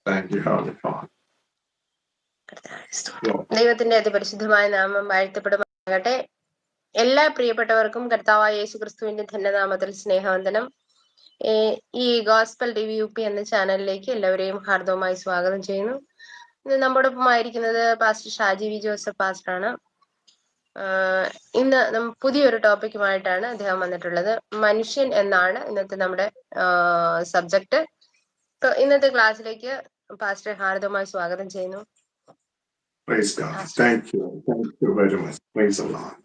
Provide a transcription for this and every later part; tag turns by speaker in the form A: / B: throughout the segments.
A: Thank you, Heavenly Father.
B: ദൈവത്തിന്റെ അതിപരിശുദ്ധമായ നാമം വാഴ്ത്തപ്പെടുമാറാകട്ടെ. എല്ലാ പ്രിയപ്പെട്ടവർക്കും കർത്താവായ യേശുക്രിസ്തുവിന്റെ ധന്യനാമത്തിൽ സ്നേഹവന്ദനം. ഈ ഗോസ്പൽ DVUP എന്ന ചാനലിലേക്ക് എല്ലാവരെയും ഹാർദവമായി സ്വാഗതം ചെയ്യുന്നു. ഇന്ന് നമ്മോടൊപ്പം ആയിരിക്കുന്നത് പാസ്റ്റർ ഷാജി വി ജോസഫ് പാസ്റ്ററാണ്. ഇന്ന് പുതിയൊരു ടോപ്പിക്കുമായിട്ടാണ് അദ്ദേഹം വന്നിട്ടുള്ളത്. മനുഷ്യൻ എന്നാണ് ഇന്നത്തെ നമ്മുടെ സബ്ജക്ട്. ഇന്നത്തെ ക്ലാസ്സിലേക്ക് പാസ്റ്റർ ഹാർദവമായി സ്വാഗതം ചെയ്യുന്നു.
A: Praise God. Thank you. Thank you very much. Praise the Lord.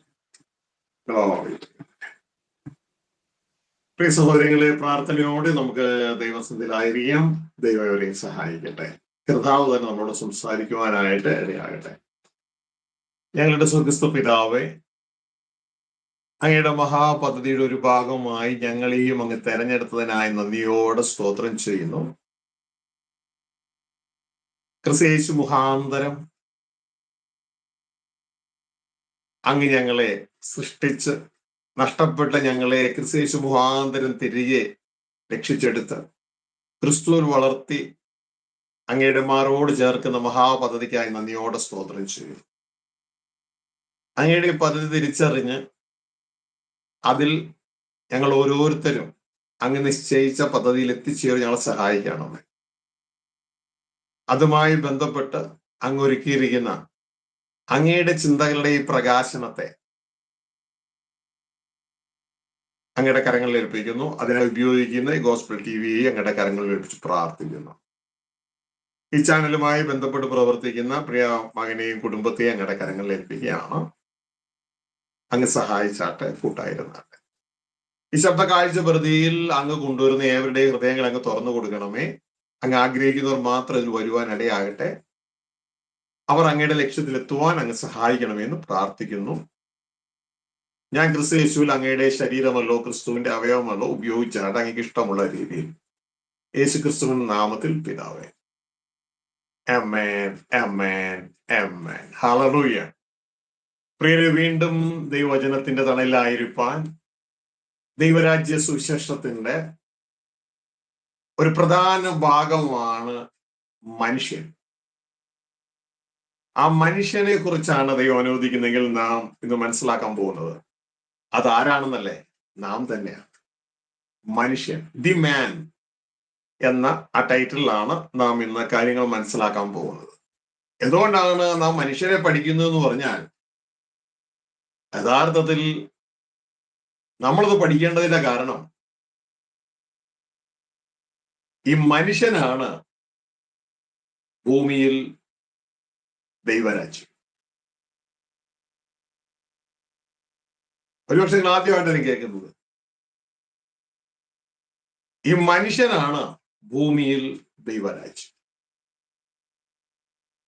A: Glory. പ്രിയ സഹോദരങ്ങളെ, പ്രാർത്ഥനയോടെ നമുക്ക് ദൈവസന്നിധിയിലായിരിക്കാം. ദൈവം അവരെയും സഹായിക്കട്ടെ. കർത്താവ് തന്നെ നമ്മളോട് സംസാരിക്കുവാനായിട്ട് ഇടയാകട്ടെ. ഞങ്ങളുടെ സ്വർഗ്ഗസ്ഥ പിതാവേ, അങ്ങയുടെ മഹാപദ്ധതിയുടെ ഒരു ഭാഗമായി ഞങ്ങളെയും അങ്ങ് തെരഞ്ഞെടുത്തതിനായി നന്ദിയോടെ സ്തോത്രം ചെയ്യുന്നു. ക്രിസ്തുയേശു മുഖാന്തരം അങ്ങ് ഞങ്ങളെ സൃഷ്ടിച്ച് നഷ്ടപ്പെട്ട ഞങ്ങളെ ക്രിസ്തുയേശു മുഖാന്തരം തിരികെ രക്ഷിച്ചെടുത്ത് ക്രിസ്തുവിൽ വളർത്തി അങ്ങയുടെ മാറോട് ചേർക്കുന്ന മഹാപദ്ധതിക്കായി നന്ദിയോടെ സ്തോത്രം ചെയ്യും. അങ്ങയുടെ പദ്ധതി തിരിച്ചറിഞ്ഞ് അതിൽ ഞങ്ങൾ ഓരോരുത്തരും അങ്ങ് നിശ്ചയിച്ച പദ്ധതിയിൽ എത്തിച്ചേർന്ന് ഞങ്ങളെ സഹായിക്കണമേ. അതുമായി ബന്ധപ്പെട്ട് അങ്ങ് ഒരുക്കിയിരിക്കുന്ന അങ്ങയുടെ ചിന്തകളുടെ ഈ പ്രകാശനത്തെ അങ്ങയുടെ കരങ്ങളിൽ ഏൽപ്പിക്കുന്നു. അതിനെ ഉപയോഗിക്കുന്ന ഈ ഗോസ്പൽ TV അങ്ങയുടെ കരങ്ങളിൽ ഏൽപ്പിച്ച് പ്രാർത്ഥിക്കുന്നു. ഈ ചാനലുമായി ബന്ധപ്പെട്ട് പ്രവർത്തിക്കുന്ന പ്രിയ മകനെയും കുടുംബത്തെയും അങ്ങയുടെ കരങ്ങളിൽ ഏൽപ്പിക്കുകയാണ്. അങ്ങ് സഹായിച്ചാട്ടെ, കൂട്ടായിരുന്നാട്ടെ. ഈ ശബ്ദ കാഴ്ച പ്രതിയിൽ അങ്ങ് കൊണ്ടുവരുന്ന ഏവരുടെയും ഹൃദയങ്ങൾ അങ്ങ് തുറന്നു കൊടുക്കണമേ. അങ്ങ് ആഗ്രഹിക്കുന്നവർ മാത്രം ഇതിൽ വരുവാൻ ഇടയാകട്ടെ. അവർ അങ്ങയുടെ ലക്ഷ്യത്തിലെത്തുവാൻ അങ്ങ് സഹായിക്കണമെന്ന് പ്രാർത്ഥിക്കുന്നു. ഞാൻ ക്രിസ്തു യേശുവിൽ അങ്ങയുടെ ശരീരമല്ലോ ക്രിസ്തുവിന്റെ അവയവമല്ലോ ഉപയോഗിച്ചാട്ട് അങ്ങേക്ക് ഇഷ്ടമുള്ള രീതിയിൽ യേശു ക്രിസ്തുവിന്റെ നാമത്തിൽ പിതാവേ, ആമേൻ, ആമേൻ, ആമേൻ. ഹല്ലേലൂയ. പ്രിയരെ, വീണ്ടും ദൈവവചനത്തിന്റെ തണലിലായിരിക്കാൻ ദൈവരാജ്യ സുവിശേഷത്തിന്റെ ഒരു പ്രധാന ഭാഗമാണ് മനുഷ്യൻ. ആ മനുഷ്യനെ കുറിച്ചാണ് ദൈവം അനുവദിക്കുന്നെങ്കിൽ നാം ഇന്ന് മനസ്സിലാക്കാൻ പോകുന്നത് അതാരാണെന്നല്ലേ? നാം തന്നെയാണ് മനുഷ്യൻ. ദി മാൻ എന്ന ആ ടൈറ്റിലാണ് നാം ഇന്ന് കാര്യങ്ങൾ മനസ്സിലാക്കാൻ പോകുന്നത്. എന്തുകൊണ്ടാണ് നാം മനുഷ്യരെ പഠിക്കുന്നത് എന്ന് പറഞ്ഞാൽ, യഥാർത്ഥത്തിൽ നമ്മളത് പഠിക്കേണ്ടതിന്റെ കാരണം ഈ മനുഷ്യനാണ് ഭൂമിയിൽ ദൈവരാജ്യം. ഒരുപക്ഷെ നിങ്ങൾ ആദ്യമായിട്ടാണ് കേൾക്കുന്നത്. ഈ മനുഷ്യനാണ് ഭൂമിയിൽ ദൈവരാജ്യം.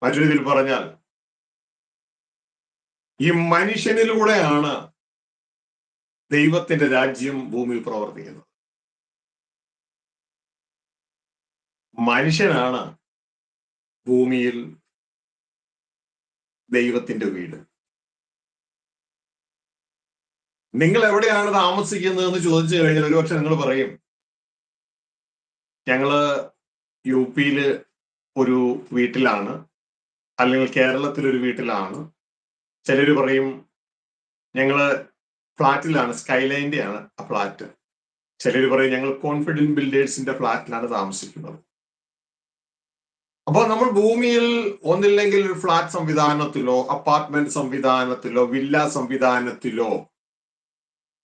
A: മറ്റൊരു രീതിയിൽ പറഞ്ഞാൽ, ഈ മനുഷ്യനിലൂടെയാണ് ദൈവത്തിന്റെ രാജ്യം ഭൂമിയിൽ പ്രവർത്തിക്കുന്നത്. മനുഷ്യനാണ് ഭൂമിയിൽ ദൈവത്തിന്റെ വീട്. നിങ്ങൾ എവിടെയാണ് താമസിക്കുന്നത് എന്ന് ചോദിച്ചു കഴിഞ്ഞാൽ ഒരുപക്ഷെ നിങ്ങൾ പറയും, ഞങ്ങള് UP ഒരു വീട്ടിലാണ്, അല്ലെങ്കിൽ കേരളത്തിലൊരു വീട്ടിലാണ്. ചിലര് പറയും ഞങ്ങള് ഫ്ലാറ്റിലാണ്, സ്കൈലൈൻ്റെ ആണ് ആ ഫ്ലാറ്റ്. ചിലര് പറയും ഞങ്ങൾ കോൺഫിഡൻറ്റ് ബിൽഡേഴ്സിന്റെ ഫ്ലാറ്റിലാണ് താമസിക്കുന്നത്. അപ്പോൾ നമ്മൾ ഭൂമിയിൽ ഒന്നില്ലെങ്കിൽ ഒരു ഫ്ലാറ്റ് സംവിധാനത്തിലോ അപ്പാർട്ട്മെന്റ് സംവിധാനത്തിലോ വില്ല സംവിധാനത്തിലോ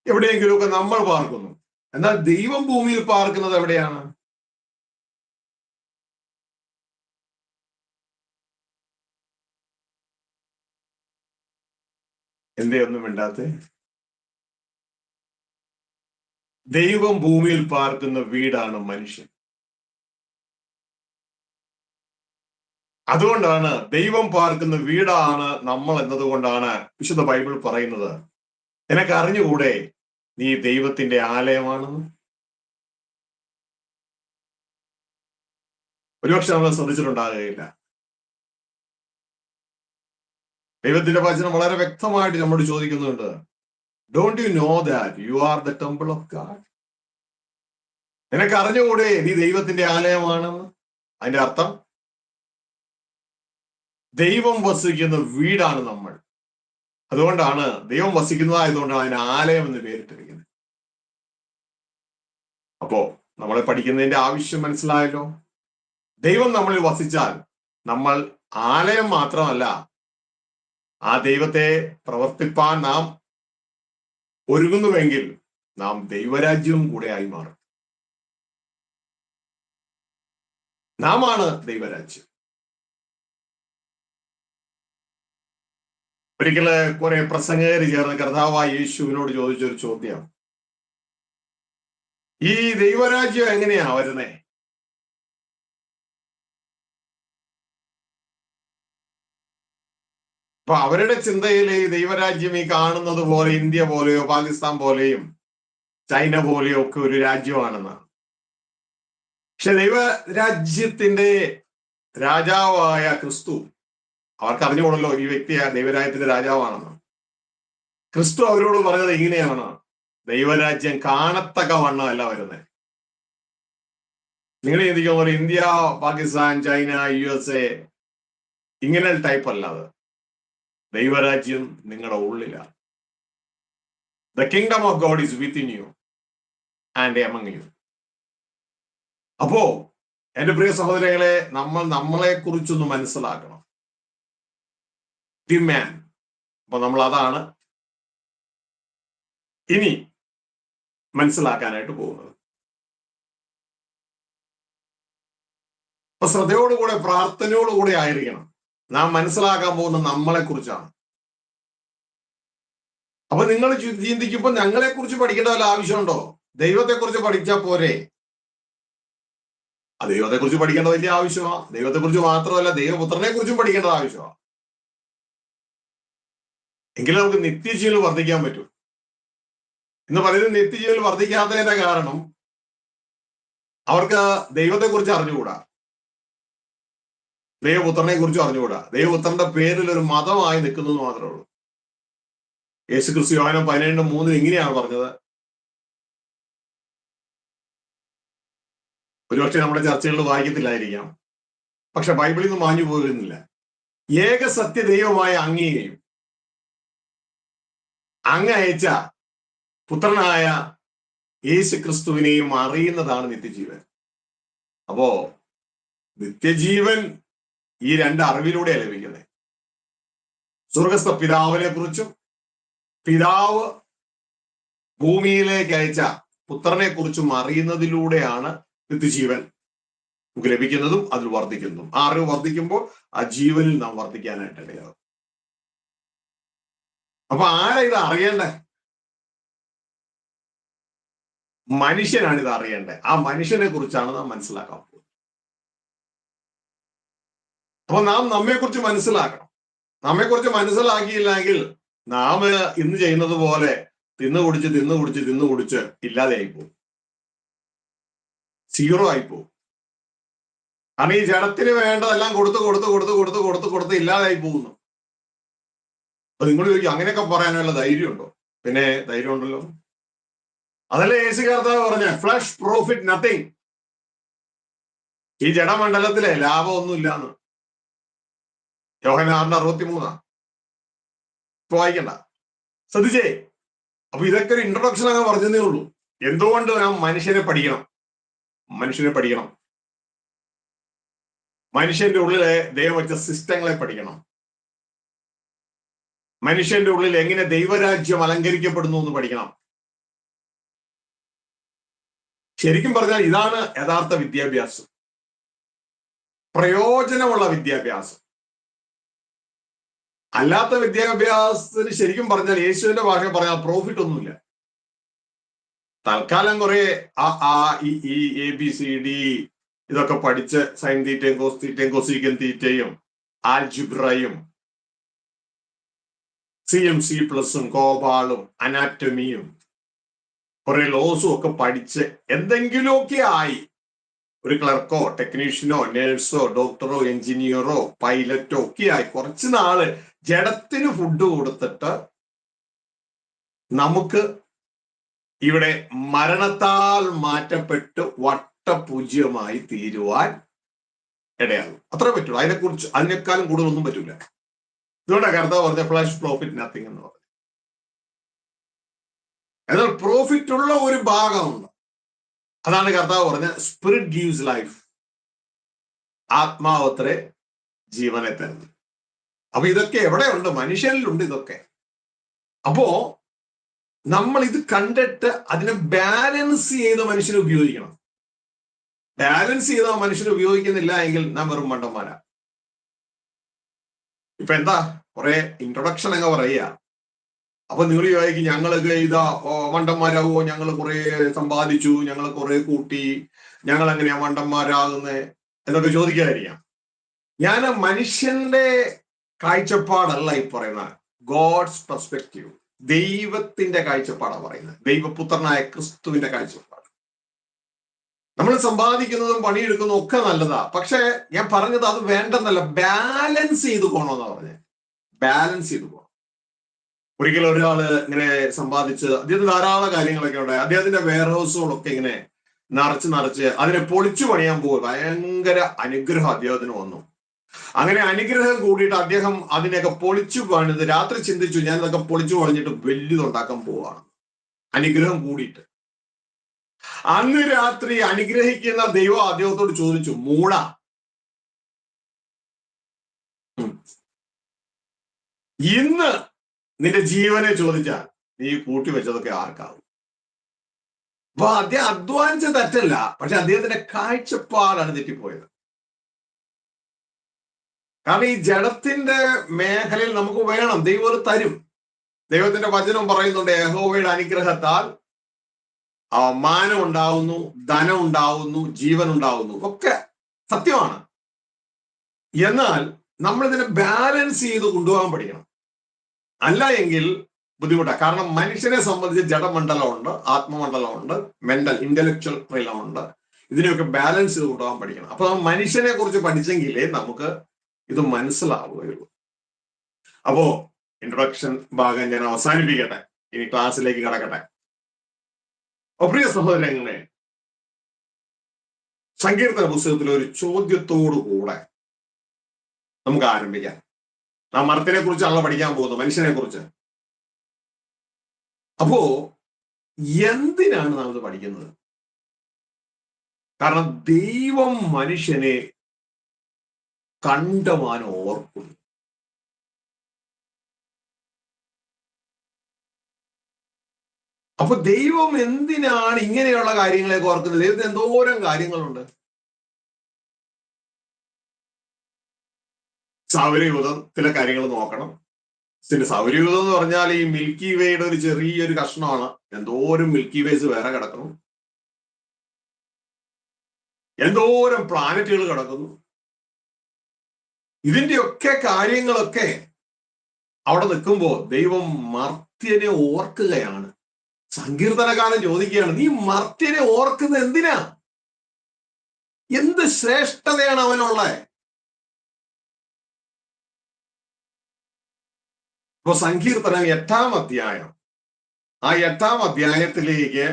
A: എവിടെയെങ്കിലുമൊക്കെ നമ്മൾ പാർക്കുന്നു. എന്നാൽ ദൈവം ഭൂമിയിൽ പാർക്കുന്നത് എവിടെയാണ്? എന്തേ ഒന്നും വേണ്ടാത്ത? ദൈവം ഭൂമിയിൽ പാർക്കുന്ന വീടാണ് മനുഷ്യൻ. അതുകൊണ്ടാണ് ദൈവം പാർക്കുന്ന വീടാണ് നമ്മൾ എന്നതുകൊണ്ടാണ് വിശുദ്ധ ബൈബിൾ പറയുന്നത്, നിനക്ക് അറിഞ്ഞുകൂടെ നീ ദൈവത്തിന്റെ ആലയമാണെന്ന്. ഒരുപക്ഷെ നമ്മൾ ശ്രദ്ധിച്ചിട്ടുണ്ടാകുകയില്ല. ദൈവത്തിന്റെ വചനം വളരെ വ്യക്തമായിട്ട് നമ്മോട് ചോദിക്കുന്നുണ്ട്, don't you know that you are the temple of God? നിനക്ക് അറിഞ്ഞുകൂടെ നീ ദൈവത്തിന്റെ ആലയമാണെന്ന്? അതിന്റെ അർത്ഥം ദൈവം വസിക്കുന്ന വീടാണ് നമ്മൾ. അതുകൊണ്ടാണ് ദൈവം വസിക്കുന്നതായതുകൊണ്ടാണ് അതിന് ആലയം എന്ന് പേരിട്ടിരിക്കുന്നത്. അപ്പോ നമ്മളെ പഠിക്കുന്നതിന്റെ ആവശ്യം മനസ്സിലായല്ലോ. ദൈവം നമ്മളിൽ വസിച്ചാൽ നമ്മൾ ആലയം മാത്രമല്ല, ആ ദൈവത്തെ പ്രവർത്തിപ്പാൻ നാം ഒരുങ്ങുന്നുവെങ്കിൽ നാം ദൈവരാജ്യവും കൂടെ ആയി മാറും. നാം ആണ് ദൈവരാജ്യം. ഒരിക്കല് കുറെ പ്രസംഗകര് ചേർന്ന് കർത്താവായ യേശുവിനോട് ചോദിച്ചൊരു ചോദ്യം, ഈ ദൈവരാജ്യം എങ്ങനെയാ വരുന്നേ? അപ്പൊ അവരുടെ ചിന്തയിൽ ഈ ദൈവരാജ്യം ഈ കാണുന്നത് പോലെ ഇന്ത്യ പോലെയോ പാകിസ്ഥാൻ പോലെയും ചൈന പോലെയോ ഒക്കെ ഒരു രാജ്യമാണെന്നാണ്. പക്ഷെ ദൈവരാജ്യത്തിന്റെ രാജാവായ ക്രിസ്തു, അവർക്ക് അറിഞ്ഞുകൂടല്ലോ ഈ വ്യക്തി ദൈവരാജ്യത്തിന്റെ രാജാവാണെന്ന്. ക്രിസ്തു അവരോട് പറഞ്ഞത് ഇങ്ങനെയാണ്, ദൈവരാജ്യം കാണത്തക്കവണ്ണമല്ല വരുന്നത്. നിങ്ങൾ ചിന്തിക്കുന്ന പോലെ ഇന്ത്യ, പാകിസ്ഥാൻ, ചൈന, USA ഇങ്ങനെ ടൈപ്പ് അല്ലാതെ ദൈവരാജ്യം നിങ്ങളുടെ ഉള്ളിലാണ്. The kingdom of God is within you and among U. അപ്പോ എന്റെ പ്രിയ സഹോദരങ്ങളെ, നമ്മളെ കുറിച്ചൊന്ന് മനസ്സിലാക്കണം. The man. അപ്പൊ നമ്മൾ അതാണ് ഇനി മനസ്സിലാക്കാനായിട്ട് പോകുന്നത്. അപ്പൊ ശ്രദ്ധയോടുകൂടെ പ്രാർത്ഥനയോടുകൂടെ ആയിരിക്കണം. നാം മനസ്സിലാക്കാൻ പോകുന്ന നമ്മളെ കുറിച്ചാണ്. അപ്പൊ നിങ്ങൾ ചിന്തിക്കുമ്പോൾ ഞങ്ങളെ കുറിച്ച് പഠിക്കേണ്ട വല്ല ആവശ്യമുണ്ടോ? ദൈവത്തെ കുറിച്ച് പഠിച്ചാൽ പോരെ? ആ ദൈവത്തെ കുറിച്ച് പഠിക്കേണ്ട വലിയ ആവശ്യമാണ്. ദൈവത്തെ കുറിച്ച് മാത്രമല്ല, ദൈവപുത്രനെ കുറിച്ചും പഠിക്കേണ്ടത് ആവശ്യമാണ്. എങ്കിലും നമുക്ക് നിത്യജീവനിൽ വർദ്ധിക്കാൻ പറ്റും. ഇന്ന് പലരും നിത്യജീവനിൽ വർദ്ധിക്കാത്തതിന്റെ കാരണം അവർക്ക് ദൈവത്തെ കുറിച്ച് അറിഞ്ഞുകൂടാ, ദൈവപുത്രനെ കുറിച്ചും അറിഞ്ഞുകൂടാ. ദൈവപുത്രന്റെ പേരിൽ ഒരു മതമായി നിൽക്കുന്നു മാത്രമേ ഉള്ളൂ. യേശുക്രിസ്തു യോഹന്നാൻ 17:3 ഇങ്ങനെയാണ് പറഞ്ഞത്. ഒരുപക്ഷെ നമ്മുടെ ചർച്ചകളിൽ വായിക്കത്തില്ലായിരിക്കാം, പക്ഷെ ബൈബിളിൽ നിന്ന് മാഞ്ഞു പോകുന്നില്ല. ഏക സത്യ ദൈവമായ അങ്ങയെയും അങ്ങ് അയച്ച പുത്രനായ യേശു ക്രിസ്തുവിനെയും അറിയുന്നതാണ് നിത്യജീവൻ. അപ്പോ നിത്യജീവൻ ഈ രണ്ട് അറിവിലൂടെയാണ് ലഭിക്കുന്നത്. സ്വർഗസ്ഥ പിതാവിനെ കുറിച്ചും പിതാവ് ഭൂമിയിലേക്ക് അയച്ച പുത്രനെ കുറിച്ചും അറിയുന്നതിലൂടെയാണ് നിത്യജീവൻ നമുക്ക് ലഭിക്കുന്നതും അതിൽ വർദ്ധിക്കുന്നതും. ആ അറിവ് വർദ്ധിക്കുമ്പോൾ ആ ജീവനിൽ നാം വർദ്ധിക്കാനായിട്ട് ഇടയാകും. അപ്പൊ ആരാ ഇത് അറിയണ്ടേ? മനുഷ്യനാണ് ഇത് അറിയേണ്ടത്. ആ മനുഷ്യനെ കുറിച്ചാണ് നാം മനസ്സിലാക്കാൻ പോകുന്നത്. അപ്പൊ നാം നമ്മെക്കുറിച്ച് മനസ്സിലാക്കണം. നമ്മെക്കുറിച്ച് മനസ്സിലാക്കിയില്ലെങ്കിൽ നാം ഇന്ന് ചെയ്യുന്നത് പോലെ തിന്നു കുടിച്ച് ഇല്ലാതെ ആയിപ്പോകും, സീറോ ആയിപ്പോകും. കാരണം ഈ ജഡത്തിന് വേണ്ടതെല്ലാം കൊടുത്ത് ഇല്ലാതായി പോകുന്നു. അപ്പൊ നിങ്ങൾ ചോദിക്കും, അങ്ങനെയൊക്കെ പറയാനുള്ള ധൈര്യമുണ്ടോ? പിന്നെ ധൈര്യം ഉണ്ടല്ലോ. അതല്ലേ യേശു കർത്താവ് പറഞ്ഞ ഫ്ലഷ് പ്രോഫിറ്റ് നത്തിങ്. ഈ ജഡമണ്ഡലത്തിലെ ലാഭമൊന്നുമില്ലാന്ന്. യോഹന്നാൻ 6:63 ഇപ്പൊ വായിക്കണ്ട, ശ്രദ്ധിച്ചേ. അപ്പൊ ഇതൊക്കെ ഒരു ഇൻട്രൊഡക്ഷൻ അങ്ങ് പറഞ്ഞതേ ഉള്ളൂ. എന്തുകൊണ്ട് നാം മനുഷ്യനെ പഠിക്കണം? മനുഷ്യന്റെ ഉള്ളിലെ ദൈവം വെച്ച സിസ്റ്റങ്ങളെ പഠിക്കണം. മനുഷ്യന്റെ ഉള്ളിൽ എങ്ങനെ ദൈവരാജ്യം അലങ്കരിക്കപ്പെടുന്നു എന്ന് പഠിക്കണം. ശരിക്കും പറഞ്ഞാൽ ഇതാണ് യഥാർത്ഥ വിദ്യാഭ്യാസം, പ്രയോജനമുള്ള വിദ്യാഭ്യാസം. അല്ലാത്ത വിദ്യാഭ്യാസത്തിന് ശരിക്കും പറഞ്ഞാൽ യേശുവിന്റെ ഭാഷ പറഞ്ഞാൽ പ്രോഫിറ്റ് ഒന്നുമില്ല. തൽക്കാലം കുറെ ഈ ABCD ഇതൊക്കെ പഠിച്ച് സൈൻ തീറ്റയും കോസ് തീറ്റയും കൊസീക്കൻ തീറ്റയും ആൽജിബ്രയും CM++, കോബാളും അനാറ്റമിയും കുറെ ലോസും ഒക്കെ പഠിച്ച് എന്തെങ്കിലുമൊക്കെ ആയി ഒരു ക്ലർക്കോ ടെക്നീഷ്യനോ നേഴ്സോ ഡോക്ടറോ എഞ്ചിനീയറോ പൈലറ്റോ ഒക്കെ ആയി കുറച്ച് നാള് ജഡത്തിന് ഫുഡ് കൊടുത്തിട്ട് നമുക്ക് ഇവിടെ മരണത്താൽ മാറ്റപ്പെട്ട് വട്ടപൂജ്യമായി തീരുവാൻ ഇടയാകും. അത്രേ പറ്റുള്ളൂ. അതിനേക്കാളും കൂടുതലൊന്നും പറ്റൂല. ഇതുകൊണ്ടാണ് കർത്താവ് പറഞ്ഞ ഫ്ലാഷ് പ്രോഫിറ്റ് നത്തിങ് എന്ന് പറഞ്ഞു. എന്നാൽ പ്രോഫിറ്റ് ഉള്ള ഒരു ഭാഗമുണ്ട്. അതാണ് കർത്താവ് പറഞ്ഞ സ്പിരിറ്റ് ഗീവ്സ് ലൈഫ്. ആത്മാവത്രേ ജീവനെ തരുന്നു. അപ്പൊ ഇതൊക്കെ എവിടെയുണ്ട്? മനുഷ്യനിലുണ്ട് ഇതൊക്കെ. അപ്പോ നമ്മൾ ഇത് കണ്ടിട്ട് അതിനെ ബാലൻസ് ചെയ്ത് മനുഷ്യന് ഉപയോഗിക്കണം. ബാലൻസ് ചെയ്ത മനുഷ്യന് ഉപയോഗിക്കുന്നില്ല എങ്കിൽ നാം വെറും മണ്ടന്മാരാ. ഇപ്പൊ എന്താ കുറെ ഇൻട്രൊഡക്ഷൻ അങ്ങ് പറയുക. അപ്പൊ നിങ്ങൾ ചോദിക്കും, ഞങ്ങളൊക്കെ ഇതാ മണ്ടന്മാരാകുമോ, ഞങ്ങൾ കുറെ സമ്പാദിച്ചു, ഞങ്ങൾ കുറെ കൂട്ടി, ഞങ്ങൾ എങ്ങനെയാ മണ്ടന്മാരാകുന്നത് എന്നൊക്കെ ചോദിക്കാതിരിക്കാം. ഞാൻ മനുഷ്യന്റെ കാഴ്ചപ്പാടല്ല ഈ പറയുന്നത്, ഗോഡ്സ് പെർസ്പെക്റ്റീവ്, ദൈവത്തിന്റെ കാഴ്ചപ്പാടാണ് പറയുന്നത്, ദൈവപുത്രനായ ക്രിസ്തുവിന്റെ കാഴ്ചപ്പാട്. നമ്മൾ സമ്പാദിക്കുന്നതും പണിയെടുക്കുന്നതും ഒക്കെ നല്ലതാ. പക്ഷെ ഞാൻ പറഞ്ഞത് അത് വേണ്ടെന്നല്ല, ബാലൻസ് ചെയ്ത് പോകണമെന്നാ പറഞ്ഞത്. ബാലൻസ് ചെയ്ത് പോകണം. ഒരിക്കലും ഒരാള് ഇങ്ങനെ സമ്പാദിച്ച് അദ്ദേഹത്തിന് ധാരാളം കാര്യങ്ങളൊക്കെ ഉണ്ടായി. അദ്ദേഹത്തിന്റെ വെയർ ഹൗസുകളൊക്കെ ഇങ്ങനെ നിറച്ച് അതിനെ പൊളിച്ചു പണിയാൻ പോകും. ഭയങ്കര അനുഗ്രഹം അദ്ദേഹത്തിന് വന്നു. അങ്ങനെ അനുഗ്രഹം കൂടിയിട്ട് അദ്ദേഹം അതിനെയൊക്കെ പൊളിച്ചു പണിത് രാത്രി ചിന്തിച്ചു, ഞാൻ ഇതൊക്കെ പൊളിച്ചു പണിഞ്ഞിട്ട് വലിയതുണ്ടാക്കാൻ പോവാണ്, അനുഗ്രഹം കൂടിയിട്ട്. അന്ന് രാത്രി അനുഗ്രഹിക്കുന്ന ദൈവം അദ്ദേഹത്തോട് ചോദിച്ചു, മൂട, ഇന്ന് നിന്റെ ജീവനെ ചോദിച്ചാൽ നീ കൂട്ടി വെച്ചതൊക്കെ ആർക്കാവും? അപ്പൊ അദ്ദേഹം അധ്വാനിച്ച തെറ്റല്ല, പക്ഷെ അദ്ദേഹത്തിന്റെ കാഴ്ചപ്പാടാണ് തെറ്റിപ്പോയത്. കാരണം ഈ ജഡത്തിന്റെ മേഖലയിൽ നമുക്ക് വേണം, ദൈവം തരും. ദൈവത്തിന്റെ വചനം പറയുന്നുണ്ട്, യഹോവയുടെ അനുഗ്രഹത്താൽ മാനം ഉണ്ടാവുന്നു, ധനം ഉണ്ടാവുന്നു, ജീവൻ ഉണ്ടാവുന്നു, ഒക്കെ സത്യമാണ്. എന്നാൽ നമ്മൾ ഇതിനെ ബാലൻസ് ചെയ്ത് കൊണ്ടുപോകാൻ പഠിക്കണം. അല്ല എങ്കിൽ ബുദ്ധിമുട്ടാണ്. കാരണം മനുഷ്യനെ സംബന്ധിച്ച് ജഡമണ്ഡലമുണ്ട്, ആത്മമണ്ഡലമുണ്ട്, മെന്റൽ ഇന്റലക്ച്വൽ റിലമുണ്ട്. ഇതിനെയൊക്കെ ബാലൻസ് ചെയ്ത് കൊണ്ടുപോകാൻ പഠിക്കണം. അപ്പൊ മനുഷ്യനെ കുറിച്ച് പഠിച്ചെങ്കിലേ നമുക്ക് ഇത് മനസ്സിലാവുകയുള്ളൂ. അപ്പോ ഇൻട്രൊഡക്ഷൻ ഭാഗം ഞാൻ അവസാനിപ്പിക്കട്ടെ, ഇനി ക്ലാസ്സിലേക്ക് കടക്കട്ടെ. പ്രിയ സഹോദരങ്ങളെ, സങ്കീർത്തന പുസ്തകത്തിലെ ഒരു ചോദ്യത്തോടു കൂടെ നമുക്ക് ആരംഭിക്കാം. നാം മരത്തിനെ കുറിച്ചാണല്ലോ പഠിക്കാൻ പോകുന്നത്, മനുഷ്യനെ കുറിച്ച്. അപ്പോ എന്തിനാണ് നാം ഇത് പഠിക്കുന്നത്? കാരണം ദൈവം മനുഷ്യനെ കണ്ടമാനം ഓർക്കുന്നു. അപ്പൊ ദൈവം എന്തിനാണ് ഇങ്ങനെയുള്ള കാര്യങ്ങളെ ഓർക്കുന്നത്? ദൈവത്തിന് എന്തോരം കാര്യങ്ങളുണ്ട്. സൗരയൂഥത്തിലെ കാര്യങ്ങൾ നോക്കണം. സൗരയൂഥം എന്ന് പറഞ്ഞാൽ ഈ മിൽക്കി വേയുടെ ഒരു ചെറിയൊരു കഷ്ണമാണ്. എന്തോരം മിൽക്കി വേസ് വേറെ കിടക്കുന്നു, എന്തോരം പ്ലാനറ്റുകൾ കിടക്കുന്നു. ഇതിന്റെയൊക്കെ കാര്യങ്ങളൊക്കെ അവിടെ നിൽക്കുമ്പോൾ ദൈവം മർത്യനെ ഓർക്കുകയാണ്. സങ്കീർത്തനകാരൻ ചോദിക്കുകയാണ്, നീ മർത്യനെ ഓർക്കുന്നത് എന്തിനാ? എന്ത് ശ്രേഷ്ഠതയാണ് അവനുള്ളത്? ഇപ്പൊ സങ്കീർത്തനം 8-ാം അധ്യായം, ആ 8-ാം അധ്യായത്തിലേക്ക്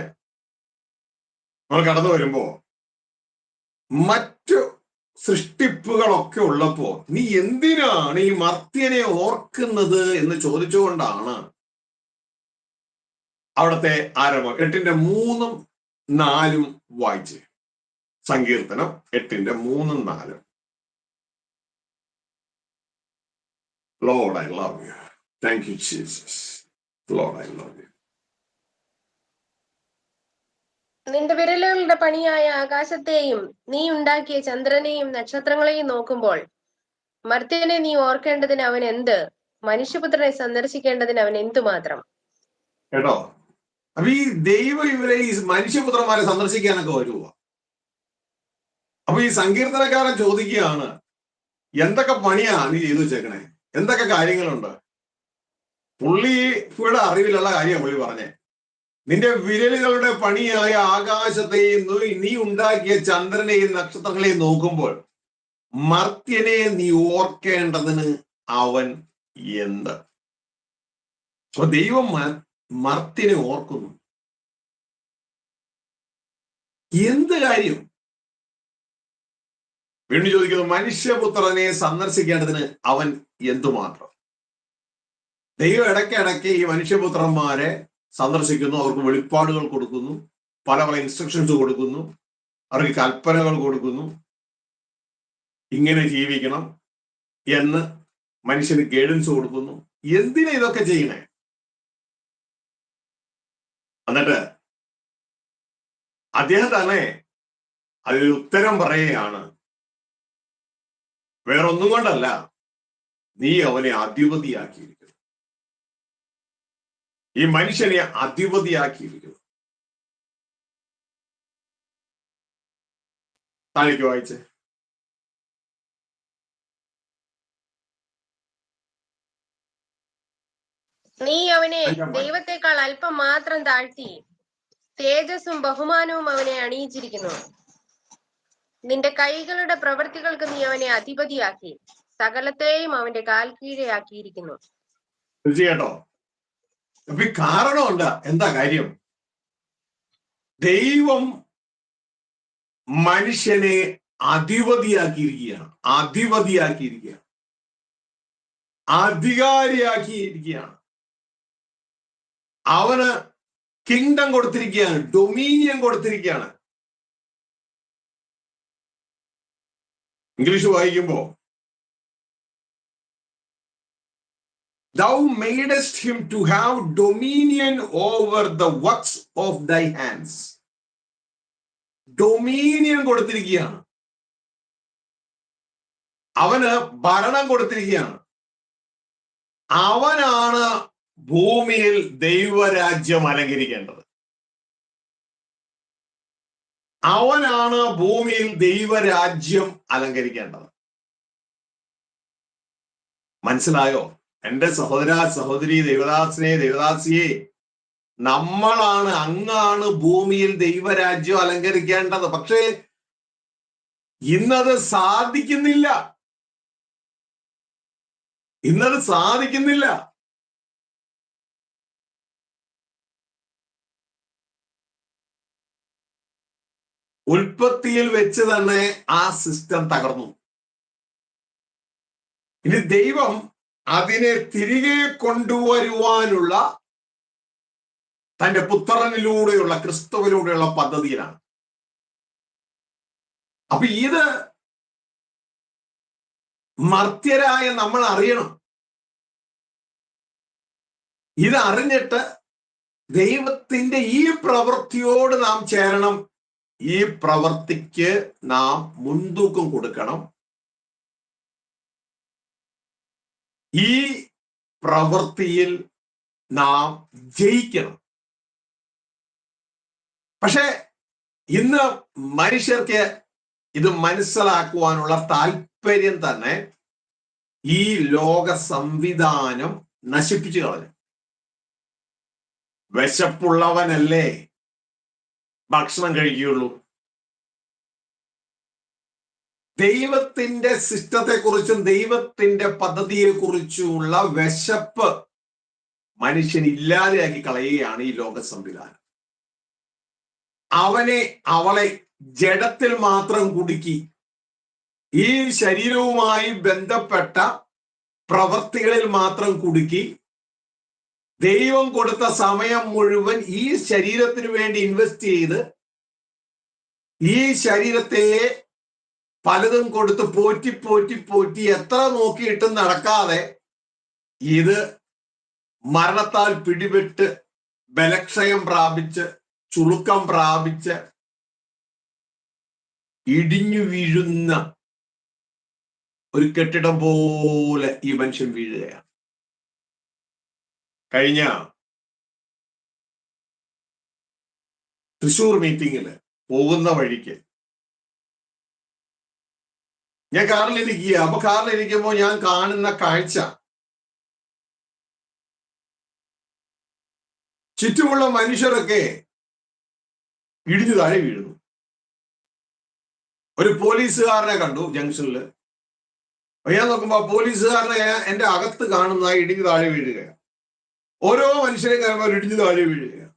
A: നമ്മൾ കടന്നു വരുമ്പോ മറ്റു സൃഷ്ടിപ്പുകളൊക്കെ ഉള്ളപ്പോ നീ എന്തിനാണ് ഈ മർത്യനെ ഓർക്കുന്നത് എന്ന് ചോദിച്ചുകൊണ്ടാണ് അവിടുത്തെ ആരംഭം. 8-ന്റെ 3-4 വായിച്ച്. സങ്കീർത്തനം 8-ന്റെ 3-4. Lord, I love you. Thank you, Jesus. Lord, I love you.
B: നിന്റെ വിരലുകളുടെ പണിയായ ആകാശത്തെയും നീ ഉണ്ടാക്കിയ ചന്ദ്രനെയും നക്ഷത്രങ്ങളെയും നോക്കുമ്പോൾ മർത്യനെ നീ ഓർക്കേണ്ടതിന് അവൻ എന്ത്, മനുഷ്യപുത്രനെ സന്ദർശിക്കേണ്ടതിന് അവൻ എന്തുമാത്രം.
A: കേട്ടോ? അപ്പൊ ഈ ദൈവം ഇവരെ ഈ മനുഷ്യപുത്രന്മാരെ സന്ദർശിക്കാനൊക്കെ വരുമോ? അപ്പൊ ഈ സങ്കീർത്തനക്കാരൻ ചോദിക്കുകയാണ്, എന്തൊക്കെ പണിയാ നീ ചെയ്തു വെച്ചേക്കണേ, എന്തൊക്കെ കാര്യങ്ങളുണ്ട്? പുള്ളിയുടെ അറിവിലുള്ള കാര്യമാണ് പുള്ളി പറഞ്ഞേ. നിന്റെ വിരലുകളുടെ പണിയായ ആകാശത്തെയും നീ ഉണ്ടാക്കിയ ചന്ദ്രനെയും നക്ഷത്രങ്ങളെയും നോക്കുമ്പോൾ മർത്യനെ നീ ഓർക്കേണ്ടതിന് അവൻ എന്ത്? അപ്പൊ ദൈവം മർത്യനെ ഓർക്കുന്നു. എന്ത് കാര്യം? വീണ്ടും ചോദിക്കുന്നു, മനുഷ്യപുത്രനെ സന്ദർശിക്കേണ്ടതിന് അവൻ എന്തുമാത്രം? ദൈവം ഇടയ്ക്കിടയ്ക്ക് ഈ മനുഷ്യപുത്രന്മാരെ സന്ദർശിക്കുന്നു, അവർക്ക് വെളിപ്പാടുകൾ കൊടുക്കുന്നു, പല പല ഇൻസ്ട്രക്ഷൻസ് കൊടുക്കുന്നു, അവർക്ക് കൽപ്പനകൾ കൊടുക്കുന്നു, ഇങ്ങനെ ജീവിക്കണം എന്ന് മനുഷ്യന് ഗൈഡൻസ് കൊടുക്കുന്നു. എന്തിനാ ഇതൊക്കെ ചെയ്യണേ? എന്നിട്ട് അദ്ദേഹം തന്നെ അതിൽ ഉത്തരം പറയുകയാണ്, വേറൊന്നും കൊണ്ടല്ല, നീ അവനെ അധിപതിയാക്കിയിരിക്കുന്നു, ഈ മനുഷ്യനെ അധിപതിയാക്കിയിരിക്കുന്നു. താഴേക്ക് വായിച്ചേ.
B: നീ അവനെ ദൈവത്തെക്കാൾ അല്പം മാത്രം താഴ്ത്തി തേജസ്സും ബഹുമാനവും അവനെ അണിയിച്ചിരിക്കുന്നു. നിന്റെ കൈകളുടെ പ്രവൃത്തികൾക്ക് നീ അവനെ അധിപതിയാക്കി സകലത്തെയും അവന്റെ കാൽ കീഴെയാക്കിയിരിക്കുന്നു.
A: കേട്ടോ, അപ്പൊ ഈ കാരണമുണ്ട്. എന്താ കാര്യം? ദൈവം മനുഷ്യനെ അധിപതിയാക്കിയിരിക്കുകയാണ്, അധികാരിയാക്കിയിരിക്കുകയാണ്. അവന് കിങ്ഡം കൊടുത്തിരിക്കുകയാണ്, ഡൊമീനിയൻ കൊടുത്തിരിക്കുകയാണ്. ഇംഗ്ലീഷ് വായിക്കുമ്പോ Thou madest him to have dominion over the works of thy hands. Dominion കൊടുത്തിരിക്കുകയാണ്, അവന് ഭരണം കൊടുത്തിരിക്കുകയാണ്. അവനാണ് ഭൂമിയിൽ ദൈവരാജ്യം അലങ്കരിക്കേണ്ടത്. അവനാണ് ഭൂമിയിൽ ദൈവരാജ്യം അലങ്കരിക്കേണ്ടത്. മനസ്സിലായോ? എന്റെ സഹോദര സഹോദരി, ദേവദാസനെ ദേവദാസിയെ, നമ്മളാണ്, അങ്ങാണ് ഭൂമിയിൽ ദൈവരാജ്യം അലങ്കരിക്കേണ്ടത്. പക്ഷേ ഇന്നത് സാധിക്കുന്നില്ല. ഉൽപ്പത്തിയിൽ വെച്ച് തന്നെ ആ സിസ്റ്റം തകർന്നു. ഇനി ദൈവം അതിനെ തിരികെ കൊണ്ടുവരുവാനുള്ള തന്റെ പുത്രനിലൂടെയുള്ള, ക്രിസ്തുവിലൂടെയുള്ള പദ്ധതിയിലാണ്. അപ്പൊ ഇത് മർത്യരായ നമ്മൾ അറിയണം. ഇത് അറിഞ്ഞിട്ട് ദൈവത്തിന്റെ ഈ പ്രവൃത്തിയോട് നാം ചേരണം. ഈ പ്രവൃത്തിക്ക് നാം മുൻതൂക്കം കൊടുക്കണം. ഈ പ്രവൃത്തിയിൽ നാം ജയിക്കണം. പക്ഷെ ഇന്ന് മനുഷ്യർക്ക് ഇത് മനസ്സിലാക്കുവാനുള്ള താല്പര്യം തന്നെ ഈ ലോക സംവിധാനം നശിപ്പിച്ചു കളഞ്ഞു. വിശപ്പുള്ളവനല്ലേ ഭക്ഷണം കഴിക്കുകയുള്ളൂ. ദൈവത്തിന്റെ സിസ്റ്റത്തെക്കുറിച്ചും ദൈവത്തിന്റെ പദ്ധതിയെക്കുറിച്ചുമുള്ള വിശപ്പ് മനുഷ്യൻ ഇല്ലാതെയാക്കി കളയുകയാണ് ഈ ലോക സംവിധാനം. അവളെ ജഡത്തിൽ മാത്രം കുടുക്കി, ഈ ശരീരവുമായി ബന്ധപ്പെട്ട പ്രവൃത്തികളിൽ മാത്രം കുടുക്കി, ദൈവം കൊടുത്ത സമയം മുഴുവൻ ഈ ശരീരത്തിന് വേണ്ടി ഇൻവെസ്റ്റ് ചെയ്ത് ഈ ശരീരത്തെ പലതും കൊടുത്ത് പോറ്റി പോറ്റി പോറ്റി എത്ര നോക്കിയിട്ടും നടക്കാതെ ഇത് മരണത്താൽ പിടിപെട്ട് ബലക്ഷയം പ്രാപിച്ച് ചുളുക്കം പ്രാപിച്ച് ഇടിഞ്ഞു വീഴുന്ന ഒരു കെട്ടിടം പോലെ ഈ മനുഷ്യൻ വീഴുകയാണ്. കഴിഞ്ഞ തൃശ്ശൂർ മീറ്റിങ്ങില് പോകുന്ന വഴിക്ക് ഞാൻ കാറിലിരിക്കുക. അപ്പൊ കാറിലിരിക്കുമ്പോൾ ഞാൻ കാണുന്ന കാഴ്ച, ചുറ്റുമുള്ള മനുഷ്യരൊക്കെ ഇടിഞ്ഞു താഴെ വീഴുന്നു. ഒരു പോലീസുകാരനെ കണ്ടു ജംഗ്ഷനിൽ. ഞാൻ നോക്കുമ്പോ പോലീസുകാരനെ എന്റെ അകത്ത് കാണുന്ന ഇടിഞ്ഞു താഴെ വീഴുകയാണ്. ഓരോ മനുഷ്യരെ കാണുമ്പോൾ ഇടിഞ്ഞു താഴെ വീഴുകയാണ്.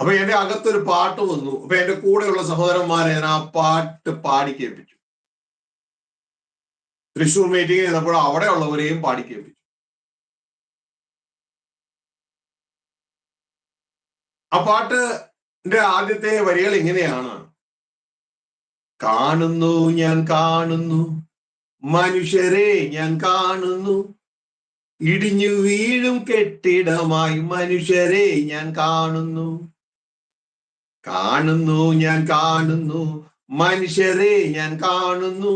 A: അപ്പൊ എന്റെ അകത്തൊരു പാട്ട് വന്നു. അപ്പൊ എന്റെ കൂടെയുള്ള സഹോദരന്മാരെ ഞാൻ ആ പാട്ട് പാടി കേൾപ്പിച്ചു. തൃശ്ശൂർ മീറ്റിംഗ് ചെയ്തപ്പോൾ അവിടെയുള്ളവരെയും പാടി കേൾപ്പിച്ചു. ആ പാട്ടിന്റെ ആദ്യത്തെ വരികൾ ഇങ്ങനെയാണ്: കാണുന്നു ഞാൻ കാണുന്നു മനുഷ്യരെ ഞാൻ കാണുന്നു, ഇടിഞ്ഞു വീഴും കെട്ടിടമായി മനുഷ്യരെ ഞാൻ കാണുന്നു. കാണുന്നു ഞാൻ കാണുന്നു മനുഷ്യരെ ഞാൻ കാണുന്നു,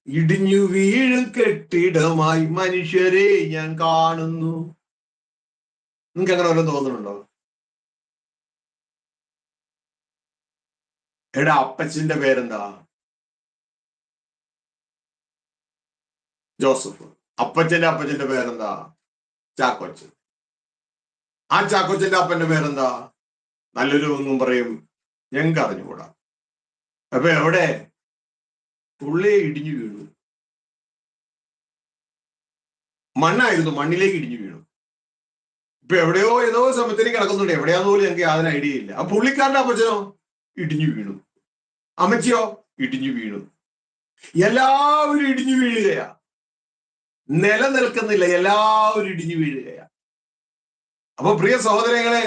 A: ഇടിഞ്ഞു വീഴും കെട്ടിടമായി മനുഷ്യരെ ഞാൻ കാണുന്നു. നിങ്ങൾക്ക് അങ്ങനെ വല്ലതും തോന്നുന്നുണ്ടോ? എടാ അപ്പച്ചന്റെ പേരെന്താ? ജോസഫ്. അപ്പച്ചന്റെ പേരെന്താ? ചാക്കോച്ചൻ. ആ ചാക്കോച്ചന്റെ അപ്പന്റെ പേരെന്താ? നല്ലൊരു ഒന്നും പറയും, ഞങ്ങൾക്ക് അറിഞ്ഞുകൂടാ. അപ്പൊ എവിടെ? പുള്ളിയെ ഇടിഞ്ഞു വീണു. മണ്ണായിരുന്നു, മണ്ണിലേക്ക് ഇടിഞ്ഞു വീണു. ഇപ്പൊ എവിടെയോ ഏതോ സമയത്തേക്ക് കിടക്കുന്നുണ്ട്, എവിടെയാന്ന് പോലും ഞങ്ങൾക്ക് യാതൊരു ഐഡിയ ഇല്ല. ആ പുള്ളിക്കാരന്റെ അപ്പച്ചനോ ഇടിഞ്ഞു വീണു, അമ്മച്ചിയോ ഇടിഞ്ഞു വീണു. എല്ലാവരും ഇടിഞ്ഞു വീഴുകയാ, നിലനിൽക്കുന്നില്ല, എല്ലാവരും ഇടിഞ്ഞു വീഴുകയാ. അപ്പൊ പ്രിയ സഹോദരങ്ങളെ,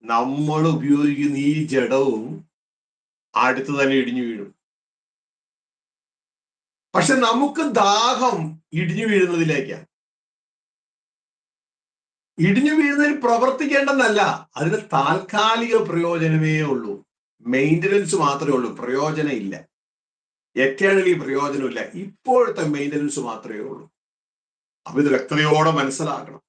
A: നമ്മൾ ഉപയോഗിക്കുന്ന ഈ ജഡവും അടുത്ത് തന്നെ ഇടിഞ്ഞു വീഴും. പക്ഷെ നമുക്ക് ദാഹം ഇടിഞ്ഞു വീഴുന്നതിലേക്കാണ്. ഇടിഞ്ഞു വീഴുന്നതിൽ പ്രവർത്തിക്കേണ്ടെന്നല്ല, അതിന് താൽക്കാലിക പ്രയോജനമേ ഉള്ളൂ, മെയിൻ്റനൻസ് മാത്രമേ ഉള്ളൂ, പ്രയോജനം ഇല്ല. എറ്റേണലി പ്രയോജനമില്ല, ഇപ്പോഴത്തെ മെയിൻ്റനൻസ് മാത്രമേ ഉള്ളൂ. അപ്പൊ ഇത് വ്യക്തതയോടെ മനസ്സിലാക്കണം.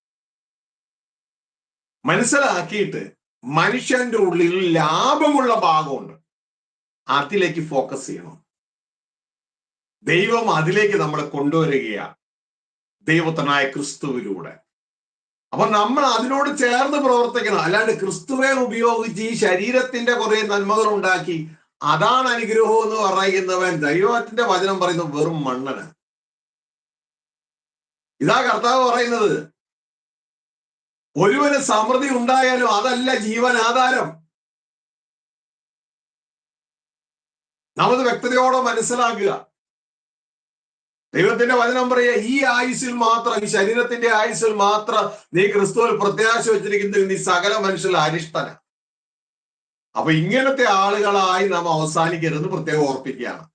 A: മനസ്സിലാക്കിയിട്ട് മനുഷ്യന്റെ ഉള്ളിൽ ലാഭമുള്ള ഭാഗമുണ്ട്, അതിലേക്ക് ഫോക്കസ് ചെയ്യണം. ദൈവം അതിലേക്ക് നമ്മളെ കൊണ്ടുവരികയാണ്, ദൈവത്തനായ ക്രിസ്തുവിലൂടെ. അപ്പൊ നമ്മൾ അതിനോട് ചേർന്ന് പ്രവർത്തിക്കണം. അല്ലാണ്ട് ക്രിസ്തുവെ ഉപയോഗിച്ച് ഈ ശരീരത്തിന്റെ കുറെ നന്മകൾ ഉണ്ടാക്കി അതാണ് അനുഗ്രഹം എന്ന് പറയുന്നവൻ, ദൈവത്തിന്റെ വചനം പറയുന്നത് വെറും മണ്ണന്. ഇതാ കർത്താവ് പറയുന്നത്. ഒരുവന് സമൃദ്ധി ഉണ്ടായാലും അതല്ല ജീവനാധാരം. നമ്മൾ വ്യക്തതയോടെ മനസ്സിലാക്കുക. ദൈവത്തിന്റെ വചനം പറയുക, ഈ ആയുസ്സിൽ മാത്രം, ഈ ശരീരത്തിന്റെ ആയുസ്സിൽ മാത്രം നീ ക്രിസ്തുവിൽ പ്രത്യാശ വെച്ചിരിക്കുന്നത് നീ സകല മനുഷ്യരിൽ അരിഷ്ടന. അപ്പൊ ഇങ്ങനത്തെ ആളുകളായി നാം അവസാനിക്കരുത് പ്രത്യേകം ഓർപ്പിക്കുകയാണ്.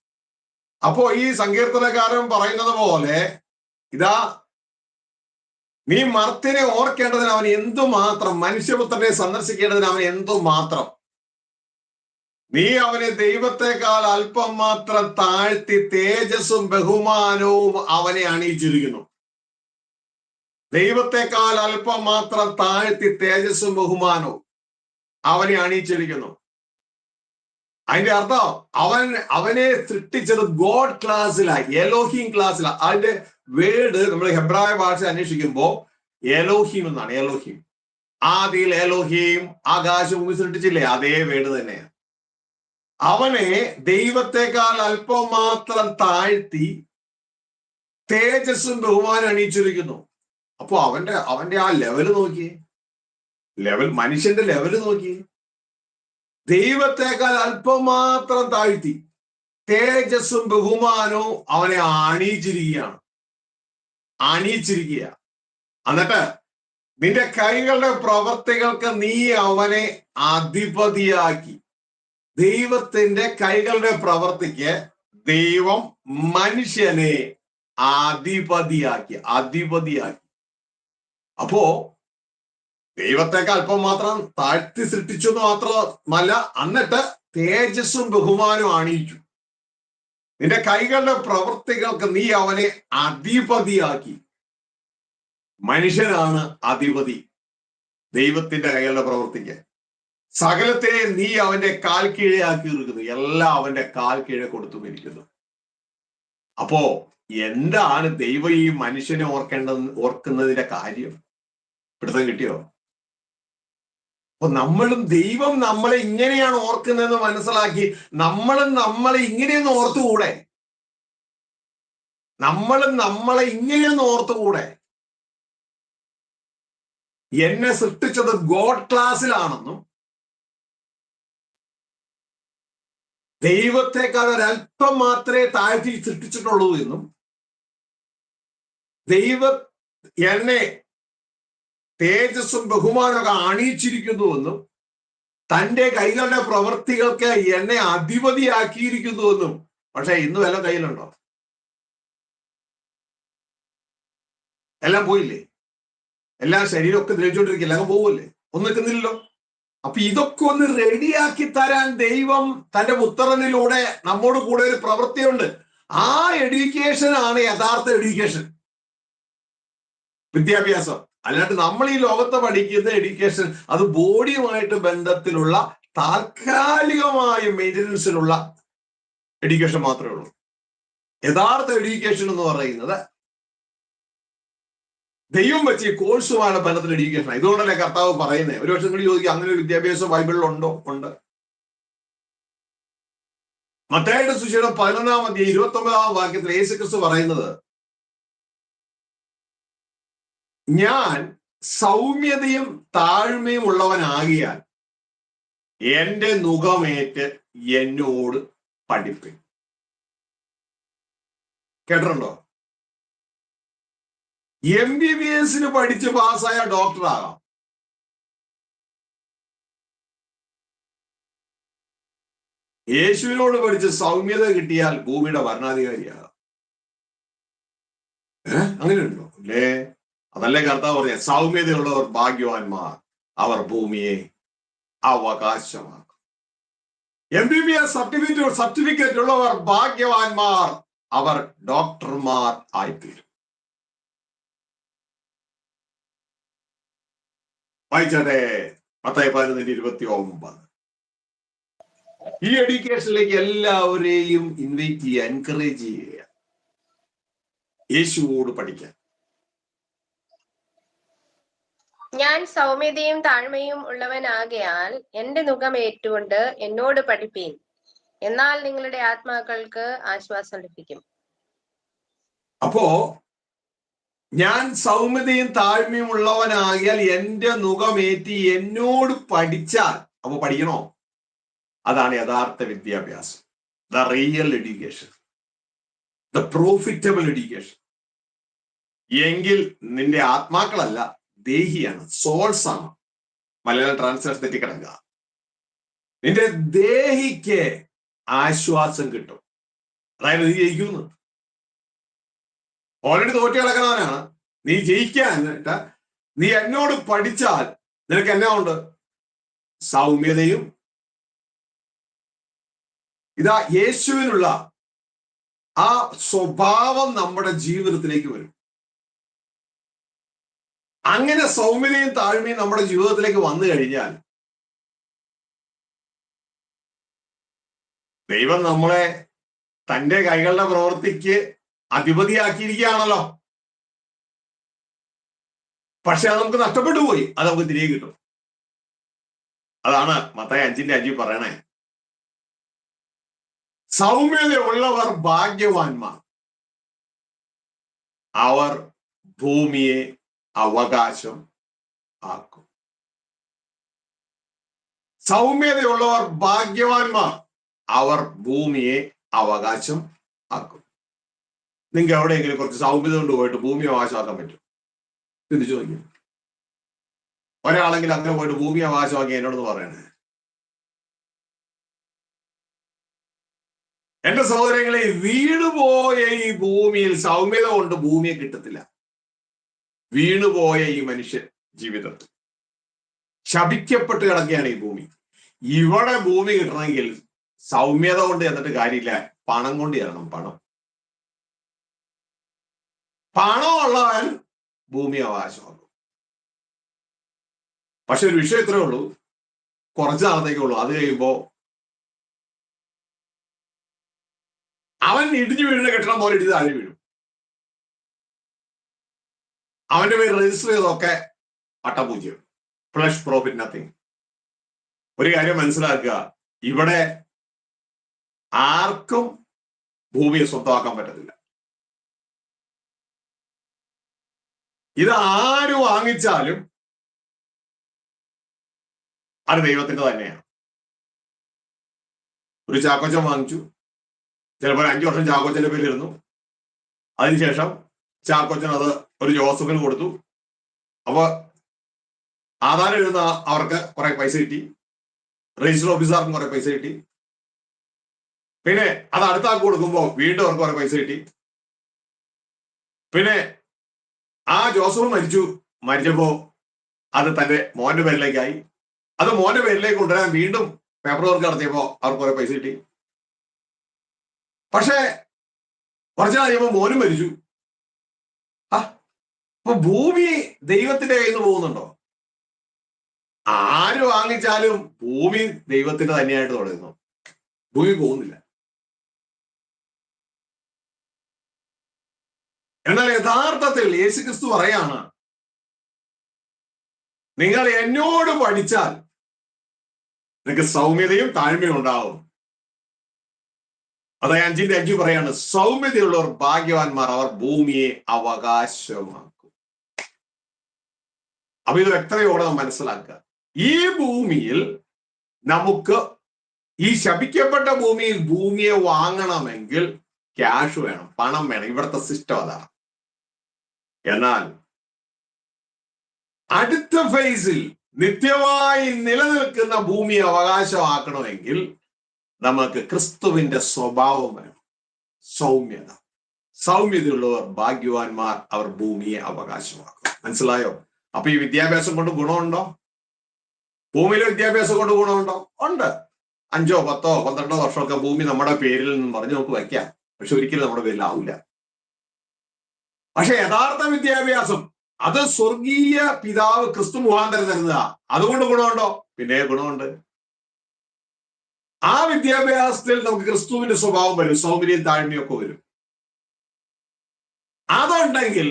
A: അപ്പോ ഈ സങ്കീർത്തനക്കാരൻ പറയുന്നത് പോലെ, ഇതാ നീ മർത്യനെ ഓർക്കേണ്ടതിന് അവൻ എന്തുമാത്രം, മനുഷ്യപുത്രനെ സന്ദർശിക്കേണ്ടതിന് അവൻ എന്തുമാത്രം. നീ അവനെ ദൈവത്തെക്കാൾ അല്പം മാത്രം താഴ്ത്തി തേജസ്സും ബഹുമാനവും അവനെ അണിയിച്ചിരിക്കുന്നു. ദൈവത്തെക്കാൾ അല്പം മാത്രം താഴ്ത്തി തേജസ്സും ബഹുമാനവും അവനെ അണിയിച്ചിരിക്കുന്നു. അതിന്റെ അർത്ഥം അവനെ സൃഷ്ടിച്ചത് ഗോഡ് ക്ലാസ്സിലായി, എലോഹീം ക്ലാസ്സിലാണ്. അതിന്റെ വേർഡ് നമ്മൾ ഹെബ്രായ ഭാഷ അന്വേഷിക്കുമ്പോ എലോഹീം എന്നാണ്. എലോഹീം, ആദിയിൽ എലോഹീം ആകാശം സൃഷ്ടിച്ചില്ലേ, അതേ വേർഡ് തന്നെയാണ്. അവനെ ദൈവത്തെക്കാൾ അല്പം മാത്രം താഴ്ത്തി തേജസ്സും ബഹുമാനം അണിയിച്ചിരിക്കുന്നു. അപ്പൊ അവന്റെ ആ ലെവല് നോക്കിയേ, മനുഷ്യന്റെ ലെവല് നോക്കിയേ. ദൈവത്തെക്കാൾ അല്പം മാത്രം താഴ്ത്തി തേജസ്സും ബഹുമാനവും അവനെ അണിയിച്ചിരിക്കുകയാണ്. എന്നിട്ട് നിന്റെ കൈകളുടെ പ്രവർത്തികൾക്ക് നീ അവനെ അധിപതിയാക്കി. ദൈവത്തിന്റെ കൈകളുടെ പ്രവർത്തിക്ക് ദൈവം മനുഷ്യനെ അധിപതിയാക്കി. അപ്പോ ദൈവത്തേക്ക് അല്പം മാത്രം താഴ്ത്തി സൃഷ്ടിച്ചു എന്ന് മാത്രമല്ല, എന്നിട്ട് തേജസ്സും ബഹുമാനവും അണിയിച്ചു. നിന്റെ കൈകളുടെ പ്രവർത്തികൾക്ക് നീ അവനെ അധിപതിയാക്കി. മനുഷ്യനാണ് അധിപതി ദൈവത്തിന്റെ കൈകളുടെ പ്രവർത്തിക്ക്. സകലത്തെ നീ അവന്റെ കാൽ കീഴെയാക്കിയിരിക്കുന്നു, എല്ലാം അവന്റെ കാൽ കീഴെ കൊടുത്തുമിരിക്കുന്നു. അപ്പോ എന്താണ് ദൈവം ഈ മനുഷ്യനെ ഓർക്കുന്നതിന്റെ കാര്യം? പിടുത്തം കിട്ടിയോ? അപ്പൊ ദൈവം നമ്മളെ ഇങ്ങനെയാണ് ഓർക്കുന്നതെന്ന് മനസ്സിലാക്കി നമ്മളെ ഇങ്ങനെയൊന്ന് ഓർത്തുകൂടെ? എന്നെ സൃഷ്ടിച്ചത് ഗോഡ് ക്ലാസ്സിലാണെന്നും ദൈവത്തെക്കാൾ ഒരല്പം മാത്രമേ താഴ്ത്തി സൃഷ്ടിച്ചിട്ടുള്ളൂ എന്നും എന്നെ തേജസ്സും ബഹുമാനമൊക്കെ അണിയിച്ചിരിക്കുന്നുവെന്നും തന്റെ കൈകളുടെ പ്രവൃത്തികൾക്ക് എന്നെ അധിപതിയാക്കിയിരിക്കുന്നുവെന്നും. പക്ഷെ ഇന്ന് വല്ല കയ്യിലുണ്ടോ? എല്ലാം പോയില്ലേ? എല്ലാം ശരീരമൊക്കെ ദ്രവിച്ചുകൊണ്ടിരിക്കില്ല, അങ്ങ് പോവല്ലേ? ഒന്നും നിൽക്കുന്നില്ലല്ലോ. അപ്പൊ ഇതൊക്കെ ഒന്ന് റെഡിയാക്കി തരാൻ ദൈവം തന്റെ പുത്രനിലൂടെ നമ്മോട് കൂടെ ഒരു പ്രവൃത്തിയുണ്ട്. ആ എഡ്യൂക്കേഷൻ ആണ് യഥാർത്ഥ എഡ്യൂക്കേഷൻ, വിദ്യാഭ്യാസം. അല്ലാണ്ട് നമ്മൾ ഈ ലോകത്ത് പഠിക്കുന്ന എഡ്യൂക്കേഷൻ അത് ബോഡിയുമായിട്ട് ബന്ധത്തിലുള്ള താൽക്കാലികമായ മെയിൻ്റനൻസിലുള്ള എഡ്യൂക്കേഷൻ മാത്രമേ ഉള്ളൂ. യഥാർത്ഥ എഡ്യൂക്കേഷൻ എന്ന് പറയുന്നത് ദൈവം വെച്ച് ഈ കോഴ്സുമാണ് ബന്ധത്തിൽ എഡ്യൂക്കേഷൻ. ഇതുകൊണ്ടല്ലേ കർത്താവ് പറയുന്നത്. ഒരു പക്ഷെ നിങ്ങൾ ചോദിക്കുക, അങ്ങനെ ഒരു വിദ്യാഭ്യാസം ബൈബിളിൽ ഉണ്ടോ? ഉണ്ട്. മത്തായിയുടെ സുവിശേഷം 11-ാം അധ്യായം 29-ാം വാക്യത്തിൽ യേശുക്രിസ്തു പറയുന്നത്, ഞാൻ സൗമ്യതയും താഴ്മയും ഉള്ളവനാകിയാൽ എന്റെ നുകമേറ്റ് എന്നോട് പഠിപ്പിൻ. കേട്ടിട്ടുണ്ടോ? MBBS പഠിച്ച് പാസ്സായ ഡോക്ടറാകാം, യേശുവിനോട് പഠിച്ച് സൗമ്യത കിട്ടിയാൽ ഭൂമിയുടെ ഭരണാധികാരിയാകാം. അങ്ങനെയുണ്ടോ? അല്ലേ? അതല്ലേ കർത്താവ് പറഞ്ഞ, സൗമ്യതയുള്ളവർ ഭാഗ്യവാന്മാർ, അവർ ഭൂമിയെ അവകാശമാക്കും. MBBS സർട്ടിഫിക്കറ്റ് ഉള്ളവർ ഭാഗ്യവാന്മാർ, അവർ ഡോക്ടർമാർ ആയിത്തീരും. വായിച്ചേ മത്തായി 11:29. ഈ എഡ്യൂക്കേഷനിലേക്ക് എല്ലാവരെയും ഇൻവൈറ്റ് ചെയ്യുക, എൻകറേജ് ചെയ്യുക, യേശുവോട് പഠിക്കാൻ.
B: ഞാൻ സൗമ്യതയും താഴ്മയും ഉള്ളവനാകയാൽ എന്റെ നുകം ഏറ്റുകൊണ്ട് എന്നോട് പഠിപ്പീൻ, എന്നാൽ നിങ്ങളുടെ ആത്മാക്കൾക്ക് ആശ്വാസം ലഭിക്കും.
A: അപ്പോ ഞാൻ സൗമ്യതയും താഴ്മയും ഉള്ളവനാകിയാൽ എന്റെ നുകമേറ്റി എന്നോട് പഠിച്ചാൽ, അപ്പൊ പഠിക്കണോ? അതാണ് യഥാർത്ഥ വിദ്യാഭ്യാസം, the real education, the profitable education. എങ്കിൽ നിന്റെ ആത്മാക്കളല്ല, ദേഹിയാണ്, സോൾസ് ആണ്. മലയാളം ട്രാൻസ്ലേഷൻ തെറ്റിക്കിടക്കുക. നിന്റെ ദേഹിക്ക് ആശ്വാസം കിട്ടും. അതായത് നീ ജയിക്കുന്നു. ഓൾറെഡി തോറ്റി കിടക്കുന്നവനാണ്. നീ ജയിക്കാൻ നീ എന്നോട് പഠിച്ചാൽ നിനക്ക് എന്നാ ഉണ്ട്? സൗമ്യതയും. ഇതാ യേശുവിനുള്ള ആ സ്വഭാവം നമ്മുടെ ജീവിതത്തിലേക്ക് വരും. അങ്ങനെ സൗമ്യതയും താഴ്മയും നമ്മുടെ ജീവിതത്തിലേക്ക് വന്നു കഴിഞ്ഞാൽ ദൈവം നമ്മളെ തന്റെ കൈകളുടെ പ്രവൃത്തിക്ക് അധിപതിയാക്കിയിരിക്കുകയാണല്ലോ. പക്ഷെ അത് നമുക്ക് നഷ്ടപ്പെട്ടു പോയി, അത് നമുക്ക് തിരികെ കിട്ടും. അതാണ് മത്തായി 5:5 പറയണേ, സൗമ്യതയുള്ളവർ ഭാഗ്യവാന്മാർ, അവർ ഭൂമിയെ അവകാശം ആക്കും. സൗമ്യതയുള്ളവർ ഭാഗ്യവാന്മാർ, അവർ ഭൂമിയെ അവകാശം ആക്കും. നിങ്ങൾക്ക് എവിടെയെങ്കിലും കുറച്ച് സൗമ്യത കൊണ്ട് പോയിട്ട് ഭൂമി അവകാശമാക്കാൻ പറ്റും? ചിന്തിച്ചു നോക്കി. ഒരാളെങ്കിലും അങ്ങനെ പോയിട്ട് ഭൂമി അവകാശമാക്കി എന്നോടൊന്ന് പറയണേ. എന്റെ സഹോദരങ്ങളെ, വീണുപോയ ഈ ഭൂമിയിൽ സൗമ്യത കൊണ്ട് ഭൂമിയെ കിട്ടത്തില്ല. വീണുപോയ ഈ മനുഷ്യൻ ജീവിതത്തിൽ ശപിക്കപ്പെട്ട് കിടക്കുകയാണ് ഈ ഭൂമി. ഇവിടെ ഭൂമി കിട്ടണമെങ്കിൽ സൗമ്യത കൊണ്ട് എന്നിട്ട് കാര്യമില്ല, പണം കൊണ്ട് ചെല്ലണം. പണമുള്ളവൻ ഭൂമി അവകാശമാകും. പക്ഷെ ഒരു വിഷയം ഇത്രേ ഉള്ളൂ, കുറച്ച് നാളത്തേക്കുള്ളൂ. അത് കഴിയുമ്പോ അവൻ ഇടിഞ്ഞു വീഴുന്ന കെട്ടിടം പോലെ ഇടിഞ്ഞ് താഴെ വീഴും. അവന്റെ പേര് രജിസ്റ്റർ ചെയ്തൊക്കെ പട്ടപൂജ്യം, ഫ്ലഷ് പ്രോഫിറ്റ് നത്തിങ്. ഒരു കാര്യം മനസ്സിലാക്കുക, ഇവിടെ ആർക്കും ഭൂമിയെ സ്വന്തമാക്കാൻ പറ്റത്തില്ല. ഇത് ആര് വാങ്ങിച്ചാലും അത് ദൈവത്തിന്റെ തന്നെയാണ്. ഒരു ചാക്കോച്ചൻ വാങ്ങിച്ചു. ചിലപ്പോൾ 5 വർഷം ചാക്കോച്ചന്റെ പേരിലിരുന്നു. അതിനുശേഷം ചാക്കോച്ചൻ അത് ഒരു ജോസഫിന് കൊടുത്തു. അപ്പൊ ആധാരം എഴുതുന്ന അവർക്ക് കുറെ പൈസ കിട്ടി, രജിസ്റ്റർ ഓഫീസർക്കും കുറെ പൈസ കിട്ടി. പിന്നെ അത് അടുത്ത ആൾക്ക് കൊടുക്കുമ്പോൾ വീണ്ടും അവർക്ക് കുറെ പൈസ കിട്ടി. പിന്നെ ആ ജോസഫ് മരിച്ചപ്പോ അത് തന്റെ മോന്റെ പേരിലേക്കായി. അത് മോന്റെ പേരിലേക്ക് കൊണ്ടുവരാൻ വീണ്ടും പേപ്പർ വർക്ക് നടത്തിയപ്പോ അവർക്ക് കുറെ പൈസ കിട്ടി. പക്ഷെ കുറച്ചു കഴിയുമ്പോ മോനും മരിച്ചു. അപ്പൊ ഭൂമി ദൈവത്തിന്റെ കയ്യിൽ നിന്ന് പോകുന്നുണ്ടോ? ആര് വാങ്ങിച്ചാലും ഭൂമി ദൈവത്തിന്റെ തന്നെയായിട്ട് തുടരുന്നു, ഭൂമി പോകുന്നില്ല. എന്നാൽ യഥാർത്ഥത്തിൽ യേശുക്രിസ്തു പറയാണ്, നിങ്ങൾ എന്നോട് പഠിച്ചാൽ നിങ്ങൾക്ക് സൗമ്യതയും താഴ്മയും ഉണ്ടാവും. അതായത് 5:5 പറയാണ്, സൗമ്യതയുള്ളവർ ഭാഗ്യവാന്മാർ, അവർ ഭൂമിയെ അവകാശമാക്കും. അപ്പൊ ഇത് വ്യക്തതയോടെ നാം മനസ്സിലാക്കുക. ഈ ഭൂമിയിൽ നമുക്ക്, ഈ ശപിക്കപ്പെട്ട ഭൂമിയിൽ ഭൂമിയെ വാങ്ങണമെങ്കിൽ ക്യാഷ് വേണം, പണം വേണം. ഇവിടുത്തെ സിസ്റ്റം അതാണ്. എന്നാൽ അടുത്ത ഫേസിൽ നിത്യമായി നിലനിൽക്കുന്ന ഭൂമിയെ അവകാശമാക്കണമെങ്കിൽ നമുക്ക് ക്രിസ്തുവിന്റെ സ്വഭാവം വേണം, സൗമ്യത. സൗമ്യതയുള്ളവർ ഭാഗ്യവാന്മാർ, അവർ ഭൂമിയെ അവകാശമാക്കും. മനസ്സിലായോ? അപ്പൊ ഈ വിദ്യാഭ്യാസം കൊണ്ട് ഗുണമുണ്ടോ? ഭൂമിയിലെ വിദ്യാഭ്യാസം കൊണ്ട് ഗുണമുണ്ടോ? ഉണ്ട്. 5, 10, 12 വർഷമൊക്കെ ഭൂമി നമ്മുടെ പേരിൽ നിന്നും പറഞ്ഞ് നമുക്ക് വയ്ക്കാം. പക്ഷെ ഒരിക്കലും നമ്മുടെ പേരിലാവില്ല. പക്ഷെ യഥാർത്ഥ വിദ്യാഭ്യാസം അത് സ്വർഗീയ പിതാവ് ക്രിസ്തു മുഖാന്തരം തരുന്നതാ. അതുകൊണ്ട് ഗുണമുണ്ടോ? പിന്നെ ഗുണമുണ്ട്. ആ വിദ്യാഭ്യാസത്തിൽ നമുക്ക് ക്രിസ്തുവിന്റെ സ്വഭാവം വരും, സൗന്ദര്യം താഴ്മയൊക്കെ വരും. അതുണ്ടെങ്കിൽ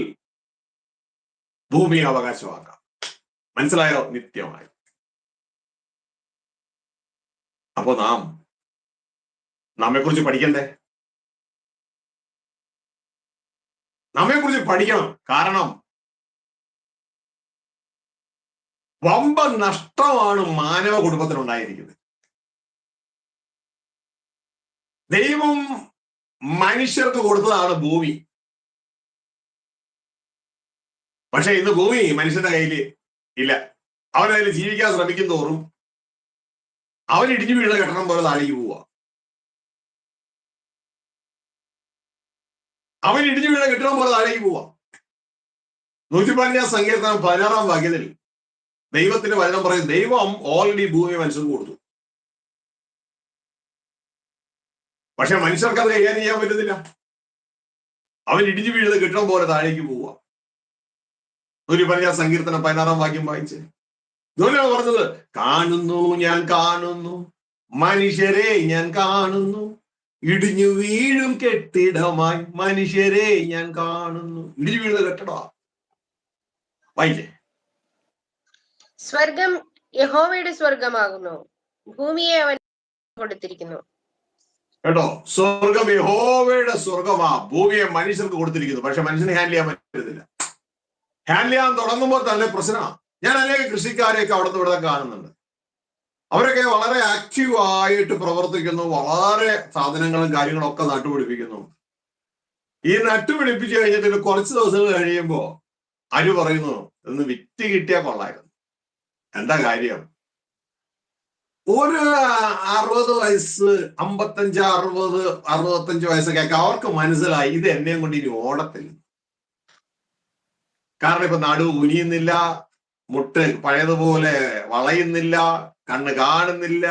A: ഭൂമിയെ അവകാശമാക്കാം. മനസ്സിലായോ? നിത്യമായി. അപ്പോ നമ്മെക്കുറിച്ച് പഠിക്കണ്ടേ? നമ്മെക്കുറിച്ച് പഠിക്കണം. കാരണം വമ്പ നഷ്ടമാണ് മാനവ കുടുംബത്തിനുണ്ടായിരിക്കുന്നത്. ദൈവം മനുഷ്യർക്ക് കൊടുത്തതാണ് ഭൂമി. പക്ഷെ ഇന്ന് ഭൂമി മനുഷ്യന്റെ കയ്യിൽ ഇല്ല. അവനതിൽ ജീവിക്കാൻ ശ്രമിക്കും തോറും അവൻ ഇടിഞ്ഞു വീഴുന്ന കെട്ടണം പോലെ താഴേക്ക് പോവുക. അവൻ ഇടിഞ്ഞു വീഴുന്ന കെട്ടണം പോലെ താഴേക്ക് പോവുക. 115 സങ്കീർത്തനം 16 വാക്യത്തിൽ ദൈവത്തിന്റെ വചനം പറയും, ദൈവം ഓൾറെഡി ഭൂമി മനുഷ്യർക്ക് കൊടുത്തു. പക്ഷെ മനുഷ്യർക്ക് അത് കൈകാര്യം ചെയ്യാൻ പറ്റുന്നില്ല. അവൻ ഇടിഞ്ഞു വീഴുന്ന കെട്ടണം പോലെ താഴേക്ക് പോവുക. 115 സങ്കീർത്തനം 16 വാക്യം വായിച്ച് ഇതുപോലെയാണ് പറഞ്ഞത്, കാണുന്നു ഞാൻ കാണുന്നു, മനുഷ്യരെ ഞാൻ കാണുന്നു, ഇടിഞ്ഞു വീഴും കെട്ടിടമായി മനുഷ്യരെ ഞാൻ കാണുന്നു. ഇടിഞ്ഞു വീഴുന്ന കെട്ടിടമാ. വായിച്ചേ.
B: സ്വർഗം യഹോവയുടെ സ്വർഗമാകുന്നു, ഭൂമിയെ അവൻ കൊടുത്തിരിക്കുന്നു.
A: കേട്ടോ, സ്വർഗം യഹോവയുടെ സ്വർഗമാ, ഭൂമിയെ മനുഷ്യർക്ക് കൊടുത്തിരിക്കുന്നു. പക്ഷെ മനുഷ്യന് ഹാൻഡിൽ ചെയ്യാൻ പറ്റുന്നില്ല. ഹാൻഡിൽ ചെയ്യാൻ തുടങ്ങുമ്പോൾ തന്നെ പ്രശ്നമാണ്. ഞാൻ അനേക കൃഷിക്കാരെയൊക്കെ അവിടുത്തെ ഇവിടെ കാണുന്നുണ്ട്. അവരൊക്കെ വളരെ ആക്റ്റീവായിട്ട് പ്രവർത്തിക്കുന്നു, വളരെ സാധനങ്ങളും കാര്യങ്ങളും ഒക്കെ നട്ടുപിടിപ്പിക്കുന്നു. ഈ നട്ടുപിടിപ്പിച്ചു കഴിഞ്ഞിട്ട് കുറച്ച് ദിവസങ്ങൾ കഴിയുമ്പോൾ ആര് പറയുന്നു, ഒന്ന് വിറ്റ് കിട്ടിയാൽ കൊള്ളായിരുന്നു. എന്താ കാര്യം? ഒരു 60 വയസ്സ്, 55, 60, 65 വയസ്സൊക്കെ അവർക്ക് മനസ്സിലായി ഇത് എന്നെയും കൊണ്ട് ഇനി ഓടത്തില്ല. കാരണം ഇപ്പൊ നടുവ് കുനിയുന്നില്ല, മുട്ട് പഴയതുപോലെ വളയുന്നില്ല, കണ്ണ് കാണുന്നില്ല,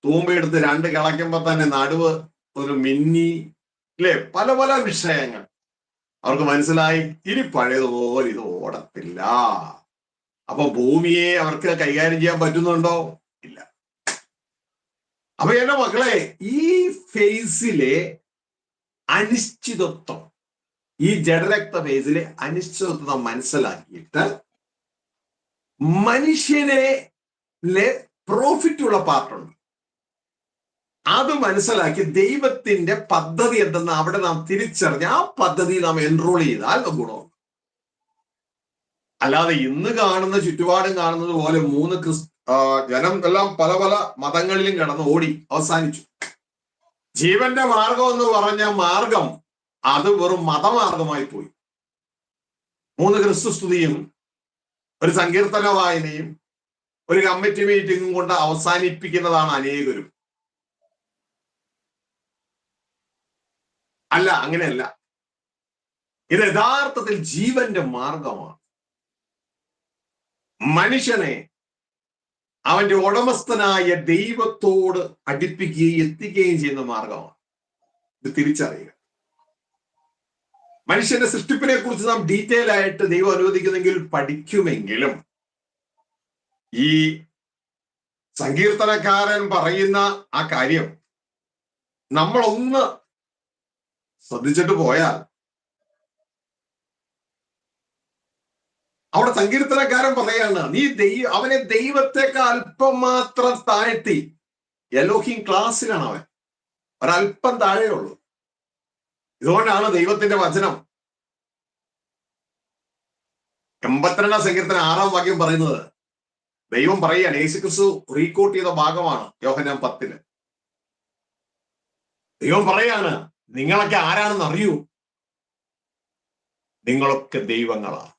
A: തൂമ്പയെടുത്ത് 2 കിളയ്ക്കുമ്പോ തന്നെ നടുവ് ഒരു മിന്നി, അല്ലെ? പല പല വിഷയങ്ങൾ അവർക്ക് മനസ്സിലായി. ഇനി പഴയതുപോലെ ഇത് ഓടത്തില്ല. അപ്പൊ ഭൂമിയെ അവർക്ക് കൈകാര്യം ചെയ്യാൻ പറ്റുന്നുണ്ടോ? ഇല്ല. അപ്പൊ എന്റെ മക്കളെ, ഈ ഫേസിലെ അനിശ്ചിതത്വം, ഈ ജഡരക്ത ഫേസിലെ അനിശ്ചിതത്വം മനസ്സിലാക്കിയിട്ട് മനുഷ്യനെ പ്രോഫിറ്റ് ഉള്ള പാർട്ടുണ്ട്, അത് മനസ്സിലാക്കി ദൈവത്തിന്റെ പദ്ധതി എന്തെന്ന് അവിടെ നാം തിരിച്ചറിഞ്ഞ് ആ പദ്ധതി നാം എൻറോൾ ചെയ്താൽ ഗുണം. അല്ലാതെ ഇന്ന് കാണുന്ന ചുറ്റുപാടും കാണുന്നത് പോലെ ജനം എല്ലാം പല പല മതങ്ങളിലും കിടന്ന് ഓടി അവസാനിച്ചു. ജീവന്റെ മാർഗം എന്ന് പറഞ്ഞ മാർഗം അത് വെറും മതമാർഗമായി പോയി. 3 ക്രിസ്തുസ്തുതിയും ഒരു സങ്കീർത്തന വായനയും ഒരു കമ്മിറ്റി മീറ്റിംഗും കൊണ്ട് അവസാനിപ്പിക്കുന്നതാണ് അനേകരും. അല്ല, അങ്ങനെയല്ല. ഇത് യഥാർത്ഥത്തിൽ ജീവന്റെ മാർഗമാണ്. മനുഷ്യനെ അവന്റെ ഉടമസ്ഥനായ ദൈവത്തോട് അടുപ്പിക്കുകയും എത്തിക്കുകയും ചെയ്യുന്ന മാർഗമാണ്. ഇത് തിരിച്ചറിയുക. മനുഷ്യന്റെ സൃഷ്ടിപ്പിനെ കുറിച്ച് നാം ഡീറ്റെയിൽ ആയിട്ട് ദൈവം അനുവദിക്കുന്നെങ്കിൽ പഠിക്കുമെങ്കിലും ഈ സങ്കീർത്തനക്കാരൻ പറയുന്ന ആ കാര്യം നമ്മളൊന്ന് ശ്രദ്ധിച്ചിട്ട് പോയാൽ, അവിടെ സങ്കീർത്തനക്കാരൻ പറയാണ്, നീ അവനെ ദൈവത്തെക്കാൾ അല്പം മാത്രം താഴ്ത്തി. എലോഹിം ക്ലാസ്സിലാണ് അവൻ, ഒരല്പം താഴെയുള്ളൂ. ഇതുകൊണ്ടാണ് ദൈവത്തിന്റെ വചനം 82 സങ്കീർത്തനം 6-ാം വാക്യം പറയുന്നത്. ദൈവം പറയുകയാണ്, യേശുക്രിസ്തു റീകോട്ട് ചെയ്ത ഭാഗമാണ് യോഹന്നാൻ 10. ദൈവം പറയാണ്, നിങ്ങളൊക്കെ ആരാണെന്ന് അറിയൂ, നിങ്ങളൊക്കെ ദൈവങ്ങളാണ്.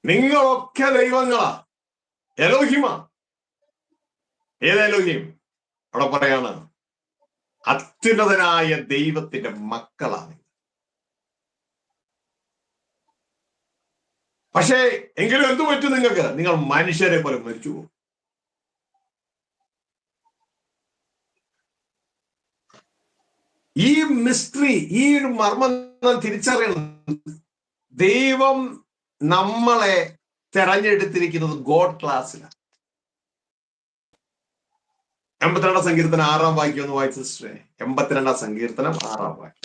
A: നിങ്ങളൊക്കെ ദൈവങ്ങളാ. എലോഹിമാ. ഏത് എലോഹിം? അവിടെ പറയാണ്, അത്യുന്നതനായ ദൈവത്തിന്റെ മക്കളാണ്. പക്ഷേ എങ്കിലും എന്തു പറ്റും നിങ്ങൾക്ക്? നിങ്ങൾ മനുഷ്യരെ പോലെ മരിച്ചു പോകും. ഈ മിസ്റ്ററി, ഈ ഒരു മർമ്മം തിരിച്ചറിയണം. ദൈവം നമ്മളെ തെരഞ്ഞെടുത്തിരിക്കുന്നത് ഗോഡ് ക്ലാസ്സിലാണ്. 82 സങ്കീർത്തനം 6-ാം വാക്യം ഒന്ന് വായിച്ച സിസ്റ്ററെ. 82 സങ്കീർത്തനം 6-ാം വാക്യം.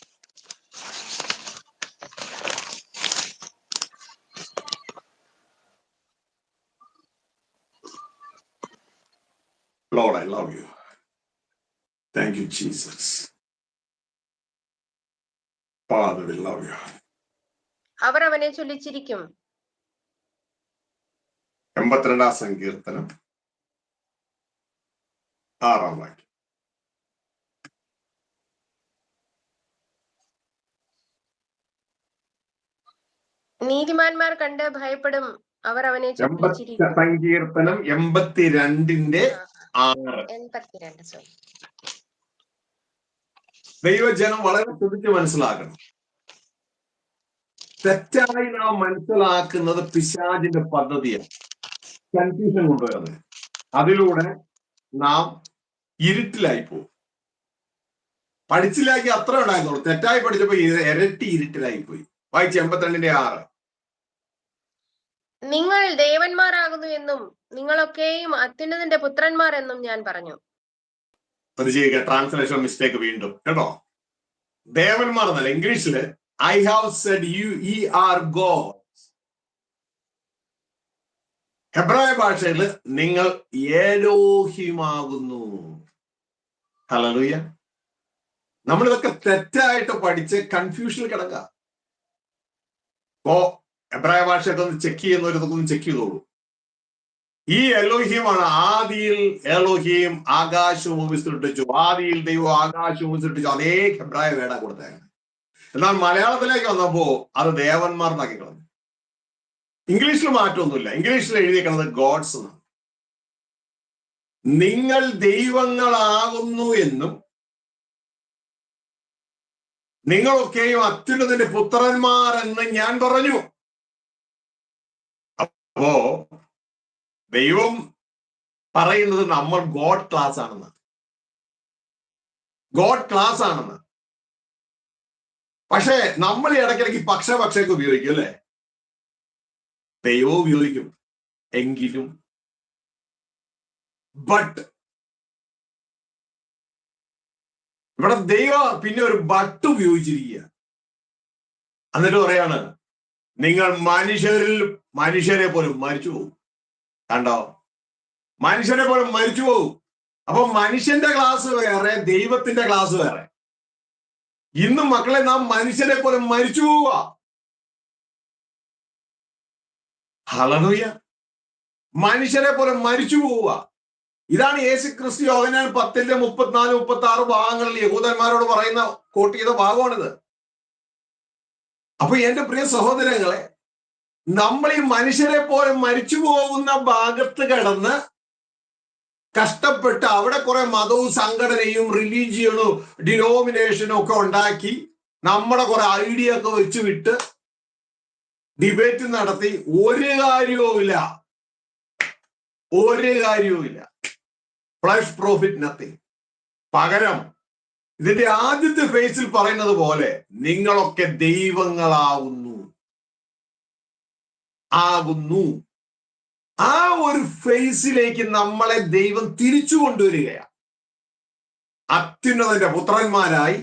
A: Lord, I love you. Thank you, Jesus. Father, we love you.
B: അവർ അവനെ ചൊല്ലിച്ചിരിക്കും.
A: 82 സങ്കീർത്തനം 6-ാം വാക്യം.
B: നീതിമാന്മാർ കണ്ട് ഭയപ്പെടും, അവർ അവനെ ചൊല്ലിച്ചിരിക്കും.
A: സങ്കീർത്തനം 82-ന്റെ 6. ദൈവജനം വളരെ ശ്രദ്ധിച്ച് മനസ്സിലാക്കണം. തെറ്റായി നാം മനസ്സിലാക്കുന്നത് പിശാചിന്റെ പദ്ധതിയാണ്, കൺഫ്യൂഷൻ കൊണ്ടുവരുന്നത്. അതിലൂടെ നാം ഇരുട്ടിലായി പോകും. പഠിച്ചില്ലാക്കി അത്ര ഉണ്ടായിരുന്നുള്ളൂ, തെറ്റായി പഠിച്ചപ്പോ ഇരട്ടി ഇരുട്ടിലായി പോയി. വായിച്ച് 82-ന്റെ 6.
B: നിങ്ങൾ ദേവന്മാരാകുന്നു എന്നും നിങ്ങളൊക്കെയും അത്യുന്നതന്റെ പുത്രന്മാർ എന്നും ഞാൻ പറഞ്ഞു.
A: അത് ചെയ്യുക. ട്രാൻസ്ലേഷൻ മിസ്റ്റേക്ക് വീണ്ടും കേട്ടോ. ദേവന്മാർ എന്നല്ല, ഇംഗ്ലീഷില് I have said ye are gods. ഹെബ്രായ ഭാഷയിൽ നിങ്ങൾ എലോഹിമാകുന്നു. ഹല്ലേലൂയ. നമ്മളിതൊക്കെ തെറ്റായിട്ട് പഠിച്ച് കൺഫ്യൂഷനിൽ കിടക്കുക. അപ്പോ ഹെബ്രായ ഭാഷയൊക്കെ ഒന്ന് ചെക്ക് ചെയ്യുന്നവരതൊക്കെ ഒന്ന് ചെക്ക് ചെയ്തോളൂ. ഈ എലോഹിമാണ്. ആദിയിൽ എലോഹിം ആകാശവും സൃഷ്ടിച്ചു. ആദിയിൽ ദൈവം ആകാശവും സൃഷ്ടിച്ചു. അതേ ഹെബ്രായ വേട കൊടുത്തേക്കാണ്. എന്നാൽ മലയാളത്തിലേക്ക് വന്നപ്പോ അത് ദേവന്മാർ എന്നാക്കി കളഞ്ഞു. ഇംഗ്ലീഷിൽ മാറ്റമൊന്നുമില്ല. ഇംഗ്ലീഷിൽ എഴുതിയിരിക്കുന്നത് ഗോഡ്സ് എന്നാണ്. നിങ്ങൾ ദൈവങ്ങളാകുന്നു എന്നും നിങ്ങളൊക്കെയും അത്യുന്നതന്റെ പുത്രന്മാരെന്ന് ഞാൻ പറഞ്ഞു. അപ്പോ ദൈവം പറയുന്നത് നമ്മൾ ഗോഡ് ക്ലാസ് ആണെന്ന്. ഗോഡ് ക്ലാസ് ആണെന്ന്. പക്ഷേ നമ്മൾ ഇടയ്ക്കിടയ്ക്ക് പക്ഷയൊക്കെ ഉപയോഗിക്കും അല്ലേ? ദൈവവും ഉപയോഗിക്കും. എങ്കിലും ബട്ട് ഇവിടെ ദൈവം പിന്നെ ഒരു ബട്ട് ഉപയോഗിച്ചിരിക്കുക. എന്നിട്ട് പറയാണ്, നിങ്ങൾ മനുഷ്യരെ പോലും മരിച്ചു പോകും. കണ്ടോ? മനുഷ്യരെ പോലും മരിച്ചു പോകും. അപ്പൊ മനുഷ്യന്റെ ക്ലാസ് വേറെ, ദൈവത്തിന്റെ ക്ലാസ് വേറെ. ഇന്നും മക്കളെ നാം മനുഷ്യരെ പോലും മരിച്ചു പോവുക. ഹല്ലേലൂയ. മനുഷ്യരെ പോലും മരിച്ചു പോവുക. ഇതാണ് യേശു ക്രിസ്തു യോഹന്നാൻ 10:34-36 ഭാഗങ്ങളിൽ യഹൂദന്മാരോട് പറയുന്ന കോട്ട് ചെയ്ത ഭാഗമാണിത്. അപ്പൊ എന്റെ പ്രിയ സഹോദരങ്ങളെ, നമ്മൾ ഈ മനുഷ്യരെ പോലെ മരിച്ചു പോകുന്ന ഭാഗത്ത് കിടന്ന് കഷ്ടപ്പെട്ട് അവിടെ കുറെ മതവും സംഘടനയും റിലീജിയനും ഡിനോമിനേഷനും ഒക്കെ ഉണ്ടാക്കി നമ്മുടെ കുറെ ഐഡിയ ഒക്കെ വെച്ച് വിട്ട് ഡിബേറ്റ് നടത്തി ഒരു കാര്യവുമില്ല. Flush profit nothing. പകരം ഇതിന്റെ ആദ്യത്തെ ഫേസിൽ പറയുന്നത് പോലെ നിങ്ങളൊക്കെ ദൈവങ്ങളാവുന്നു. ആ ഒരു ഫേസിലേക്ക് നമ്മളെ ദൈവം തിരിച്ചു കൊണ്ടുവരികയാണ്. അത്യുന്നതന്റെ പുത്രന്മാരായി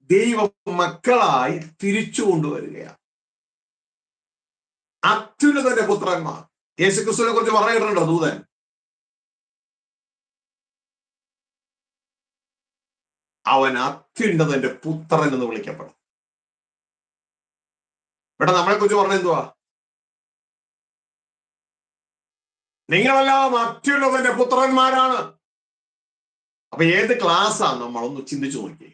A: ദൈവ മക്കളായി തിരിച്ചു കൊണ്ടുവരികയാണ്. അത്യുന്നതന്റെ പുത്രന്മാർ. യേശുക്രിസ്തുവിനെ കുറിച്ച് പറഞ്ഞിട്ടുണ്ടോ ദൂതൻ? അവൻ അത്യുന്നതന്റെ പുത്രൻ എന്ന് വിളിക്കപ്പെടും. ഇവിടെ നമ്മളെ കുറിച്ച് പറഞ്ഞ എന്തുവാ? നിങ്ങളെല്ലാം അത്യുന്നതന്റെ പുത്രന്മാരാണ്. അപ്പൊ ഏത് ക്ലാസ്സാണ്? നമ്മളൊന്ന് ചിന്തിച്ചു നോക്കിയേ.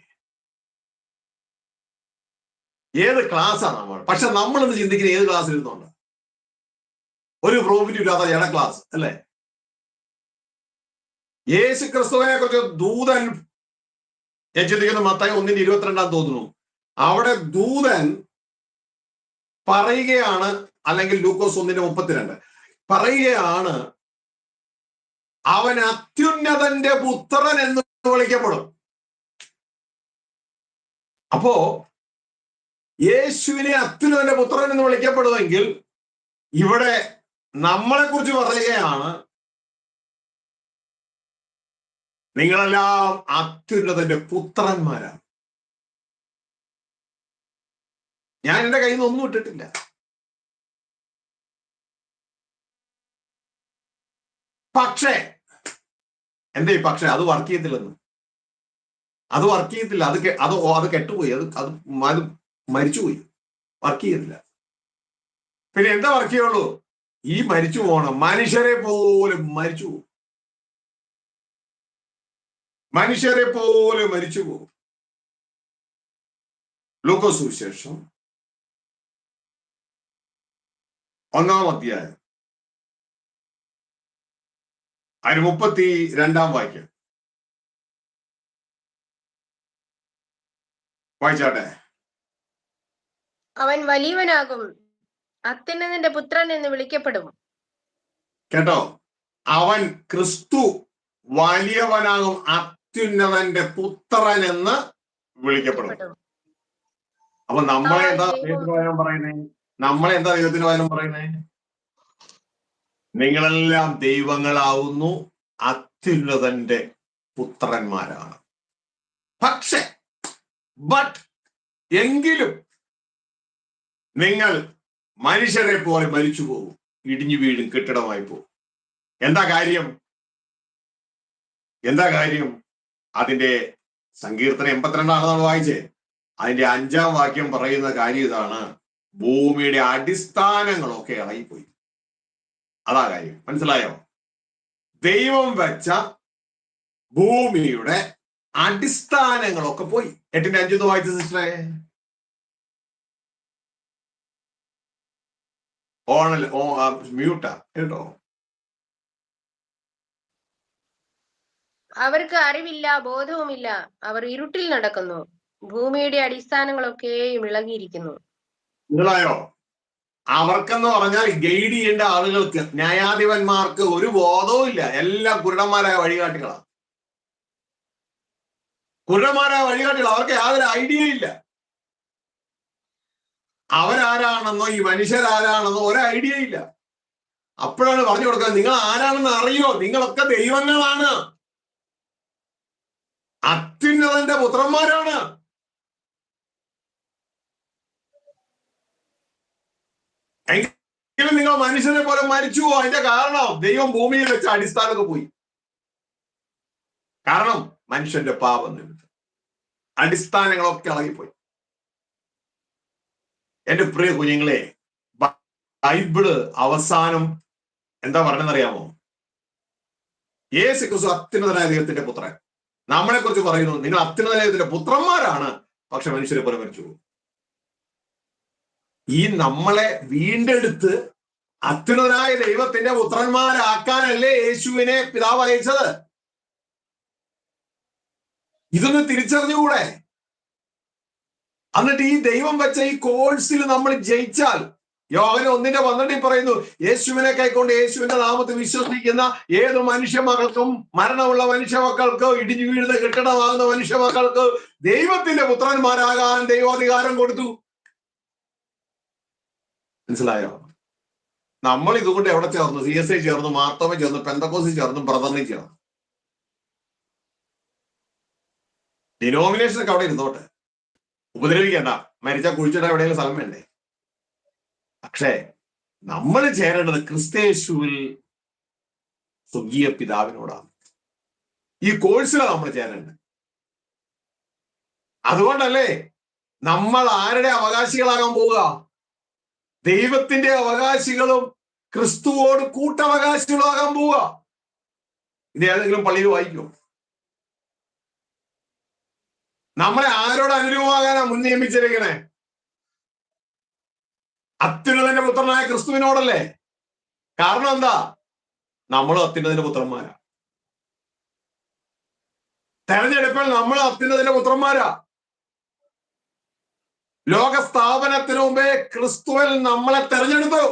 A: ഏത് ക്ലാസ്സാണ് നമ്മൾ? പക്ഷെ നമ്മളൊന്ന് ചിന്തിക്കുന്ന ഏത് ക്ലാസ്സിൽ ഇരുന്നുണ്ട്? ഒരു പ്രോഫിറ്റ് ഇല്ലാത്ത ജന ക്ലാസ് അല്ലേ? യേശു ക്രിസ്തുവിനെ കുറിച്ച് ദൂതൻ, ഞാൻ ചിന്തിക്കുന്ന മത്തായി 1:22 തോന്നുന്നു, അവിടെ ദൂതൻ പറയുകയാണ്, അല്ലെങ്കിൽ ലൂക്കോസ് 1:32 പറയുകയാണ്, അവൻ അത്യുന്നതന്റെ പുത്രൻ എന്ന് വിളിക്കപ്പെടും. അപ്പോ യേശുവിനെ അത്യുന്നതന്റെ പുത്രൻ എന്ന് വിളിക്കപ്പെടുമെങ്കിൽ ഇവിടെ നമ്മളെ കുറിച്ച് പറയുകയാണ്, നിങ്ങളെല്ലാം അത്യുന്നതന്റെ പുത്രന്മാരാണ്. ഞാൻ എന്റെ കയ്യിൽ നിന്ന് ഒന്നും ഇട്ടിട്ടില്ല. പക്ഷേ എന്തേ പക്ഷേ അത് വർക്ക് ചെയ്യത്തില്ലെന്ന്. അത് വർക്ക് ചെയ്യത്തില്ല. അത് കെട്ടുപോയി. അത് മരിച്ചുപോയി. വർക്ക് ചെയ്യത്തില്ല. പിന്നെ എന്താ വർക്ക് ചെയ്യുള്ളൂ? ഈ മരിച്ചു പോകണം. മനുഷ്യരെ പോലും മരിച്ചു പോകും. മനുഷ്യരെ പോലെ മരിച്ചു പോകും. ലൂക്കോസ് സുവിശേഷം 1-ാം അധ്യായം അതിന് 32-ാം വാക്യം വായിച്ചാട്ടെ.
B: അവൻ വലിയവനാകും, അത്യുന്നതന്റെ പുത്രൻ എന്ന് വിളിക്കപ്പെടും.
A: കേട്ടോ? അവൻ ക്രിസ്തു വലിയവനാകും, അത്യുന്നതന്റെ പുത്രൻ എന്ന് വിളിക്കപ്പെടും. അപ്പൊ നമ്മളെ എന്താ ദൈവത്തിന് വചനം പറയുന്നേ? ദൈവത്തിന് വചനം പറയുന്നേ? നിങ്ങളെല്ലാം ദൈവങ്ങളാവുന്നു, അത്യുന്നതന്റെ പുത്രന്മാരാണ്. പക്ഷേ എങ്കിലും നിങ്ങൾ മനുഷ്യരെ പോലെ മരിച്ചു പോകും, ഇടിഞ്ഞു വീഴും, കെട്ടിടമായി പോകും. എന്താ കാര്യം? അതിന്റെ സങ്കീർത്തനം 82 നമ്മൾ വായിച്ചേ. അതിന്റെ 5-ാം വാക്യം പറയുന്ന കാര്യം ഇതാണ്: ഭൂമിയുടെ അടിസ്ഥാനങ്ങളൊക്കെ ഇളകിപ്പോയി. അതാ കാര്യം. മനസ്സിലായോ? ദൈവം വെച്ച ഭൂമിയുടെ അടിസ്ഥാനങ്ങളൊക്കെ പോയി. 8-ന്റെ 5 വായിച്ച സിസ്റ്ററെ. മ്യൂട്ടാ കേട്ടോ.
B: അവർക്ക് അറിവില്ല, ബോധവുമില്ല. അവർ ഇരുട്ടിൽ നടക്കുന്നു, ഭൂമിയുടെ അടിസ്ഥാനങ്ങളൊക്കെ ഇളകിയിരിക്കുന്നു.
A: നിങ്ങളായോ? അവർക്കെന്ന് പറഞ്ഞാൽ ഗൈഡ് ചെയ്യേണ്ട ആളുകൾക്ക്, ന്യായാധിപന്മാർക്ക് ഒരു ബോധവും ഇല്ല. എല്ലാം കുരുടന്മാരായ വഴികാട്ടികളാണ്. അവർക്ക് യാതൊരു ഐഡിയ ഇല്ല. അവരാരാണെന്നോ ഈ മനുഷ്യരാരാണെന്നോ ഒരു ഐഡിയ ഇല്ല. അപ്പോഴാണ് പറഞ്ഞു കൊടുക്കുക, നിങ്ങൾ ആരാണെന്ന് അറിയോ? നിങ്ങളൊക്കെ ദൈവങ്ങളാണ്, അത്യുന്നതന്റെ പുത്രന്മാരാണ്. എങ്കിലും നിങ്ങൾ മനുഷ്യരെ പോലെ മരിച്ചു പോകും. അതിന്റെ കാരണം ദൈവം ഭൂമിയിൽ വെച്ച അടിസ്ഥാനമൊക്കെ പോയി. കാരണം മനുഷ്യന്റെ പാപം നിമിത്തം അടിസ്ഥാനങ്ങളൊക്കെ ഇളകിപ്പോയി. എന്റെ പ്രിയ കുഞ്ഞുങ്ങളെ, ബൈബിള് അവസാനം എന്താ പറഞ്ഞെന്നറിയാമോ? യേശു ക്രിസ്തു അത്യുന്നതനായ ദൈവത്തിന്റെ പുത്രൻ. നമ്മളെ കുറിച്ച് പറയുന്നു, നിങ്ങൾ അത്യുന്നതനായ ദൈവത്തിന്റെ പുത്രന്മാരാണ്, പക്ഷെ മനുഷ്യരെ പോലെ മരിച്ചു പോകും. ഈ നമ്മളെ വീണ്ടെടുത്ത് അത്യുന്നതനായ ദൈവത്തിന്റെ പുത്രന്മാരാക്കാനല്ലേ യേശുവിനെ പിതാവ് അയച്ചത്? ഇതൊന്ന് തിരിച്ചറിഞ്ഞുകൂടെ? എന്നിട്ട് ഈ ദൈവം വെച്ച ഈ കോഴ്സിൽ നമ്മൾ ജയിച്ചാൽ, യോഹന്നാൻ 1:12 പറയുന്നു, യേശുവിനെ കൈക്കൊണ്ട് യേശുവിന്റെ നാമത്തിൽ വിശ്വസിക്കുന്ന ഏത് മനുഷ്യ മക്കൾക്കും, മരണമുള്ള മനുഷ്യ മക്കൾക്ക്, ഇടിഞ്ഞു വീഴുന്ന കെട്ടിടമാകുന്ന മനുഷ്യ മക്കൾക്ക് ദൈവത്തിന്റെ പുത്രന്മാരാകാൻ ദൈവാധികാരം കൊടുത്തു. മനസ്സിലായോ? നമ്മൾ ഇതുകൊണ്ട് എവിടെ ചേർന്നു? CSI ചേർന്നു, മാർത്തോമ ചേർന്നു, പെന്തക്കോസിൽ ചേർന്നു, ബ്രദറിനെ ചേർന്നു. ഡിനോമിനേഷനൊക്കെ അവിടെ ഇരുന്നോട്ടെ, ഉപദ്രവിക്കണ്ട, മരിച്ചാൽ കുഴിച്ചിടാൻ എവിടെയെങ്കിലും സ്ഥലം വേണ്ടേ? പക്ഷേ നമ്മൾ ചേരേണ്ടത് ക്രിസ്തയേശുവിൽ സ്വർഗീയ പിതാവിനോടാണ്. ഈ കോഴ്സിലാണ് നമ്മൾ ചേരേണ്ടത്. അതുകൊണ്ടല്ലേ നമ്മൾ ആരുടെ അവകാശികളാകാൻ പോവുക? ദൈവത്തിന്റെ അവകാശികളും ക്രിസ്തുവോട് കൂട്ടവകാശികളാകാൻ പോവുക. ഇത് ഏതെങ്കിലും പള്ളിയിൽ വായിക്കും? നമ്മളെ ആരോട് അനുരൂപമാകാനാ മുൻ നിയമിച്ചിരിക്കണേ? അത്യുന്നതന്റെ പുത്രനായ ക്രിസ്തുവിനോടല്ലേ. കാരണം എന്താ? നമ്മളും അത്യുന്നതന്റെ പുത്രന്മാരാ. തെരഞ്ഞെടുപ്പിൽ നമ്മൾ അത്യുന്നതന്റെ പുത്രന്മാരാ. ലോക സ്ഥാപനത്തിനു മുമ്പേ ക്രിസ്തുവിൽ നമ്മളെ തെരഞ്ഞെടുത്തു.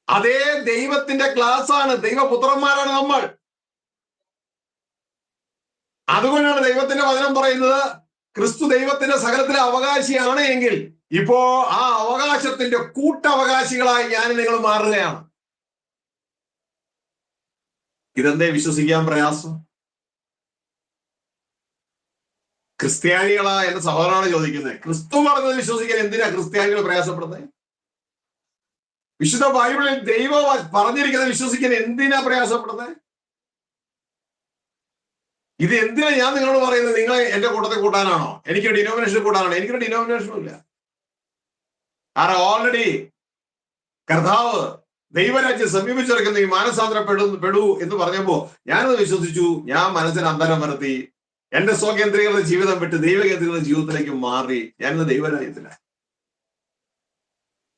A: അതേ ദൈവത്തിന്റെ ക്ലാസ് ആണ്, ദൈവപുത്രന്മാരാണ് നമ്മൾ. അതുകൊണ്ടാണ് ദൈവത്തിന്റെ വചനം പറയുന്നത്, ക്രിസ്തു ദൈവത്തിന്റെ സകലത്തിലെ അവകാശിയാണ് എങ്കിൽ ഇപ്പോ ആ അവകാശത്തിന്റെ കൂട്ടവകാശികളായി ഞാൻ നിങ്ങൾ മാറുകയാണ്. ഇതെന്തേ വിശ്വസിക്കാൻ പ്രയാസം? ക്രിസ്ത്യാനികളാ എന്ന സഹോദരനാണ് ചോദിക്കുന്നത്. ക്രിസ്തു പറഞ്ഞത് വിശ്വസിക്കാൻ എന്തിനാ ക്രിസ്ത്യാനികൾ പ്രയാസപ്പെടുന്നത്? വിശുദ്ധ ബൈബിളിൽ ദൈവം പറഞ്ഞിരിക്കുന്നത് വിശ്വസിക്കാൻ എന്തിനാ പ്രയാസപ്പെടുന്നത്? ഇത് എന്തിനാ ഞാൻ നിങ്ങളോട് പറയുന്നത്? നിങ്ങളെ എന്റെ കൂട്ടത്തിൽ കൂട്ടാനാണോ? എനിക്ക് ഡിനോമിനേഷൻ കൂട്ടാനാണോ? എനിക്കൊരു ഡിനോമിനേഷനും ഇല്ല. കാരണം ഓൾറെഡി കർത്താവ് ദൈവരാജ്യം സമീപിച്ചിരിക്കുന്ന ഈ മാനസാന്തരപ്പെടൂ എന്ന് പറഞ്ഞപ്പോ ഞാനത് വിശ്വസിച്ചു. ഞാൻ മനസ്സിന് അന്തരം വരുത്തി, എന്റെ സ്വകേന്ദ്രീകൃത ജീവിതം വിട്ട് ദൈവകേന്ദ്രീകൃത ജീവിതത്തിലേക്ക് മാറി. ഞാനിന്ന് ദൈവരാജ്യത്തില.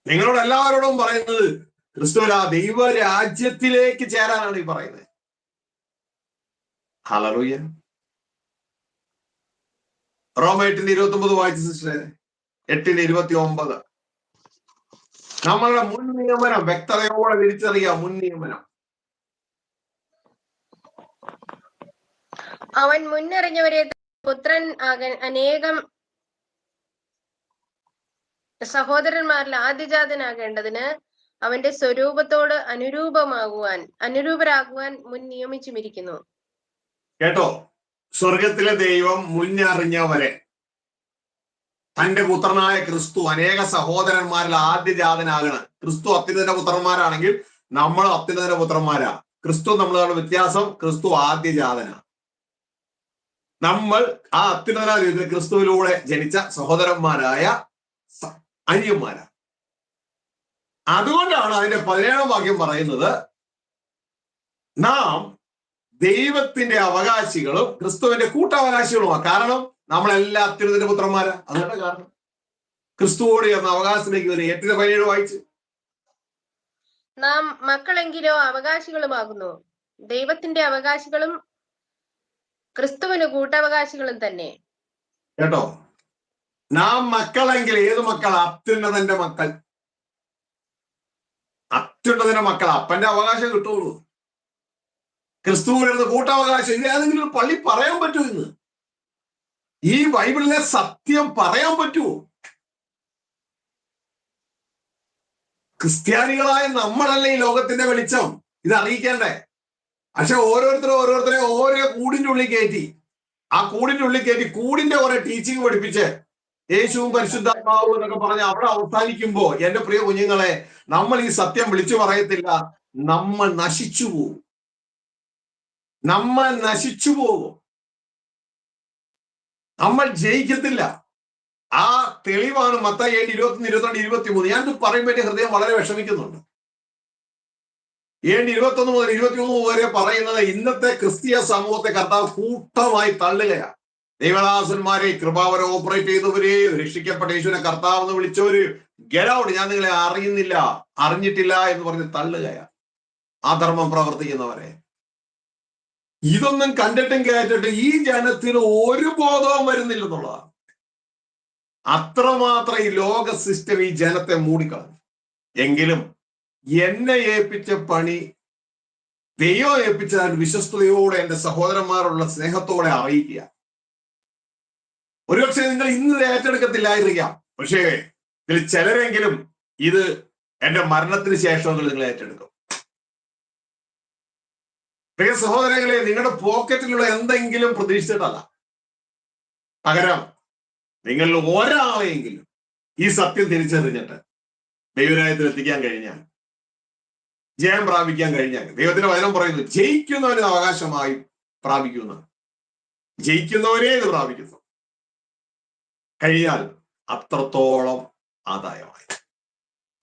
A: നിങ്ങളോട് എല്ലാവരോടും പറയുന്നത് ക്രിസ്തുവിൽ ആ ദൈവരാജ്യത്തിലേക്ക് ചേരാനാണ് ഈ പറയുന്നത്. ഹല്ലേലൂയ. റോമ 8:29 വായിച്ച സിസ്റ്ററെ, 8:29. നമ്മളുടെ മുൻ നിയമനം വ്യക്തതയോടെ തിരിച്ചറിയാം. മുൻ നിയമനം
B: അവൻ മുന്നറിഞ്ഞവരെ പുത്രൻ ആകാൻ അനേകം സഹോദരന്മാരിൽ ആദ്യജാതനാകേണ്ടതിന് അവന്റെ സ്വരൂപത്തോട് അനുരൂപരാകുവാൻ മുൻ നിയമിച്ചുമിരിക്കുന്നു.
A: കേട്ടോ, സ്വർഗത്തിലെ ദൈവം മുന്നറിഞ്ഞവരെ, തന്റെ പുത്രനായ ക്രിസ്തു അനേക സഹോദരന്മാരിൽ ആദ്യജാതനാകണം. ക്രിസ്തു അത്യുന്നതന്റെ പുത്രന്മാരാണെങ്കിൽ നമ്മൾ അത്യുന്നതന്റെ പുത്രന്മാരാ. ക്രിസ്തു നമ്മളുടെ വ്യത്യാസം, ക്രിസ്തു ആദ്യജാതനാ. നമ്മൾ ആ അത്യുന്നതനായ ദൈവത്തിൽ ക്രിസ്തുവിലൂടെ ജനിച്ച സഹോദരന്മാരായ അന്യന്മാരാ. അതുകൊണ്ടാണ് അതിന്റെ 17-ാം വാക്യം പറയുന്നത്, നാം ദൈവത്തിന്റെ അവകാശികളും ക്രിസ്തുവിന്റെ കൂട്ടവകാശികളുമാണ്. കാരണം നമ്മളെല്ലാം അത്യുന്നതന്റെ പുത്രന്മാരാ. അതുകൊണ്ട് കാരണം ക്രിസ്തുവോട് ചേർന്ന അവകാശത്തിലേക്ക് വരും. 8:17 വായിച്ച്,
B: നാം മക്കളെങ്കിലോ അവകാശികളുമാകുന്നു, ദൈവത്തിന്റെ അവകാശികളും ക്രിസ്തുവിന് കൂട്ടവകാശികളും തന്നെ.
A: കേട്ടോ, നാം മക്കളെങ്കിൽ ഏത് മക്കൾ? അത്യുന്നതന്റെ മക്കൾ. അത്യുന്നതന്റെ മക്കൾ. അപ്പന്റെ അവകാശം കിട്ടുള്ളൂ. ക്രിസ്തുവിന് കൂട്ടവകാശം. ഇത് ഏതെങ്കിലും ഒരു പള്ളി പറയാൻ പറ്റൂ? ഇന്ന് ഈ ബൈബിളിലെ സത്യം പറയാൻ പറ്റുമോ? ക്രിസ്ത്യാനികളായ നമ്മളല്ലേ ഈ ലോകത്തിന്റെ വെളിച്ചം? ഇത് അറിയിക്കേണ്ടേ? പക്ഷെ ഓരോരുത്തരെ ഓരോ കൂടിന്റെ ഉള്ളിൽ കയറ്റി, ആ കൂടിന്റെ ഉള്ളിൽ കയറ്റി കൂടിന്റെ കുറെ ടീച്ചിങ് പഠിപ്പിച്ച് യേശുവും പരിശുദ്ധാത്മാവും എന്നൊക്കെ പറഞ്ഞ് അവിടെ അവസാനിക്കുമ്പോ, എന്റെ പ്രിയ കുഞ്ഞുങ്ങളെ, നമ്മൾ ഈ സത്യം വിളിച്ചു പറയത്തില്ല, നമ്മൾ നശിച്ചു പോകും. നമ്മൾ നശിച്ചു പോകും. നമ്മൾ ജയിക്കത്തില്ല. ആ തെളിവാണ് മത്തായി 7:21, 22, 23. ഞാനിത് പറയുമ്പോൾ എന്റെ ഹൃദയം വളരെ വിഷമിക്കുന്നുണ്ട്. ഏണ്ട് 21 മുതൽ 23 വരെ പറയുന്നത് ഇന്നത്തെ ക്രിസ്തീയ സമൂഹത്തെ കർത്താവ് കൂട്ടമായി തള്ളുകയാണ്. ദൈവദാസന്മാരെ, കൃപാവരെ ഓപ്പറേറ്റ് ചെയ്തവരെ, രക്ഷിക്കപ്പെട്ട യേശുവിനെ കർത്താവ് എന്ന് വിളിച്ചവര്, ഗെറ്റ് ഔട്ട്, ഞാൻ നിങ്ങളെ അറിയുന്നില്ല, അറിഞ്ഞിട്ടില്ല എന്ന് പറഞ്ഞ് തള്ളുകയാണ് അധർമ്മം പ്രവർത്തിക്കുന്നവരെ. ഇതൊന്നും കണ്ടിട്ടും കേട്ടിട്ട് ഈ ജനത്തിന് ഒരു ബോധവും വരുന്നില്ലെന്നുള്ളതാണ്. അത്രമാത്രം ഈ ലോക സിസ്റ്റം ഈ ജനത്തെ മൂടിക്കളഞ്ഞു. എങ്കിലും എന്നെ ഏൽപ്പിച്ച പണി ദൈവം ഏൽപ്പിച്ച വിശ്വസ്തയോടെ എന്റെ സഹോദരന്മാരുള്ള സ്നേഹത്തോടെ അറിയിക്കുക. ഒരുപക്ഷെ നിങ്ങൾ ഇന്ന് ഏറ്റെടുക്കത്തില്ലായിരിക്കാം, പക്ഷേ ഇതിൽ ചിലരെങ്കിലും ഇത് എന്റെ മരണത്തിന് ശേഷം നിങ്ങൾ ഏറ്റെടുക്കും. പ്രിയ സഹോദരങ്ങളെ, നിങ്ങളുടെ പോക്കറ്റിലുള്ള എന്തെങ്കിലും പ്രതീക്ഷിച്ചിട്ടല്ല, പകരം നിങ്ങളിൽ ഒരാളെയെങ്കിലും ഈ സത്യം തിരിച്ചറിഞ്ഞിട്ട് ദൈവരാജ്യത്തിൽ എത്തിക്കാൻ കഴിഞ്ഞാൽ, ജയം പ്രാപിക്കാൻ കഴിഞ്ഞാൽ, ദൈവത്തിന്റെ വചനം പറയുന്നു ജയിക്കുന്നവന് അവകാശമായി പ്രാപിക്കുന്ന, ജയിക്കുന്നവരെ ഇത് പ്രാപിക്കുന്നു കഴിഞ്ഞാൽ അത്രത്തോളം ആദായമായി.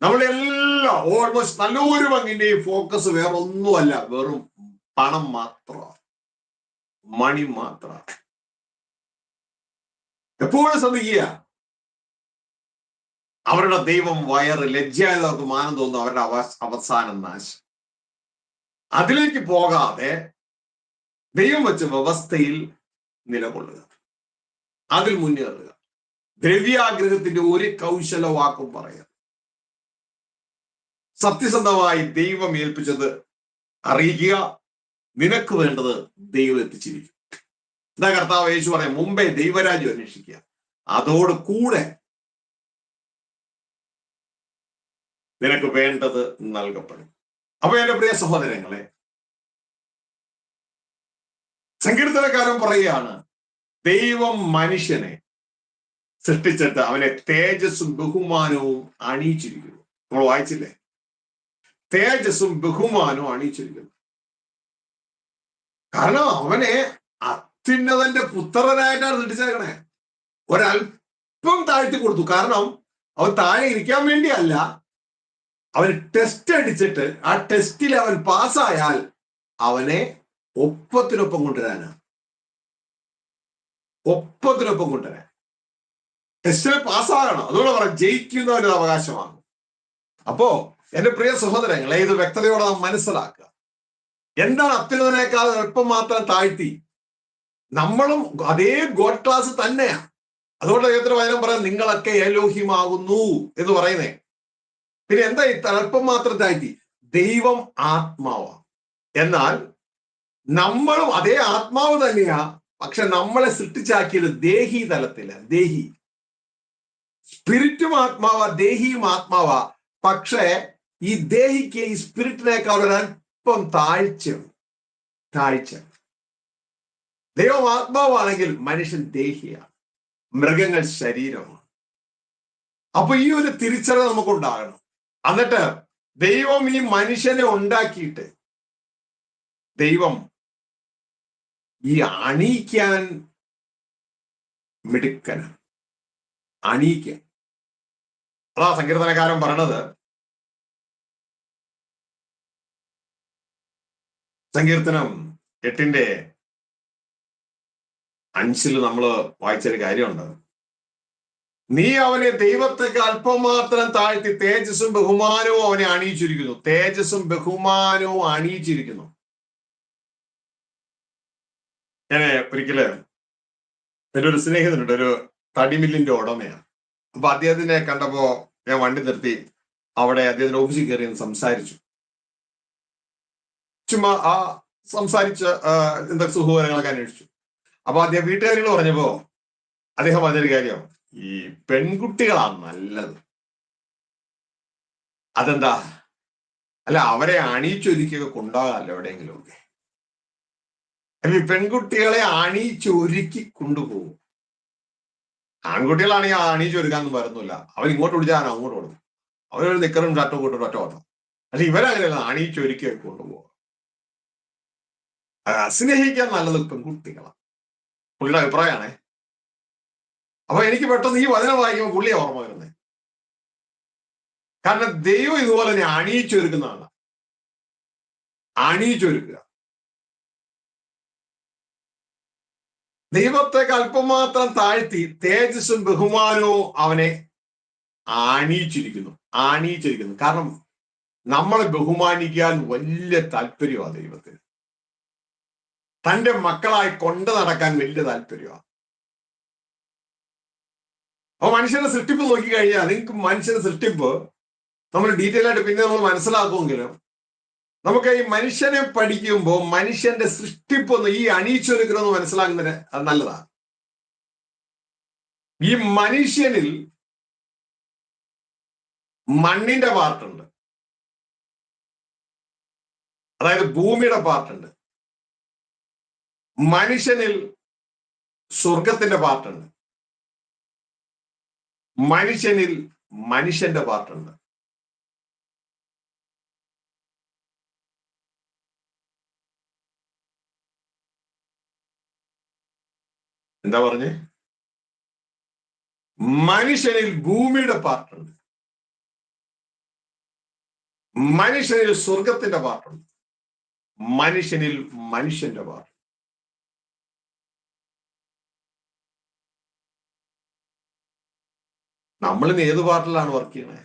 A: നമ്മുടെ എല്ലാ ഓൾമോസ്റ്റ് നല്ലൊരു പങ്കിന്റെയും ഫോക്കസ് വേറെ ഒന്നുമല്ല, വെറും പണം മാത്രമാണ്, മണി മാത്രമാണ്. എപ്പോഴും ശ്രദ്ധിക്കുക, അവരുടെ ദൈവം വയറ്, ലജ്ജായവർക്ക് മാനം തോന്നുന്നു അവരുടെ അവസാനം നാശം. അതിലേക്ക് പോകാതെ ദൈവം വെച്ച വ്യവസ്ഥയിൽ നിലകൊള്ളുക, അതിൽ മുന്നേറുക. ദ്രവ്യാഗ്രഹത്തിന്റെ ഒരു കൗശല വാക്കും പറയാം. സത്യസന്ധമായി ദൈവം ഏൽപ്പിച്ചത് അറിയിക്കുക. നിനക്ക് വേണ്ടത് ദൈവം എത്തിച്ചിരിക്കും. എന്താ കർത്താവ് യേശു പറയാം, മുമ്പേ ദൈവരാജ്യം അന്വേഷിക്കുക, അതോട് കൂടെ നിനക്ക് വേണ്ടത് നൽകപ്പെടും. അപ്പൊ എന്റെ പ്രിയ സഹോദരങ്ങളെ, സങ്കീർത്തനക്കാരൻ പറയുകയാണ്, ദൈവം മനുഷ്യനെ സൃഷ്ടിച്ചിട്ട് അവനെ തേജസ്സും ബഹുമാനവും അണിയിച്ചിരിക്കുന്നു. നമ്മൾ വായിച്ചില്ലേ? തേജസ്സും ബഹുമാനവും അണിയിച്ചിരിക്കുന്നു. കാരണം അവനെ അത്യുന്നതന്റെ പുത്രനായിട്ടാണ് സൃഷ്ടിച്ചേക്കണേ. ഒരല്പം താഴ്ത്തി കൊടുത്തു. കാരണം അവൻ താഴെ ഇരിക്കാൻ വേണ്ടിയല്ല, അവന് ടെസ്റ്റ് അടിച്ചിട്ട് ആ ടെസ്റ്റിൽ അവൻ പാസ്സായാൽ അവനെ ഒപ്പത്തിനൊപ്പം കൊണ്ടുവരാനാണ്. ഒപ്പത്തിനൊപ്പം കൊണ്ടുവരാൻ ടെസ്റ്റിൽ പാസ്സാകണം. അതുകൊണ്ട് പറയാം, ജയിക്കുന്നവന് അവകാശമാണ്. അപ്പോ എന്റെ പ്രിയ സഹോദരങ്ങളെ, ഇത് വ്യക്തതയോടെ നാം മനസ്സിലാക്കുക. എന്താണ് അത്യുന്നതനേക്കാൾ അല്പം മാത്രം താഴ്ത്തി? നമ്മളും അതേ ഗോഡ് ക്ലാസ് തന്നെയാ. അതുകൊണ്ട് ദൈവത്തിന്റെ വചനം പറയാൻ, നിങ്ങളൊക്കെ എലോഹിമാകുന്നു എന്ന് പറയുന്നേ. പിന്നെ എന്താ ഈ അല്പം മാത്രം താഴ്ത്തി? ദൈവം ആത്മാവാണ്. എന്നാൽ നമ്മളും അതേ ആത്മാവ് തന്നെയാ, പക്ഷെ നമ്മളെ സൃഷ്ടിച്ചാക്കിയത് ദേഹി തലത്തില. ദേഹി, സ്പിരിറ്റും ആത്മാവാ, ദേഹിയും ആത്മാവാ. പക്ഷേ ഈ ദേഹിക്ക് ഈ സ്പിരിറ്റിനേക്കാൾ ഒരല്പം താഴ്ച. ദൈവം ആത്മാവാണെങ്കിൽ മനുഷ്യൻ ദേഹിയാണ്, മൃഗങ്ങൾ ശരീരമാണ്. അപ്പൊ ഈ ഒരു തിരിച്ചറിവ് നമുക്കുണ്ടാകണം. എന്നിട്ട് ദൈവം ഈ മനുഷ്യനെ ഉണ്ടാക്കിയിട്ട് ദൈവം ഈ അണിയിക്കാൻ മിടുക്കനാണ്. അണിയിക്കാൻ, അതാ സങ്കീർത്തനക്കാരൻ പറയണത്. സങ്കീർത്തനം 8:5 നമ്മൾ വായിച്ചൊരു കാര്യമുണ്ട്. നീ അവനെ ദൈവത്തേക്ക് അല്പം മാത്രം താഴ്ത്തി തേജസ്സും ബഹുമാനവും അവനെ അണിയിച്ചിരിക്കുന്നു. തേജസ്സും ബഹുമാനവും അണിയിച്ചിരിക്കുന്നു. ഞാൻ ഒരിക്കല് എൻ്റെ ഒരു സ്നേഹിതനുണ്ട്, ഒരു തടിമില്ലിന്റെ ഉടമയാണ്. അപ്പൊ അദ്ദേഹത്തിനെ കണ്ടപ്പോ ഞാൻ വണ്ടി നിർത്തി അവിടെ അദ്ദേഹത്തിന്റെ ഓഫീസിൽ കയറി സംസാരിച്ചു. ചുമ്മാ സംസാരിച്ച് എന്താ സുഖവിവരങ്ങളൊക്കെ അന്വേഷിച്ചു. അപ്പൊ അദ്ദേഹം വീട്ടുകാരികൾ പറഞ്ഞപ്പോ അദ്ദേഹം പറഞ്ഞൊരു കാര്യം, ഈ പെൺകുട്ടികളാണ് നല്ലത്. അതെന്താ? അല്ല, അവരെ അണിയിച്ചൊരുക്കിയൊക്കെ കൊണ്ടുപോകാമല്ലോ എവിടെയെങ്കിലും ഒക്കെ. ഈ പെൺകുട്ടികളെ അണിയിച്ചൊരുക്കി കൊണ്ടുപോകും. ആൺകുട്ടികളാണെങ്കിൽ അണിയിച്ചൊരുക്കാനൊന്നും വരുന്നില്ല. അവൻ ഇങ്ങോട്ട് വിളിച്ചാൽ അങ്ങോട്ട് കൊടുക്കും. അവരൊരു നിക്കറും ഷർട്ടും കൂട്ടും ഒറ്റ ഓട്ടം. പക്ഷെ ഇവരങ്ങനെയല്ല, അണിയിച്ചൊരുക്കിയൊക്കെ കൊണ്ടുപോകും. സ്നേഹിക്കാൻ നല്ലത് പെൺകുട്ടികളാണ്. പുള്ളിയുടെ അഭിപ്രായമാണേ. അപ്പൊ എനിക്ക് പെട്ടെന്ന് ഈ വചനം വായിക്കുമ്പോൾ പുള്ളിയെ ഓർമ്മ വരുന്നത്. കാരണം ദൈവം ഇതുപോലെ തന്നെ അണിയിച്ചൊരുക്കുന്നതാണ്. അണിയിച്ചൊരുക്കുക. ദൈവത്തെ അല്പം മാത്രം താഴ്ത്തി തേജസ്സും ബഹുമാനവും അവനെ ആണിയിച്ചിരിക്കുന്നു. കാരണം നമ്മളെ ബഹുമാനിക്കാൻ വലിയ താല്പര്യമാണ് ദൈവത്തിന്. തന്റെ മക്കളായി കൊണ്ടു നടക്കാൻ വലിയ താല്പര്യമാണ്. അപ്പൊ മനുഷ്യന്റെ സൃഷ്ടിപ്പ് നോക്കിക്കഴിഞ്ഞാൽ നിങ്ങൾക്ക് മനുഷ്യന്റെ സൃഷ്ടിപ്പ് നമ്മൾ ഡീറ്റെയിൽ ആയിട്ട് പിന്നെ നമ്മൾ മനസ്സിലാക്കുമെങ്കിലും നമുക്ക് ഈ മനുഷ്യനെ പഠിക്കുമ്പോൾ മനുഷ്യന്റെ സൃഷ്ടിപ്പൊന്ന് ഈ അണിയിച്ചൊരുക്കണമെന്ന് മനസ്സിലാക്കുന്നതിന് അത് നല്ലതാണ്. ഈ മനുഷ്യനിൽ മണ്ണിന്റെ പാർട്ടുണ്ട്, അതായത് ഭൂമിയുടെ പാർട്ടുണ്ട്. മനുഷ്യനിൽ സ്വർഗത്തിന്റെ പാർട്ടുണ്ട്. മനുഷ്യനിൽ മനുഷ്യന്റെ പാർട്ടുണ്ട്. എന്താ പറഞ്ഞേ? മനുഷ്യനിൽ ഭൂമിയുടെ പാർട്ടുണ്ട്, മനുഷ്യനിൽ സ്വർഗത്തിന്റെ പാർട്ടുണ്ട്, മനുഷ്യനിൽ മനുഷ്യന്റെ പാർട്ട്. നമ്മളിന്ന് ഏത് പാർട്ടിലാണ് വർക്ക് ചെയ്യണേ?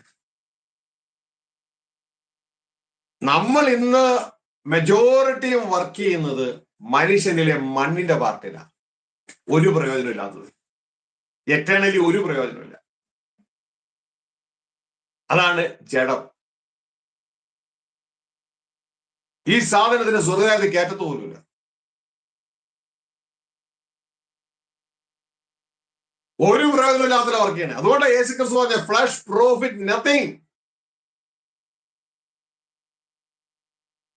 A: നമ്മൾ ഇന്ന് മെജോറിറ്റിയും വർക്ക് ചെയ്യുന്നത് മനുഷ്യനിലെ മണ്ണിന്റെ പാർട്ടിലാണ്. ഒരു പ്രയോജനമില്ലാത്തത്, എറ്റേണലി ഒരു പ്രയോജനമില്ല. അതാണ് ജഡം. ഈ സാധനത്തിന് സ്വർഗ്ഗരാജ്യത്ത് കയറ്റത്ത് പോലുമില്ല. ഒരു പ്രയോജനമില്ലാത്ത വർക്ക് ചെയ്യണേ. അതുകൊണ്ട് യേശു ക്രിസ്തു പറഞ്ഞ ഫ്ലഷ് പ്രോഫിറ്റ് നത്തിങ്.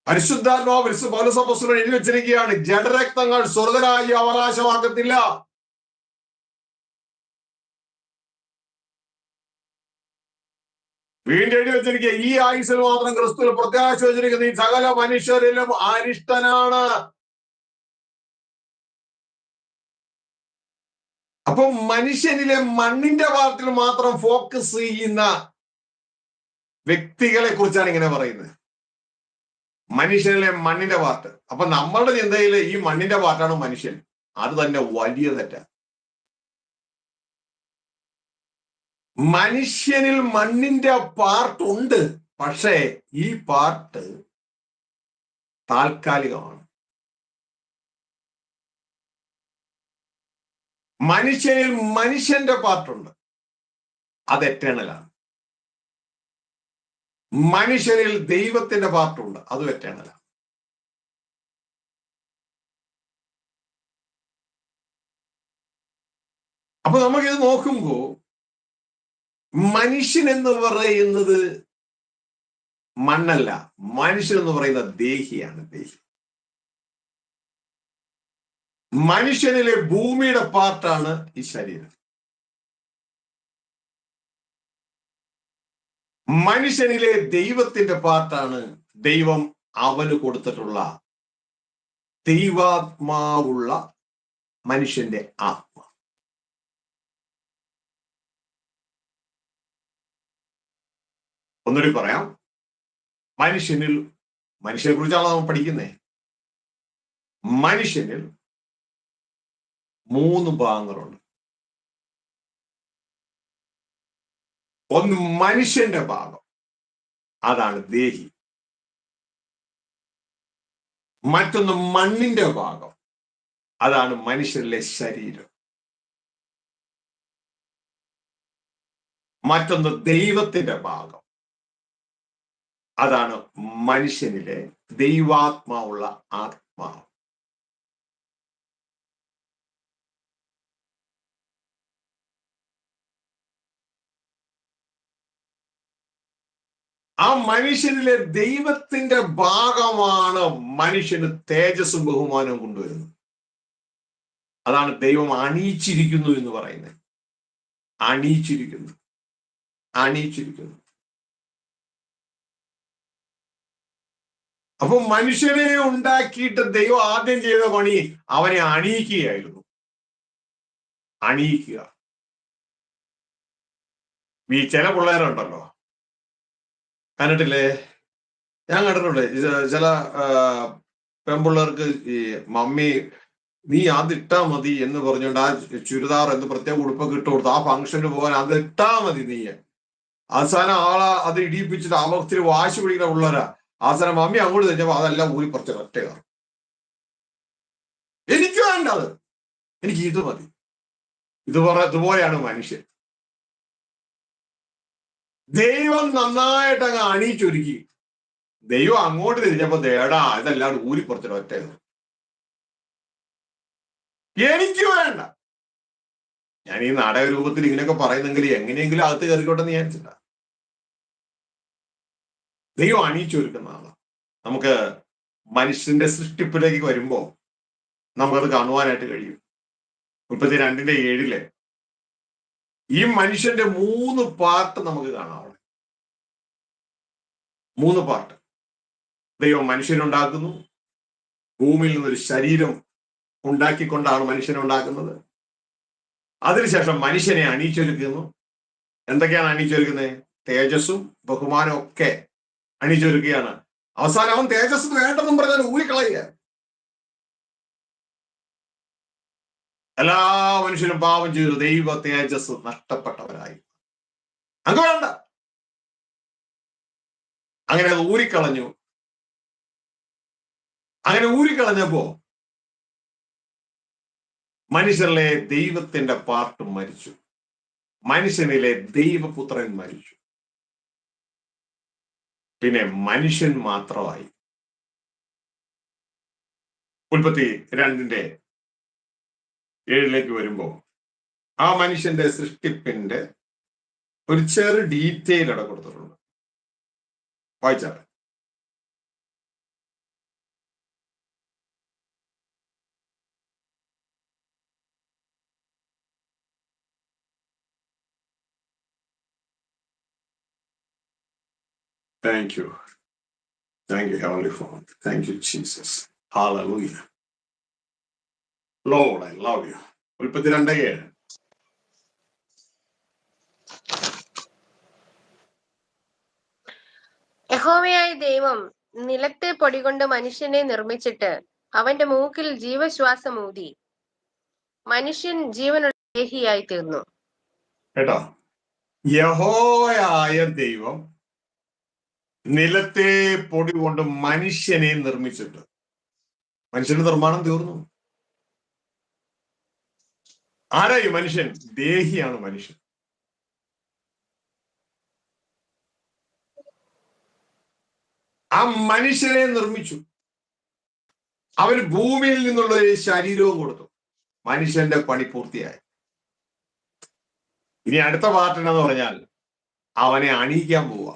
A: പരിശുദ്ധാത്മാവ് പൗലോസ് അപ്പോസ്തലൻ എഴുതി വെച്ചിരിക്കുകയാണ്, ജഡരക്തങ്ങൾ സ്വർഗ്ഗരാജ്യം അവകാശമാക്കത്തില്ല. വീണ്ടും എഴുതി വെച്ചിരിക്കുക, ഈ ആയുസ്സിൽ മാത്രം ക്രിസ്തുവിൽ പ്രത്യാശ വെച്ചിരിക്കുന്ന ഈ സകല മനുഷ്യരിലും അരിഷ്ടനാണ്. അപ്പൊ മനുഷ്യനിലെ മണ്ണിന്റെ പാർട്ടിൽ മാത്രം ഫോക്കസ് ചെയ്യുന്ന വ്യക്തികളെ കുറിച്ചാണ് ഇങ്ങനെ പറയുന്നത്. മനുഷ്യനിലെ മണ്ണിന്റെ പാർട്ട്. അപ്പൊ നമ്മളുടെ ചിന്തയിൽ ഈ മണ്ണിന്റെ പാർട്ടാണ് മനുഷ്യൻ. അത് തന്നെ വലിയ തെറ്റാണ്. മനുഷ്യനിൽ മണ്ണിന്റെ പാർട്ട് ഉണ്ട്, പക്ഷേ ഈ പാർട്ട് താൽക്കാലികമാണ്. മനുഷ്യനിൽ മനുഷ്യന്റെ പാർട്ടുണ്ട്, അത് എറ്റേണലാണ്. മനുഷ്യനിൽ ദൈവത്തിന്റെ പാർട്ടുണ്ട്, അതും എറ്റേണലാണ്. അപ്പൊ നമുക്കിത് നോക്കുമ്പോ മനുഷ്യൻ എന്ന് പറയുന്നത് മണ്ണല്ല, മനുഷ്യൻ എന്ന് പറയുന്ന ദേഹിയാണ്. ദേഹി മനുഷ്യനിലെ ഭൂമിയുടെ പാർട്ടാണ് ഈ ശരീരം. മനുഷ്യനിലെ ദൈവത്തിന്റെ പാർട്ടാണ് ദൈവം അവന് കൊടുത്തിട്ടുള്ള ദൈവാത്മാവുള്ള മനുഷ്യന്റെ ആത്മ. ഒന്നുകൂടി പറയാം, മനുഷ്യനെ കുറിച്ചാണ് നമ്മൾ പഠിക്കുന്നത്. മനുഷ്യനിൽ 3 ഭാഗങ്ങളുണ്ട്. ഒന്ന് മനുഷ്യന്റെ ഭാഗം, അതാണ് ദേഹി. മറ്റൊന്ന് മണ്ണിന്റെ ഭാഗം, അതാണ് മനുഷ്യനിലെ ശരീരം. മറ്റൊന്ന് ദൈവത്തിന്റെ ഭാഗം, അതാണ് മനുഷ്യനിലെ ദൈവാത്മാവുള്ള ആത്മാവ്. ആ മനുഷ്യനിലെ ദൈവത്തിന്റെ ഭാഗമാണ് മനുഷ്യന് തേജസ്സും ബഹുമാനവും കൊണ്ടുവരുന്നത്. അതാണ് ദൈവം അണിയിച്ചിരിക്കുന്നു എന്ന് പറയുന്നത്. അണിയിച്ചിരിക്കുന്നു. അപ്പൊ മനുഷ്യനെ ഉണ്ടാക്കിയിട്ട് ദൈവം ആദ്യം ചെയ്ത പണി അവനെ അണിയിക്കുകയായിരുന്നു. അണിയിക്കുക. ഈ ചില പിള്ളേരുണ്ടല്ലോ, കണ്ടിട്ടില്ലേ, ഞാൻ കണ്ടിട്ടുണ്ട് ചില പെൺപിള്ളേർക്ക് ഈ മമ്മി നീ അതിട്ടാ മതി എന്ന് പറഞ്ഞുകൊണ്ട് ആ ചുരിദാർ എന്ന് പ്രത്യേക ഉടുപ്പൊക്കെ ഇട്ട് കൊടുത്ത് ആ ഫംഗ്ഷന് പോകാൻ അത് ഇട്ടാ മതി നീ. അവസാനം ആളെ അത് ഇടിയിപ്പിച്ചിട്ട് അവസ്ഥയിൽ വാശി പിടിക്കുന്ന പിള്ളേരാ. അവസാനം മമ്മി അങ്ങോട്ട് കഴിഞ്ഞപ്പോ അതെല്ലാം ഊരി പറിച്ച ഒറ്റയാണ്. എനിക്ക് വേണ്ട അത്, എനിക്ക് ഇത് മതി. ഇതുപോലെയാണ് മനുഷ്യൻ. ദൈവം നന്നായിട്ട് അങ്ങ് അണിയിച്ചൊരുക്കി. ദൈവം അങ്ങോട്ട് തിരിഞ്ഞപ്പോ ദേടാ ഇതെല്ലാം ഊരി പറിച്ച ഒറ്റയാണ്. എനിക്ക് വേണ്ട. ഞാൻ ഈ നാടക രൂപത്തിൽ ഇങ്ങനെയൊക്കെ പറയുന്നെങ്കിൽ എങ്ങനെയെങ്കിലും അകത്ത് കയറിക്കോട്ടെ എന്ന് വിചാരിച്ചില്ല. ദൈവം അണിയിച്ചൊരുക്കുന്ന ആളാണ്. നമുക്ക് മനുഷ്യന്റെ സൃഷ്ടിപ്പിലേക്ക് വരുമ്പോ നമുക്കത് കാണുവാനായിട്ട് കഴിയും. 32:7 ഈ മനുഷ്യന്റെ 3 പാർട്ട് നമുക്ക് കാണാം. 3 പാർട്ട്. ദൈവം മനുഷ്യനുണ്ടാക്കുന്നു, ഭൂമിയിൽ നിന്നൊരു ശരീരം ഉണ്ടാക്കിക്കൊണ്ടാണ് മനുഷ്യനെ ഉണ്ടാക്കുന്നത്. അതിനുശേഷം മനുഷ്യനെ അണിയിച്ചൊരുക്കുന്നു. എന്തൊക്കെയാണ് അണിയിച്ചൊരുക്കുന്നത്? തേജസ്സും ബഹുമാനവും ഒക്കെ അണിയിച്ചൊരുക്കുകയാണ്. അവസാനം അവൻ തേജസ് വേണ്ടെന്നും പറഞ്ഞാൽ ഊരിക്കളയുക. എല്ലാ മനുഷ്യരും പാപം ചെയ്തു ദൈവ തേജസ് നഷ്ടപ്പെട്ടവരായി. അങ്ങ് വേണ്ട. അങ്ങനെ അത് ഊരിക്കളഞ്ഞു. അങ്ങനെ ഊരിക്കളഞ്ഞപ്പോ മനുഷ്യരിലെ ദൈവത്തിന്റെ പാർട്ട് മരിച്ചു. മനുഷ്യനിലെ ദൈവപുത്രൻ മരിച്ചു. പിന്നെ മനുഷ്യൻ മാത്രമായി. ഉൽപ്പത്തി 2:7 വരുമ്പോ ആ മനുഷ്യന്റെ സൃഷ്ടിപ്പിന്റെ ഒരു ചെറു ഡീറ്റെയിൽ അവിടെ കൊടുത്തിട്ടുണ്ട്. വായിച്ചാൽ Thank you. Thank you, Heavenly Father. Thank you, Jesus. Hallelujah. Lord, I love you. ഉൽപ്പത്തി 2:7.
B: യഹോവയായ ദൈവം നിലത്തെ പൊടി കൊണ്ട് മനുഷ്യനെ നിർമ്മിച്ചിട്ട് അവന്റെ മൂക്കിൽ ജീവശ്വാസം ഊതി മനുഷ്യൻ ജീവനുള്ള ദേഹിയായി തീർന്നു.
A: കേട്ടോ, യഹോവയായ ദൈവം നിലത്തെ പൊടി കൊണ്ട് മനുഷ്യനെ നിർമ്മിച്ചിട്ട് മനുഷ്യന്റെ നിർമ്മാണം തീർന്നു. ആരായി മനുഷ്യൻ? ദേഹിയാണ് മനുഷ്യൻ. ആ മനുഷ്യനെ നിർമ്മിച്ചു. അവന് ഭൂമിയിൽ നിന്നുള്ള ഒരു ശരീരവും കൊടുത്തു. മനുഷ്യന്റെ പണി പൂർത്തിയായി. ഇനി അടുത്ത പാർട്ട് എന്ന് പറഞ്ഞാൽ അവനെ അണിയിക്കാൻ പോവുക.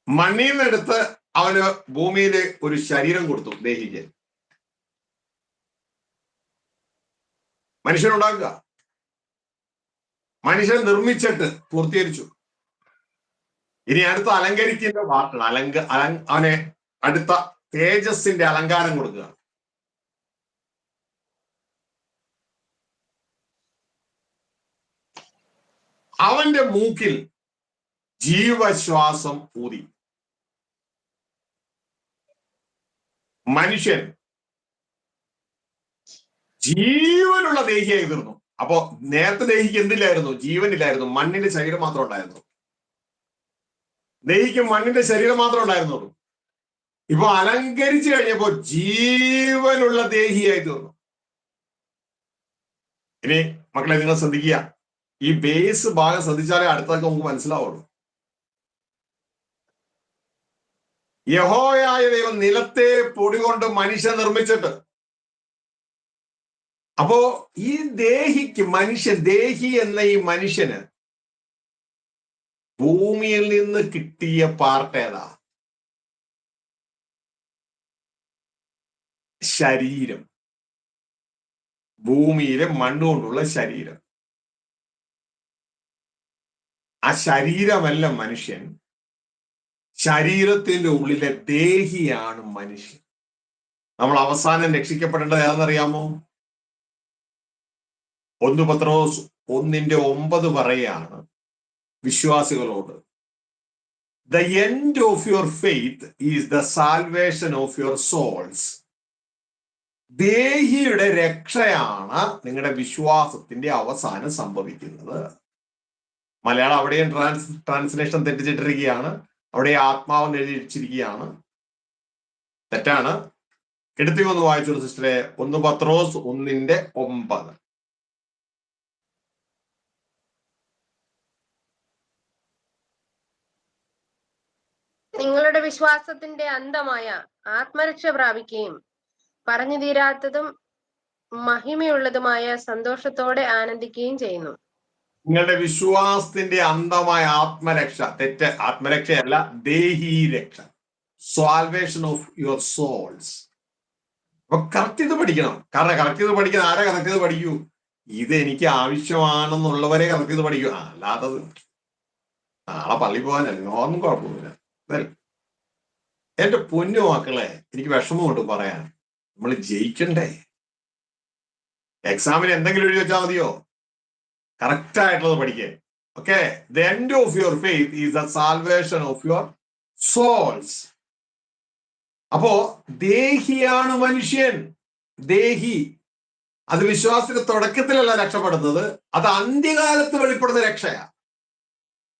A: മണ്ണിൽ നിന്നെടുത്ത് അവന് ഭൂമിയിൽ ഒരു ശരീരം കൊടുത്തു ദേഹിക്കാൻ. മനുഷ്യനുണ്ടാക്കുക. മനുഷ്യൻ നിർമ്മിച്ചിട്ട് പൂർത്തീകരിച്ചു. ഇനി അടുത്ത അലങ്കരിക്കുന്ന പാർട്ടാണ്. അവനെ അടുത്ത തേജസ്സിന്റെ അലങ്കാരം കൊടുക്കുക. അവന്റെ മൂക്കിൽ ജീവശ്വാസം ഊതി. മനുഷ്യൻ ജീവനുള്ള ദേഹിയായി തീർന്നു. അപ്പോ നേരത്തെ ദേഹിക്ക് എന്തില്ലായിരുന്നു? ജീവനില്ലായിരുന്നു. മണ്ണിന്റെ ശരീരം മാത്രം ഉണ്ടായിരുന്നു. ദേഹിക്ക് മണ്ണിന്റെ ശരീരം മാത്രം ഉണ്ടായിരുന്നുള്ളൂ. ഇപ്പൊ അലങ്കരിച്ചു കഴിഞ്ഞപ്പോ ജീവനുള്ള ദേഹിയായി തീർന്നു. ഇനി മക്കളെ നിങ്ങൾ ശ്രദ്ധിക്കുക. ഈ ബേസ് ഭാഗം ശ്രദ്ധിച്ചാലേ അടുത്തൊക്കെ നമുക്ക് മനസ്സിലാവുള്ളൂ. യഹോവയായ ദൈവം നിലത്തെ പൊടി കൊണ്ട് മനുഷ്യൻ നിർമ്മിച്ചിട്ട്. അപ്പോ ഈ ദേഹിക്ക് ദേഹി എന്ന ഈ മനുഷ്യന് ഭൂമിയിൽ നിന്ന് കിട്ടിയ പാർട്ട് ഏതാ? ശരീരം. ഭൂമിയിലെ മണ്ണുകൊണ്ടുള്ള ശരീരം. ആ ശരീരമല്ല മനുഷ്യൻ. ശരീരത്തിന്റെ ഉള്ളിലെ ദേഹിയാണ് മനുഷ്യൻ. നമ്മൾ അവസാനം രക്ഷിക്കപ്പെടേണ്ടത് ഏതെന്നറിയാമോ? 1 പത്രോസ് 1:9 പറയാണ് വിശ്വാസികളോട്, The end of your faith is the salvation of your souls. ദേഹിയുടെ രക്ഷയാണ് നിങ്ങളുടെ വിശ്വാസത്തിന്റെ അവസാനം സംഭവിക്കുന്നത്. മലയാളം അവിടെയും ട്രാൻസ്ലേഷൻ തെറ്റിച്ചിട്ടിരിക്കുകയാണ്. അവിടെ ആത്മാവെന്ന് എഴുതിച്ചിരിക്കുകയാണ്. തെറ്റാണ്. എടുത്തി ഒന്ന് വായിച്ചോളൂ സിസ്റ്ററെ. 1 പത്രോസ് 1:9.
B: നിങ്ങളുടെ വിശ്വാസത്തിന്റെ അന്തമായ ആത്മരക്ഷ പ്രാപിക്കുകയും പറഞ്ഞു തീരാത്തതും മഹിമയുള്ളതുമായ സന്തോഷത്തോടെ ആനന്ദിക്കുകയും ചെയ്യുന്നു.
A: നിങ്ങളുടെ വിശ്വാസത്തിന്റെ അന്തമായ ആത്മരക്ഷ. തെറ്റ്. ആത്മരക്ഷയല്ല, ദേഹീ രക്ഷ. Salvation of your souls. അപ്പൊ കറക്റ്റ് ഇത് പഠിക്കണം. കാരണം കറക്റ്റ് ഇത് പഠിക്കാൻ ആരെ കറക്റ്റ് ഇത് പഠിക്കൂ? ഇത് എനിക്ക് ആവശ്യമാണെന്നുള്ളവരെ കറക്റ്റ് ഇത് പഠിക്കൂ. അല്ലാത്തത് നാളെ പള്ളി പോകാനല്ല, ഒന്നും കുഴപ്പമൊന്നുമില്ല. എന്റെ പൊന്നു മക്കളെ, എനിക്ക് വിഷമമുണ്ട് പറയാൻ. നമ്മൾ ജയിക്കണ്ടേ? എക്സാമിന് എന്തെങ്കിലും എഴുതി വെച്ചാൽ മതിയോ? കറക്റ്റ് ആയിട്ടുള്ളത് പഠിക്കേ. Okay. The end of your faith is the salvation of your souls. അപ്പോ ദേഹിയാണ് മനുഷ്യൻ. ദേഹി. അത് വിശ്വാസത്തിന്റെ തുടക്കത്തിലല്ല രക്ഷപ്പെടുന്നത്, അത് അന്ത്യകാലത്ത് വെളിപ്പെടുന്ന രക്ഷയാ.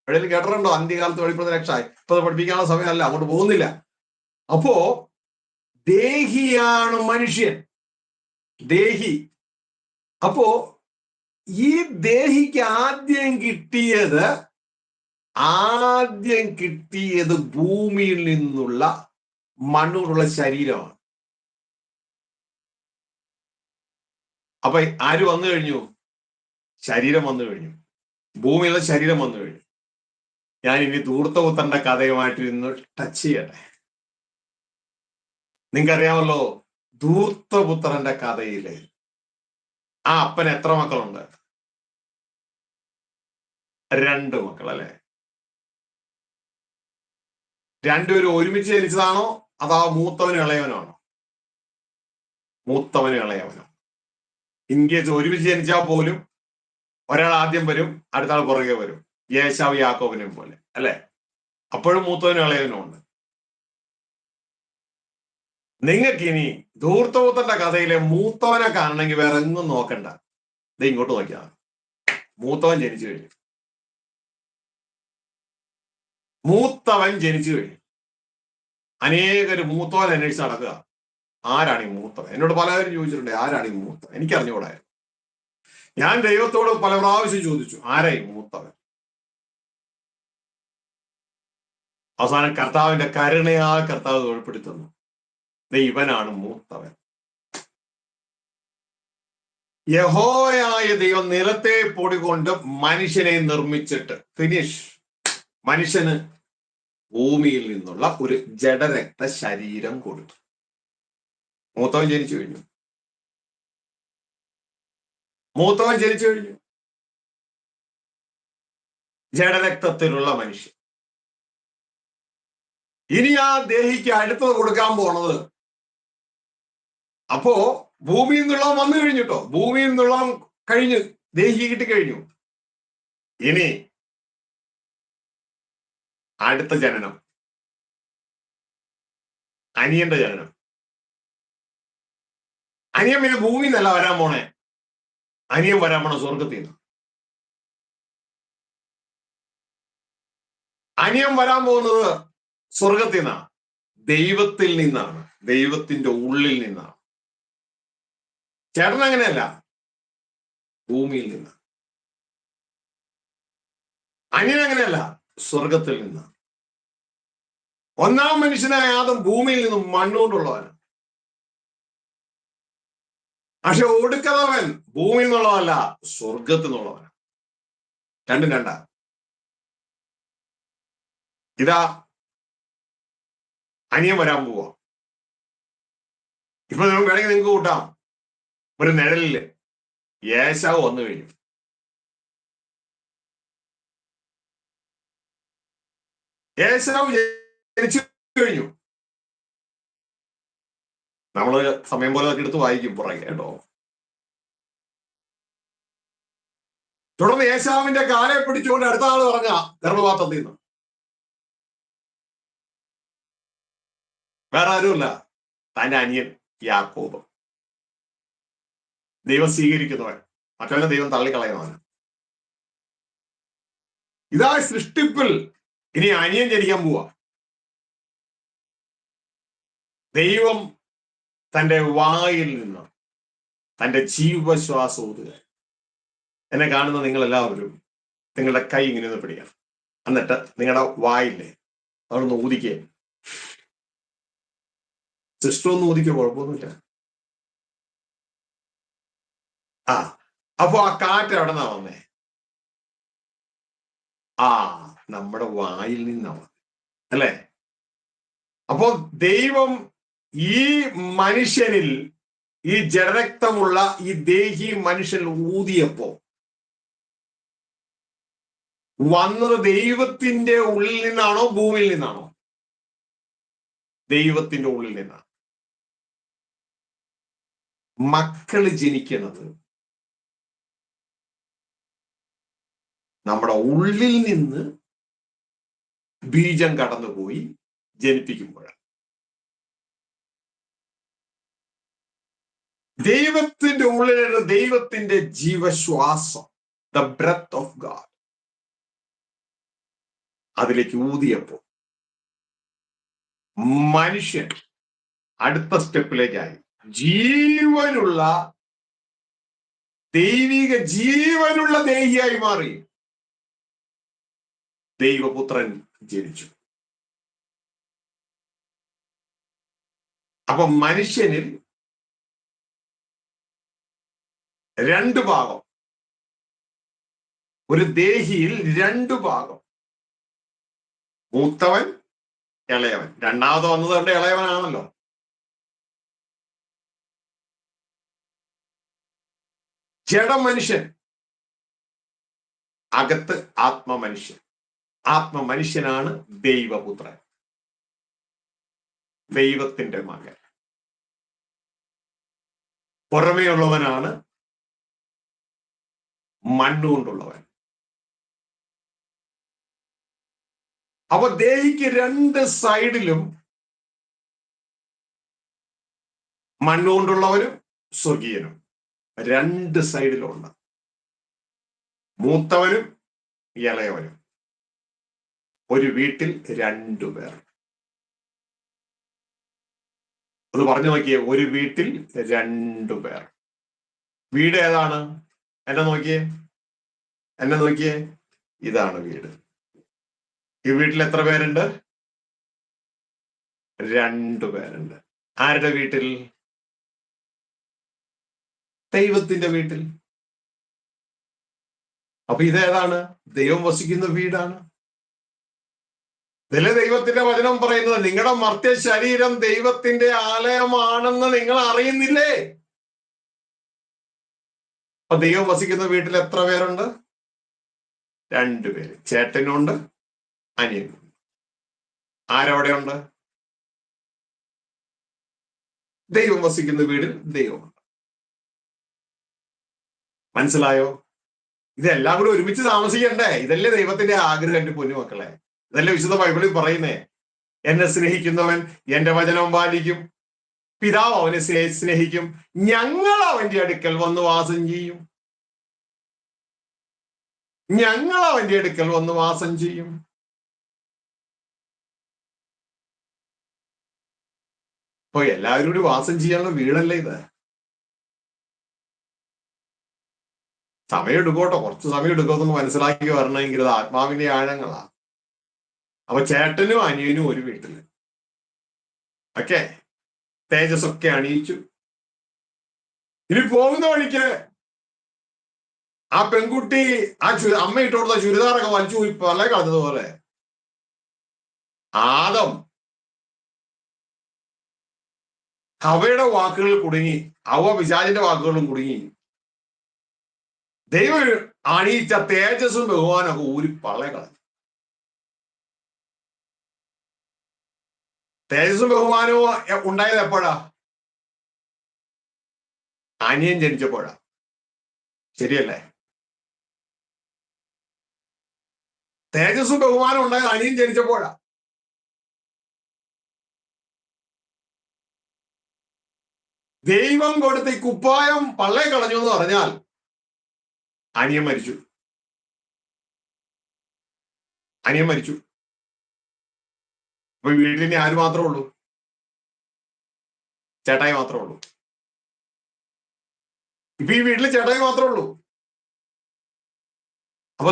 A: എവിടെയും കേട്ടിട്ടുണ്ടോ അന്ത്യകാലത്ത് വെളിപ്പെടുന്ന രക്ഷ? ഇപ്പൊ പഠിപ്പിക്കാനുള്ള സമയമല്ല, അങ്ങോട്ട് പോകുന്നില്ല. അപ്പോ ദേഹിയാണ് മനുഷ്യൻ. ദേഹി. അപ്പോ ഈ ദേഹിക്ക് ആദ്യം കിട്ടിയത് ഭൂമിയിൽ നിന്നുള്ള മണ്ണുള്ള ശരീരമാണ്. അപ്പൊ ആര് വന്നു കഴിഞ്ഞു? ശരീരം വന്നു കഴിഞ്ഞു. ഭൂമിയിലുള്ള ശരീരം വന്നു കഴിഞ്ഞു. ഞാൻ ഇനി ധൂർത്തപുത്രന്റെ കഥയുമായിട്ട് ഇന്ന് ടച്ച് ചെയ്യട്ടെ. നിങ്ങൾക്കറിയാമല്ലോ, ധൂർത്തപുത്രന്റെ കഥയില് ആ അപ്പന് എത്ര മക്കളുണ്ട്? 2 മക്കൾ, അല്ലെ? രണ്ടുപേരും ഒരുമിച്ച് ജനിച്ചതാണോ അതോ മൂത്തവനും ഇളയവനാണോ? മൂത്തവനും ഇളയവനോ? ഇൻ കേസ് ഒരുമിച്ച് ജനിച്ചാൽ പോലും ഒരാൾ ആദ്യം വരും, അടുത്ത ആൾ പുറകെ വരും. യേശാവ് യാക്കോബിനെ പോലെ, അല്ലെ? അപ്പോഴും മൂത്തവനും ഇളയവനും ഉണ്ട്. നിങ്ങൾക്ക് ഇനി ധൂർത്തപുത്രന്റെ കഥയിലെ മൂത്തവനെ കാണണമെങ്കിൽ വേറെ എങ്ങും നോക്കണ്ട. ഇത് ഇങ്ങോട്ട് നോക്കിയാൽ മൂത്തവൻ ജനിച്ചു കഴിഞ്ഞു. മൂത്തവൻ ജനിച്ചു കഴിഞ്ഞു. അനേകര് മൂത്തവൻ അന്വേഷിച്ച് നടക്കുക. ആരാണ് ഈ മൂത്തവൻ? എന്നോട് പലരും ചോദിച്ചിട്ടുണ്ട്, ആരാണ് ഈ മൂത്തവൻ? എനിക്കറിഞ്ഞുകൂടായിരുന്നു. ഞാൻ ദൈവത്തോട് പല പ്രാവശ്യം ചോദിച്ചു, ആരായി മൂത്തവൻ? അവസാനം കർത്താവിന്റെ കരുണയാൽ കർത്താവ് വെളിപ്പെടുത്തുന്നു, ഇവനാണ് മൂത്തവൻ. യഹോവയായ ദൈവം നിലത്തെ പൊടി കൊണ്ട് മനുഷ്യനെ നിർമ്മിച്ചിട്ട് ഫിനിഷ്. മനുഷ്യന് ഭൂമിയിൽ നിന്നുള്ള ഒരു ജഡരക്ത ശരീരം കൊടുത്തു. മൂത്തവൻ ജനിച്ചു കഴിഞ്ഞു. മൂത്തവൻ ജനിച്ചു കഴിഞ്ഞു. ജഡരക്തത്തിലുള്ള മനുഷ്യൻ. ഇനി ആ ദേഹിക്ക് അടുത്തത് കൊടുക്കാൻ പോണത്. അപ്പോ ഭൂമിയിൽ നിന്നുള്ള വന്നു കഴിഞ്ഞിട്ടോ. ഭൂമിയിൽ നിന്നുള്ള കഴിഞ്ഞു, ദേഹി കിട്ടിക്കഴിഞ്ഞു. ഇനി അടുത്ത ജനനം, അനിയന്റെ ജനനം. അനിയൻ പിന്നെ ഭൂമിയിൽ നിന്നല്ല വരാൻ പോണേ, അനിയൻ വരാൻ പോണ സ്വർഗത്തിൽ നിന്ന്. അനിയൻ വരാൻ പോകുന്നത് സ്വർഗത്തിൽ നിന്നാണ്, ദൈവത്തിൽ നിന്നാണ്, ദൈവത്തിന്റെ ഉള്ളിൽ നിന്നാണ്. ചേട്ടൻ അങ്ങനെയല്ല, ഭൂമിയിൽ നിന്ന്. അനിയൻ അങ്ങനെയല്ല, സ്വർഗത്തിൽ നിന്ന്. ഒന്നാം മനുഷ്യനായ ആദം ഭൂമിയിൽ നിന്നും മണ്ണുകൊണ്ടുള്ളവൻ. പക്ഷെ ഒടുക്കതവൻ ഭൂമിയിൽ നിന്നുള്ളതല്ല, സ്വർഗത്തിൽ നിന്നുള്ളവൻ. രണ്ടും രണ്ടാ. ഇതാ അനിയൻ വരാൻ പോവാ. ഇപ്പൊ വേണമെങ്കിൽ നിങ്ങൾക്ക് കൂട്ടാം, ഒരു നിഴലില് യേശാവ് വന്നു കഴിഞ്ഞു. യേശാവ് ജനിച്ചു കഴിഞ്ഞു. നമ്മള് സമയം പോലെ അതൊക്കെ എടുത്ത് വായിക്കും പുറകെ, കേട്ടോ. തുടർന്ന് യേശാവിന്റെ കാലെ പിടിച്ചുകൊണ്ട് അടുത്ത ആള് പറഞ്ഞ ഗർഭപാത്രത്തിൽ നിന്ന് വേറെ ആരുമല്ല, തന്റെ അനിയൻ യാക്കോബ്. ദൈവം സ്വീകരിക്കുന്നവൻ, മറ്റവനെ ദൈവം തള്ളിക്കളയുന്നവൻ. ഇതാ സൃഷ്ടിപ്പിൽ ഇനി അനിയൻ ജനിക്കാൻ പോവാ. ദൈവം തന്റെ വായിൽ നിന്ന് തന്റെ ജീവശ്വാസം ഊതുക. എന്നെ കാണുന്ന നിങ്ങൾ എല്ലാവരും നിങ്ങളുടെ കൈ ഇങ്ങനെ ഒന്ന് പിടിക്കണം. എന്നിട്ട് നിങ്ങളുടെ വായില്ലേ അവിടുന്ന് ഊതിക്കേ. സിസ്റ്റർ ഒന്ന് ഊതിക്കോ, കുഴപ്പമൊന്നുമില്ല. അപ്പൊ ആ കാറ്റ് എവിടെ നിന്നാ വന്നേ? നമ്മുടെ വായിൽ നിന്നാണ്, അല്ലേ? അപ്പോ ദൈവം ഈ മനുഷ്യനിൽ, ഈ ജഡരക്തമുള്ള ഈ ദേഹി മനുഷ്യനിൽ ഊതിയപ്പോ വന്നത് ദൈവത്തിന്റെ ഉള്ളിൽ നിന്നാണോ ഭൂമിയിൽ നിന്നാണോ? ദൈവത്തിന്റെ ഉള്ളിൽ നിന്നാണ്. മക്കള് ജനിക്കുന്നത് നമ്മുടെ ഉള്ളിൽ നിന്ന് ബീജം കടന്നുപോയി ജനിപ്പിക്കുമ്പോഴാണ്. ദൈവത്തിന്റെ ഉള്ളിലുള്ള ദൈവത്തിന്റെ ജീവശ്വാസം, ദ ബ്രെത്ത് ഓഫ് ഗാഡ്, അതിലേക്ക് ഊതിയപ്പോ മനുഷ്യൻ അടുത്ത സ്റ്റെപ്പിലേക്കായി. ജീവനുള്ള, ദൈവിക ജീവനുള്ള ദേഹിയായി മാറി. ദൈവപുത്രൻ ജനിച്ചു. അപ്പൊ മനുഷ്യനിൽ രണ്ട് ഭാഗം, ഒരു ദേഹിയിൽ രണ്ട് ഭാഗം, മൂത്തവൻ ഇളയവൻ. രണ്ടാമത് വന്നത് കൊണ്ട് ഇളയവനാണല്ലോ. ജഡമനുഷ്യൻ, അകത്ത് ആത്മമനുഷ്യൻ. ആത്മമനുഷ്യനാണ് ദൈവപുത്രൻ, ദൈവത്തിന്റെ മകൻ. പുറമേയുള്ളവനാണ് മണ്ണുകൊണ്ടുള്ളവൻ. അപ്പൊ ദേഹിക്ക് രണ്ട് സൈഡിലും മണ്ണുകൊണ്ടുള്ളവനും സ്വർഗീയനും രണ്ട് സൈഡിലുണ്ട്. മൂത്തവനും ഇളയവനും. ഒരു വീട്ടിൽ രണ്ടുപേർ. അത് പറഞ്ഞു നോക്കിയേ, ഒരു വീട്ടിൽ രണ്ടുപേർ. വീട് ഏതാണ്? എന്നെ നോക്കിയേ, ഇതാണ് വീട്. ഈ വീട്ടിൽ എത്ര പേരുണ്ട്? രണ്ടുപേരുണ്ട്. ആരുടെ വീട്ടിൽ? ദൈവത്തിന്റെ വീട്ടിൽ. അപ്പൊ ഇതേതാണ്? ദൈവം വസിക്കുന്ന വീടാണ്. ഇതിലെ ദൈവത്തിന്റെ വചനം പറയുന്നത്, നിങ്ങളുടെ മർത്യ ശരീരം ദൈവത്തിന്റെ ആലയമാണെന്ന് നിങ്ങൾ അറിയുന്നില്ലേ? അപ്പൊ ദൈവം വസിക്കുന്ന വീട്ടിൽ എത്ര പേരുണ്ട്? രണ്ടുപേര്. ചേട്ടനുണ്ട്, അനിയനുണ്ട്. ആരവിടെയുണ്ട്? ദൈവം വസിക്കുന്ന വീടിൽ ദൈവമുണ്ട്. മനസ്സിലായോ? ഇതെല്ലാം കൂടി ഒരുമിച്ച് താമസിക്കണ്ടേ? ഇതല്ലേ ദൈവത്തിന്റെ ആഗ്രഹം, എന്റെ പൊന്നുമക്കളെ. ഇതല്ലേ വിശുദ്ധ ബൈബിളിൽ പറയുന്നേ, എന്നെ സ്നേഹിക്കുന്നവൻ എന്റെ വചനം പാലിക്കും, പിതാവ് അവനെ സ്നേഹിക്കും, ഞങ്ങൾ അവന്റെ അടുക്കൽ വന്ന് വാസം ചെയ്യും. ഞങ്ങൾ അവന്റെ അടുക്കൽ വന്ന് വാസം ചെയ്യും. അപ്പൊ എല്ലാവരും കൂടി വാസം ചെയ്യാനുള്ള വീടല്ലേ ഇത്? സമയം എടുക്കോട്ടോ, കുറച്ച് സമയം എടുക്കുമെന്ന് മനസ്സിലാക്കി വരണമെങ്കിൽ ഇത് ആത്മാവിന്റെ ആഴങ്ങളാ. അപ്പൊ ചേട്ടനും അനിയനും ഒരു വീട്ടില്. ഓക്കെ, തേജസ്സൊക്കെ അണിയിച്ചു. ഇനി പോകുന്ന വഴിക്ക് ആ പെൺകുട്ടി അമ്മ ഇട്ട് കൊടുത്ത ചുരിദാറൊക്കെ വലിച്ചു പോയി പല കളഞ്ഞതുപോലെ ആദം ഹവയുടെ വാക്കുകളിൽ കുടുങ്ങി, ഹവ പിശാചിന്റെ വാക്കുകളും കുടുങ്ങി. ദൈവം അണിയിച്ച തേജസ്സും ബഹുമാനൊക്കെ ഊരി പള്ളകളഞ്ഞു. തേജസ്സും ബഹുമാനവും ഉണ്ടായത് എപ്പോഴാ? അനിയൻ ജനിച്ചപ്പോഴാ. ശരിയല്ലേ? തേജസ്സും ബഹുമാനം ഉണ്ടായത് അനിയൻ ജനിച്ചപ്പോഴാ. ദൈവം കൊടുത്ത ഈ കുപ്പായം പള്ളേ കളഞ്ഞു എന്ന് പറഞ്ഞാൽ അനിയൻ മരിച്ചു. അനിയൻ മരിച്ചു. അപ്പൊ വീട്ടിൽ ആര് മാത്രമേ ഉള്ളൂ? ചേട്ടായി മാത്രമേ ഉള്ളൂ. ഇപ്പൊ ഈ വീട്ടിൽ ചേട്ടായി മാത്രമേ ഉള്ളൂ. അപ്പൊ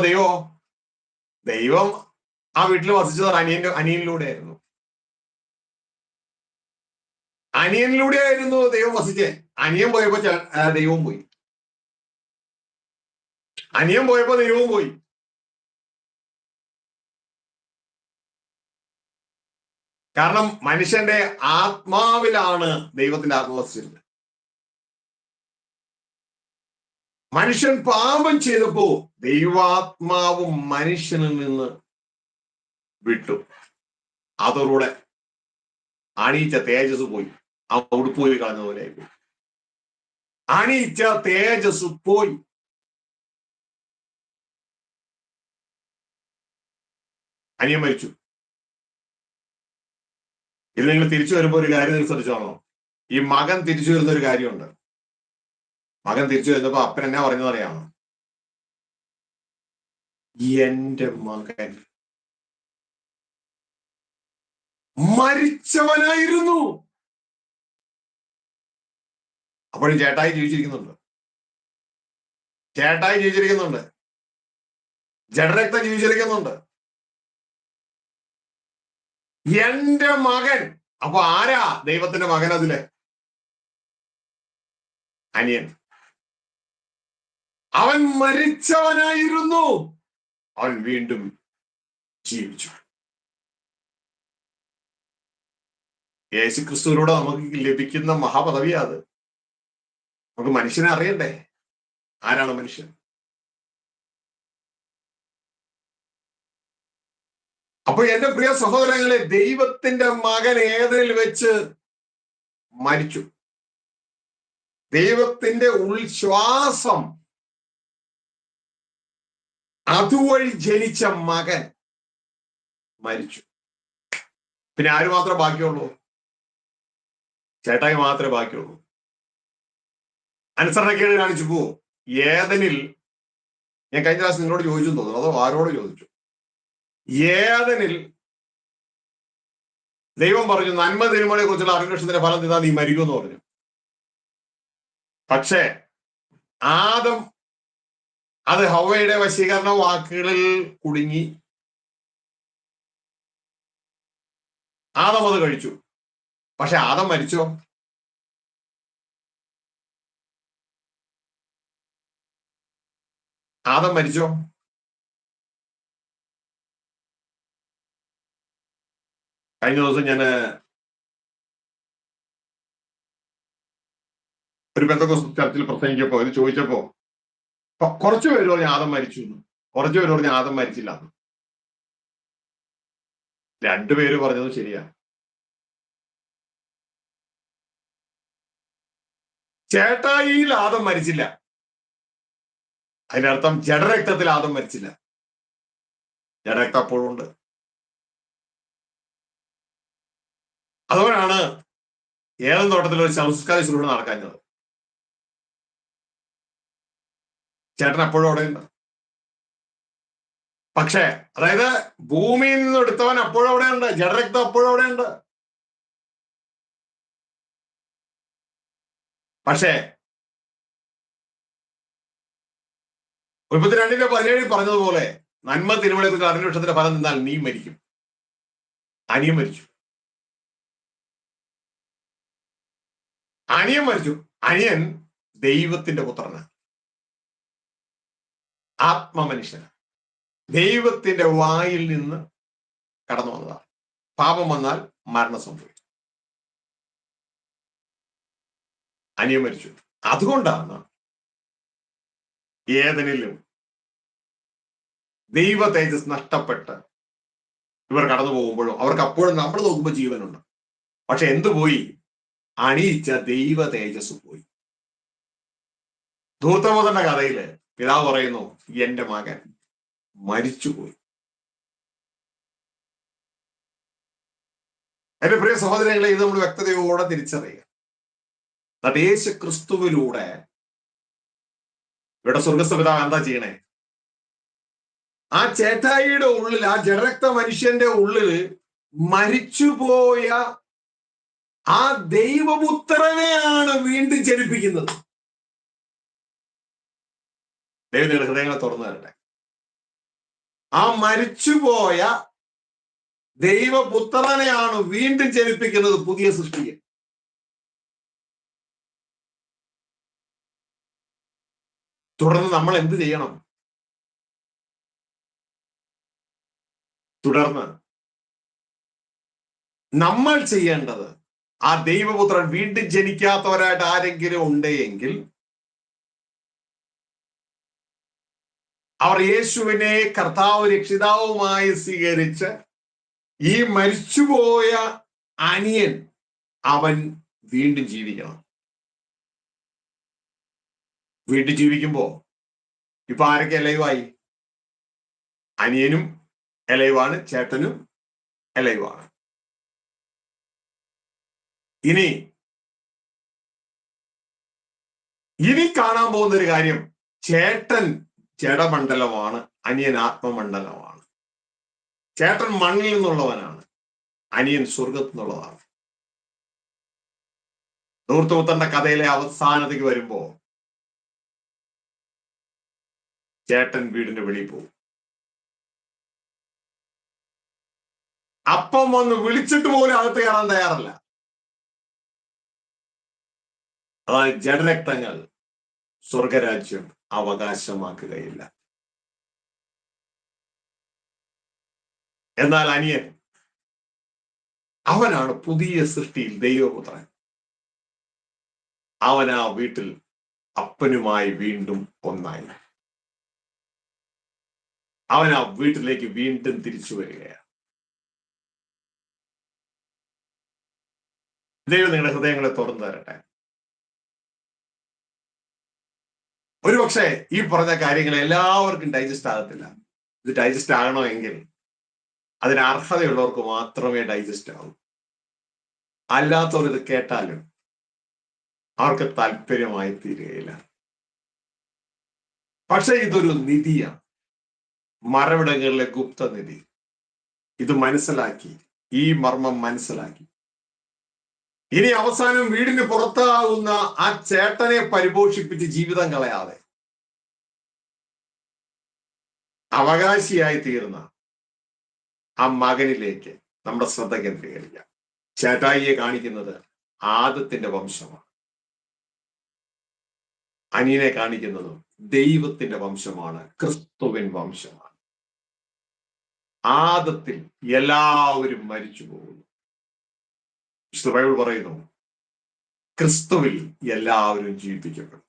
A: ദൈവം ആ വീട്ടിൽ വസിച്ചത് അനിയനിലൂടെയായിരുന്നു. അനിയനിലൂടെയായിരുന്നു ദൈവം വസിച്ചേ. അനിയൻ പോയപ്പോ ദൈവവും പോയി. അനിയൻ പോയപ്പോ ദൈവവും പോയി. കാരണം മനുഷ്യന്റെ ആത്മാവിലാണ് ദൈവത്തിന്റെ ആത്മവസ്തുത. മനുഷ്യൻ പാപം ചെയ്തപ്പോ ദൈവാത്മാവ് മനുഷ്യനിൽ നിന്ന് വിട്ടു. അതോടെ അണിയിച്ച തേജസ് പോയി. ആ ഉടുപ്പ് പോയി കളഞ്ഞതുപോലെ പോയി. അണിയിച്ച തേജസ് പോയി. അനിയൻ മരിച്ചു. ഇത് നിങ്ങൾ തിരിച്ചു വരുമ്പോ ഒരു കാര്യം നിങ്ങൾ ശ്രദ്ധിച്ചോളണം. ഈ മകൻ തിരിച്ചു വരുന്ന ഒരു കാര്യമുണ്ട്. മകൻ തിരിച്ചു വരുന്നപ്പോ അപ്പൻ എന്നാ പറഞ്ഞതറിയാമോ? എന്റെ മകൻ മരിച്ചവനായിരുന്നു. അപ്പോഴും ചേട്ടായി ജീവിച്ചിരിക്കുന്നുണ്ട്. ചേട്ടായി ജീവിച്ചിരിക്കുന്നുണ്ട്. ജഡരക്തം ജീവിച്ചിരിക്കുന്നുണ്ട്. എന്റെ മകൻ. അപ്പൊ ആരാ ദൈവത്തിന്റെ മകൻ? അതിലെ അനിയൻ. അവൻ മരിച്ചവനായിരുന്നു, അവൻ വീണ്ടും ജീവിച്ചു. യേശുക്രിസ്തുവിലൂടെ നമുക്ക് ലഭിക്കുന്ന മഹാപദവിയാ അത്. നമുക്ക് മനുഷ്യനെ അറിയണ്ടേ? ആരാണ് മനുഷ്യൻ? അപ്പൊ എന്റെ പ്രിയ സഹോദരങ്ങളെ, ദൈവത്തിന്റെ മകൻ ഏതിൽ വെച്ച് മരിച്ചു. ദൈവത്തിന്റെ ഉൾശ്വാസം അതുവഴി ജനിച്ച മകൻ മരിച്ചു. പിന്നെ ആര് മാത്രമേ ബാക്കിയുള്ളൂ? ചേട്ടായി മാത്രമേ ബാക്കിയുള്ളൂ. അനുസരണക്കേട് കാണിച്ചു പോവോ? ഏദനിൽ, ഞാൻ കഴിഞ്ഞ പ്രാവശ്യം നിങ്ങളോട് ചോദിച്ചു തോന്നുന്നു, അതോ ആരോട് ചോദിച്ചു? ഏദനിൽ ദൈവം പറഞ്ഞു, നന്മ തിന്മകളെ കുറിച്ചുള്ള അറിവിന്റെ ഫലം തിന്നാ നീ മരിക്കുമെന്ന് പറഞ്ഞു. പക്ഷേ ആദം അത് ഹവ്വയുടെ വശീകരണ വാക്കുകളിൽ കുടുങ്ങി. ആദം അത് കഴിച്ചു. പക്ഷെ ആദം മരിച്ചോ? ആദം മരിച്ചോ? കഴിഞ്ഞ ദിവസം ഞാൻ ഒരു പെന്തക്കോസ്ത് ചർച്ചിൽ പ്രസംഗിച്ചപ്പോ ഇത് ചോദിച്ചപ്പോ കുറച്ചു പേര് പറഞ്ഞ് ആദം മരിച്ചു എന്ന്, കുറച്ചു പേര് പറഞ്ഞ് ആദം മരിച്ചില്ല എന്ന്. രണ്ടുപേര് പറഞ്ഞത് ശരിയാ. ചേട്ടായിയിൽ ആദം മരിച്ചില്ല. അതിനർത്ഥം ജഡരക്തത്തിൽ ആദം മരിച്ചില്ല. ജഡരക്തം അപ്പോഴും ഉണ്ട്. അതുകൊണ്ടാണ് ഏദൻ തോട്ടത്തിൽ ഒരു സംസ്കാര ശുശ്രൂഷ നടക്കാഞ്ഞത്. ചേട്ടൻ അപ്പോഴും അവിടെയുണ്ട്. പക്ഷേ അതായത് ഭൂമിയിൽ നിന്ന് എടുത്തവൻ അപ്പോഴും അവിടെയുണ്ട്. ജഡരക്തം അപ്പോഴും അവിടെയുണ്ട്. പക്ഷേ 32:17 പറഞ്ഞതുപോലെ നന്മ തിന്മകളെ കുറിച്ച് അറിഞ്ഞ വൃക്ഷത്തിന്റെ ഫലം നിന്നാൽ നീ മരിക്കും. അനിയൻ മരിച്ചു. അനിയൻ മരിച്ചു. അനിയൻ ദൈവത്തിന്റെ പുത്രനാണ്, ആത്മമനുഷ്യനാണ്. ദൈവത്തിന്റെ വായിൽ നിന്ന് കടന്നു വന്നതാണ്. പാപം വന്നാൽ മരണം സംഭവിക്കും. അനിയൻ മരിച്ചു. അതുകൊണ്ടാണ് ഏദനിലും ദൈവ തേജസ് നഷ്ടപ്പെട്ട് ഇവർ കടന്നു പോകുമ്പോഴും അവർക്ക് അപ്പോഴും നമ്മൾ നോക്കുമ്പോൾ ജീവനുണ്ട്. പക്ഷെ എന്തു പോയി? അണിയിച്ച ദൈവ തേജസ് പോയി. ധൂർത്തമോദന്റെ കഥയില് പിതാവ് പറയുന്നു, എന്റെ മകൻ മരിച്ചുപോയി. എന്റെ പ്രിയ സഹോദരങ്ങളെ, ഇത് നമ്മൾ വ്യക്തതയോടെ തിരിച്ചറിയുക. അത് യേശു ക്രിസ്തുവിലൂടെ ഇവിടെ സ്വർഗസ്വപിതാവ് എന്താ ചെയ്യണേ? ആ ചേട്ടായിയുടെ ഉള്ളിൽ, ആ ജഡരക്ത മനുഷ്യന്റെ ഉള്ളിൽ മരിച്ചുപോയ ആ ദൈവപുത്രനെയാണ് വീണ്ടും ജനിപ്പിക്കുന്നത്. ദൈവത്തിന്റെ ഹൃദയങ്ങളെ തുറന്നു തരട്ടെ. ആ മരിച്ചുപോയ ദൈവപുത്രനെയാണ് വീണ്ടും ജനിപ്പിക്കുന്നത്, പുതിയ സൃഷ്ടിയെ. തുടർന്ന് നമ്മൾ എന്ത് ചെയ്യണം? തുടർന്ന് നമ്മൾ ചെയ്യേണ്ടത്, ആ ദൈവപുത്രൻ വീണ്ടും ജനിക്കാത്തവരായിട്ട് ആരെങ്കിലും ഉണ്ടെങ്കിൽ അവർ യേശുവിനെ കർത്താവ് രക്ഷിതാവുമായി സ്വീകരിച്ച് ഈ മരിച്ചുപോയ അനിയൻ അവൻ വീണ്ടും ജീവിക്കണം. വീണ്ടും ജീവിക്കുമ്പോ ഇപ്പൊ ആരൊക്കെ എലൈവായി? അനിയനും എലൈവാണ്, ചേട്ടനും എലൈവാണ്. ഇനി കാണാൻ പോകുന്ന ഒരു കാര്യം, ചേട്ടൻ ജഡമണ്ഡലമാണ്, അനിയൻ ആത്മമണ്ഡലമാണ്. ചേട്ടൻ മണ്ണിൽ നിന്നുള്ളവനാണ്, അനിയൻ സ്വർഗത്തിൽ നിന്നുള്ളതാണ്. ധൂർത്തപുത്രന്റെ കഥയിലെ അവസാനത്തേക്ക് വരുമ്പോ ചേട്ടൻ വീടിന്റെ വെളിയിൽ പോകും. അപ്പം വന്ന് വിളിച്ചിട്ട് പോലും അകത്ത് കയറാൻ തയ്യാറല്ല. അതായത് ജഡരക്തങ്ങൾ സ്വർഗരാജ്യം അവകാശമാക്കുകയില്ല. എന്നാൽ അനിയൻ, അവനാണ് പുതിയ സൃഷ്ടിയിൽ ദൈവപുത്രൻ. അവൻ ആ വീട്ടിൽ അപ്പനുമായി വീണ്ടും ഒന്നായി. അവൻ ആ വീട്ടിലേക്ക് വീണ്ടും തിരിച്ചു വരികയാണ്. ദൈവം നിങ്ങളുടെ ഹൃദയങ്ങളെ തുറന്നു തരട്ടെ. ഒരുപക്ഷെ ഈ പറഞ്ഞ കാര്യങ്ങൾ എല്ലാവർക്കും ഡൈജസ്റ്റ് ആകത്തില്ല. ഇത് ഡൈജസ്റ്റ് ആകണമെങ്കിൽ അതിന് അർഹതയുള്ളവർക്ക് മാത്രമേ ഡൈജസ്റ്റ് ആവൂ. അല്ലാത്തവർ ഇത് കേട്ടാലും അവർക്ക് താല്പര്യമായി തീരുകയില്ല. പക്ഷെ ഇതൊരു നിധിയാണ്, മറവിടങ്ങളിലെ ഗുപ്തനിധി. ഇത് മനസ്സിലാക്കി, ഈ മർമ്മം മനസ്സിലാക്കി, ഇനി അവസാനം വീടിന് പുറത്താകുന്ന ആ ചേട്ടനെ പരിപോഷിപ്പിച്ച് ജീവിതം കളയാതെ അവകാശിയായി തീർന്ന ആ മകനിലേക്ക് നമ്മുടെ ശ്രദ്ധ കേന്ദ്രീകരിക്കാം. ചേട്ടായിയെ കാണിക്കുന്നത് ആദത്തിന്റെ വംശമാണ്, അനിയനെ കാണിക്കുന്നതും ദൈവത്തിന്റെ വംശമാണ്, ക്രിസ്തുവിൻ വംശമാണ്. ആദത്തിൽ എല്ലാവരും മരിച്ചു പോകുന്നു. വിശുദ്ധ ബൈബിൾ പറയുന്നു, ക്രിസ്തുവിൽ എല്ലാവരും ജീവിപ്പിക്കപ്പെടും.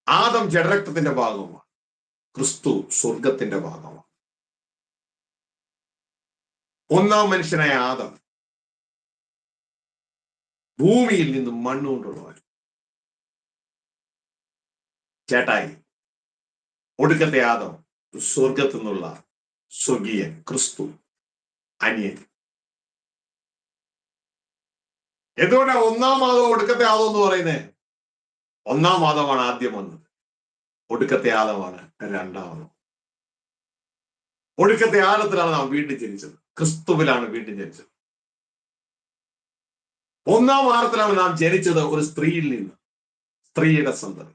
A: ആദം ജഡരക്തത്തിന്റെ ഭാഗമാണ്, ക്രിസ്തു സ്വർഗത്തിന്റെ ഭാഗമാണ്. ഒന്നാം മനുഷ്യനായ ആദം ഭൂമിയിൽ നിന്നും മണ്ണുകൊണ്ടുള്ളവൻ. ചേട്ടായി, ഒടുക്കത്തെ ആദം സ്വർഗത്തിൽ നിന്നുള്ള സ്വർഗീയൻ, ക്രിസ്തു അനിയൻ. എന്തുകൊണ്ടാണ് ഒന്നാം ആദം ഒടുക്കത്തെ ആദം എന്ന് പറയുന്നത്? ഒന്നാം ആദമാണ് ആദ്യം വന്നത്, ഒടുക്കത്തെ ആദമാണ് രണ്ടാമത്. ഒടുക്കത്തെ ആദത്തിലാണ് നാം വീണ്ടും ജനിച്ചത്, ക്രിസ്തുവിലാണ് വീണ്ടും ജനിച്ചത്. ഒന്നാം ആദത്തിലാണ് നാം ജനിച്ചത് ഒരു സ്ത്രീയിൽ നിന്ന്, സ്ത്രീയുടെ സന്തതി.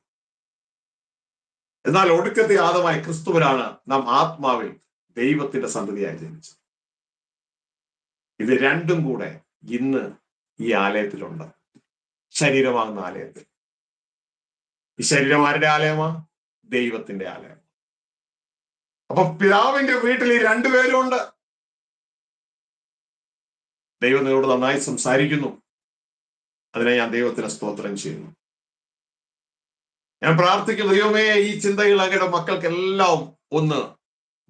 A: എന്നാൽ ഒടുക്കത്തെ ആദമായ ക്രിസ്തുവിലാണ് നാം ആത്മാവിൽ ദൈവത്തിന്റെ സന്തതിയായി ജനിച്ചത്. ഇത് രണ്ടും കൂടെ ഇന്ന് ഈ ആലയത്തിലുണ്ട്, ശരീരമാകുന്ന ആലയത്തിൽ. ഈ ശരീരം ആരുടെ ആലയമാണ്? ദൈവത്തിന്റെ ആലയം. അപ്പൊ പിതാവിന്റെ വീട്ടിൽ ഈ രണ്ടുപേരും ഉണ്ട്. ദൈവം നിങ്ങളോട് നന്നായി സംസാരിക്കുന്നു. അതിനെ ഞാൻ ദൈവത്തിന് സ്തോത്രം ചെയ്യുന്നു. ഞാൻ പ്രാർത്ഥിക്കുന്നു, ദൈവമേ, ഈ ചിന്തകൾ അങ്ങയുടെ മക്കൾക്കെല്ലാം ഒന്ന്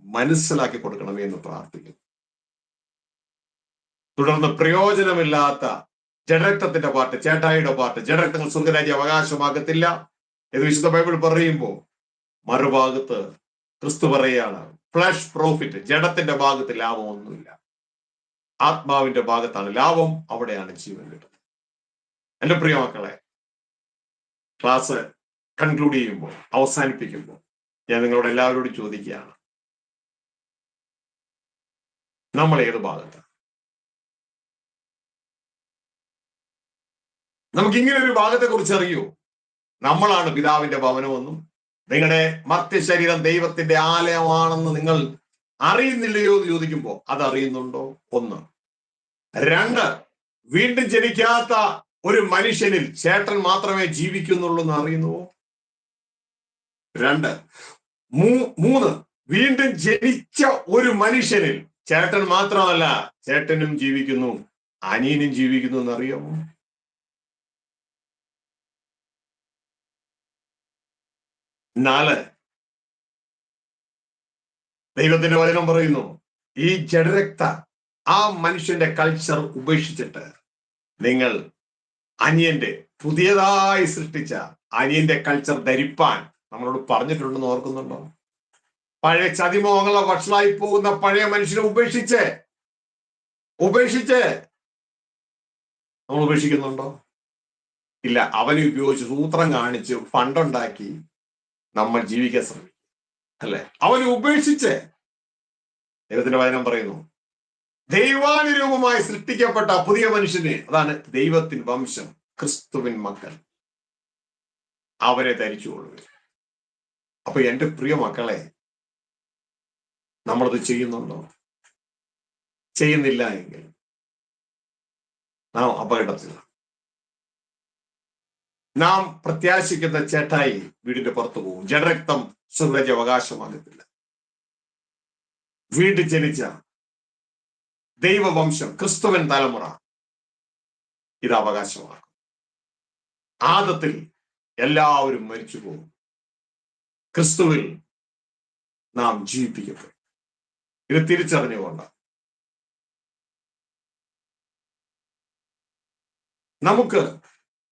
A: മനസ്സിലാക്കി കൊടുക്കണമേ എന്ന് പ്രാർത്ഥിക്കുന്നു. തുടർന്ന് പ്രയോജനമില്ലാത്ത ജഡരക്തത്തിന്റെ പാട്ട്, ചേട്ടായിയുടെ പാട്ട്, ജഡരക്തങ്ങൾ സ്വർഗരാജ്യം അവകാശമാകത്തില്ല എന്ന് വിശുദ്ധ ബൈബിൾ പറയുമ്പോൾ മറുഭാഗത്ത് ക്രിസ്തു പറയുകയാണ്, ഫ്ലഷ് പ്രോഫിറ്റ്. ജഡത്തിന്റെ ഭാഗത്ത് ലാഭം ഒന്നുമില്ല, ആത്മാവിന്റെ ഭാഗത്താണ് ലാഭം, അവിടെയാണ് ജീവൻ കിട്ടുന്നത്. എന്റെ പ്രിയ മക്കളെ, ക്ലാസ് കൺക്ലൂഡ് ചെയ്യുമ്പോൾ, അവസാനിപ്പിക്കുമ്പോൾ ഞാൻ നിങ്ങളോട് എല്ലാവരോടും ചോദിക്കുകയാണ്, നമ്മൾ ഏത് ഭാഗത്ത്? നമുക്ക് ഇങ്ങനെ ഒരു ഭാഗത്തെ കുറിച്ച് അറിയൂ. നമ്മളാണ് പിതാവിന്റെ ഭവനമെന്നും നിങ്ങളുടെ മർത്യശരീരം ദൈവത്തിന്റെ ആലയമാണെന്ന് നിങ്ങൾ അറിയുന്നില്ലയോ എന്ന് ചോദിക്കുമ്പോൾ അത് അറിയുന്നുണ്ടോ? ഒന്ന്. രണ്ട്, വീണ്ടും ജനിക്കാത്ത ഒരു മനുഷ്യനിൽ ചേട്ടൻ മാത്രമേ ജീവിക്കുന്നുള്ളൂ എന്ന് അറിയുന്നുവോ? രണ്ട്. മൂന്ന്, വീണ്ടും ജനിച്ച ഒരു മനുഷ്യനിൽ ചേട്ടൻ മാത്രമല്ല, ചേട്ടനും ജീവിക്കുന്നു, അനിയനും ജീവിക്കുന്നു എന്നറിയാമോ? നാല്, ദൈവത്തിന്റെ വചനം പറയുന്നു, ഈ ജഡരക്ത ആ മനുഷ്യന്റെ കൾച്ചർ ഉപേക്ഷിച്ചിട്ട് നിങ്ങൾ അനിയന്റെ, പുതിയതായി സൃഷ്ടിച്ച അനിയന്റെ കൾച്ചർ ധരിപ്പാൻ നമ്മളോട് പറഞ്ഞിട്ടുണ്ടെന്ന് ഓർക്കുന്നുണ്ടോ? പഴയ ചതിമോഹങ്ങളെ വഷളായി പോകുന്ന പഴയ മനുഷ്യനെ ഉപേക്ഷിച്ച് നമ്മൾ ഉപേക്ഷിക്കുന്നുണ്ടോ? ഇല്ല. അവനെ ഉപയോഗിച്ച് സൂത്രം കാണിച്ച് ഫണ്ടുണ്ടാക്കി നമ്മൾ ജീവിക്കാൻ ശ്രമിക്കും, അല്ലെ? അവനെ ഉപേക്ഷിച്ച് ദൈവത്തിന്റെ വചനം പറയുന്നു, ദൈവാനുരൂപമായി സൃഷ്ടിക്കപ്പെട്ട പുതിയ മനുഷ്യന്, അതാണ് ദൈവത്തിൻ വംശം, ക്രിസ്തുവിൻ മക്കൾ, അവരെ ധരിച്ചുകൊള്ളുക. അപ്പൊ എന്റെ പ്രിയ മക്കളെ, നമ്മളത് ചെയ്യുന്നുണ്ടോ? ചെയ്യുന്നില്ല എങ്കിൽ നാം അപകടത്തിലാണ്. നാം പ്രത്യാശിക്കുന്ന ചേട്ടായി വീടിന്റെ പുറത്തു പോകും. ജഡരക്തം സ്വർഗ്ഗരാജ്യ അവകാശമാകത്തില്ല. വീണ്ടും ജനിച്ച ദൈവവംശം, ക്രിസ്തുവൻ തലമുറ ഇത് അവകാശമാക്കും. ആദത്തിൽ എല്ലാവരും മരിച്ചു പോകും, ക്രിസ്തുവിൽ നാം ജീവിപ്പിക്കപ്പെടും. ഇത് തിരിച്ചറിഞ്ഞുകൊണ്ട് നമുക്ക്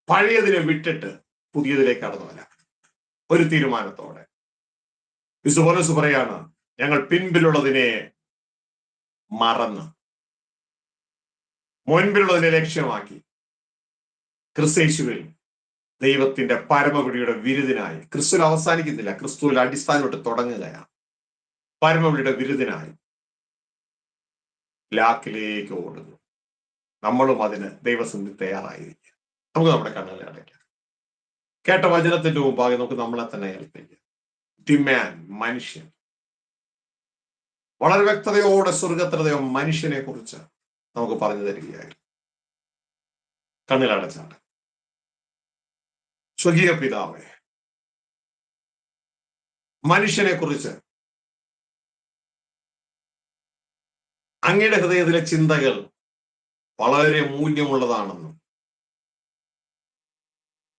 A: പഴയതിനെ വിട്ടിട്ട് പുതിയതിലേക്ക് കടന്നു വരാം ഒരു തീരുമാനത്തോടെ. പൗലോസ് പറയാണ്, ഞങ്ങൾ പിൻപിലുള്ളതിനെ മറന്ന് മുൻപിലുള്ളതിനെ ലക്ഷ്യമാക്കി ക്രിസ്തേശുവിൽ ദൈവത്തിന്റെ പരമവിളിയുടെ വിരുദിനായി, ക്രിസ്തുവിൽ അവസാനിക്കുന്നില്ല, ക്രിസ്തുവിൽ അടിസ്ഥാനമായിട്ട് തുടങ്ങുകയാണ്. പരമവിളിയുടെ വിരുദിനായി ലാക്കിലേക്ക് ഓടുന്നു. നമ്മളും അതിന് ദൈവസന്നിധി തയ്യാറായിരിക്കുക. നമുക്ക് നമ്മുടെ കണ്ണുകളെ അടയ്ക്കാം. കേട്ട വചനത്തിന്റെ മുമ്പാകെ നമുക്ക് നമ്മളെ തന്നെ ഏൽപ്പിക്കാം. ഡിമാൻ, മനുഷ്യൻ. വളരെ വ്യക്തതയോടെ സ്വർഗത്തിലെ മനുഷ്യനെ കുറിച്ച് നമുക്ക് പറഞ്ഞു തരികയായി. കണ്ണിലടച്ചാണ്. സ്വർഗീയ പിതാവേ, മനുഷ്യനെ കുറിച്ച് അങ്ങയുടെ ഹൃദയത്തിലെ ചിന്തകൾ വളരെ മൂല്യമുള്ളതാണെന്നും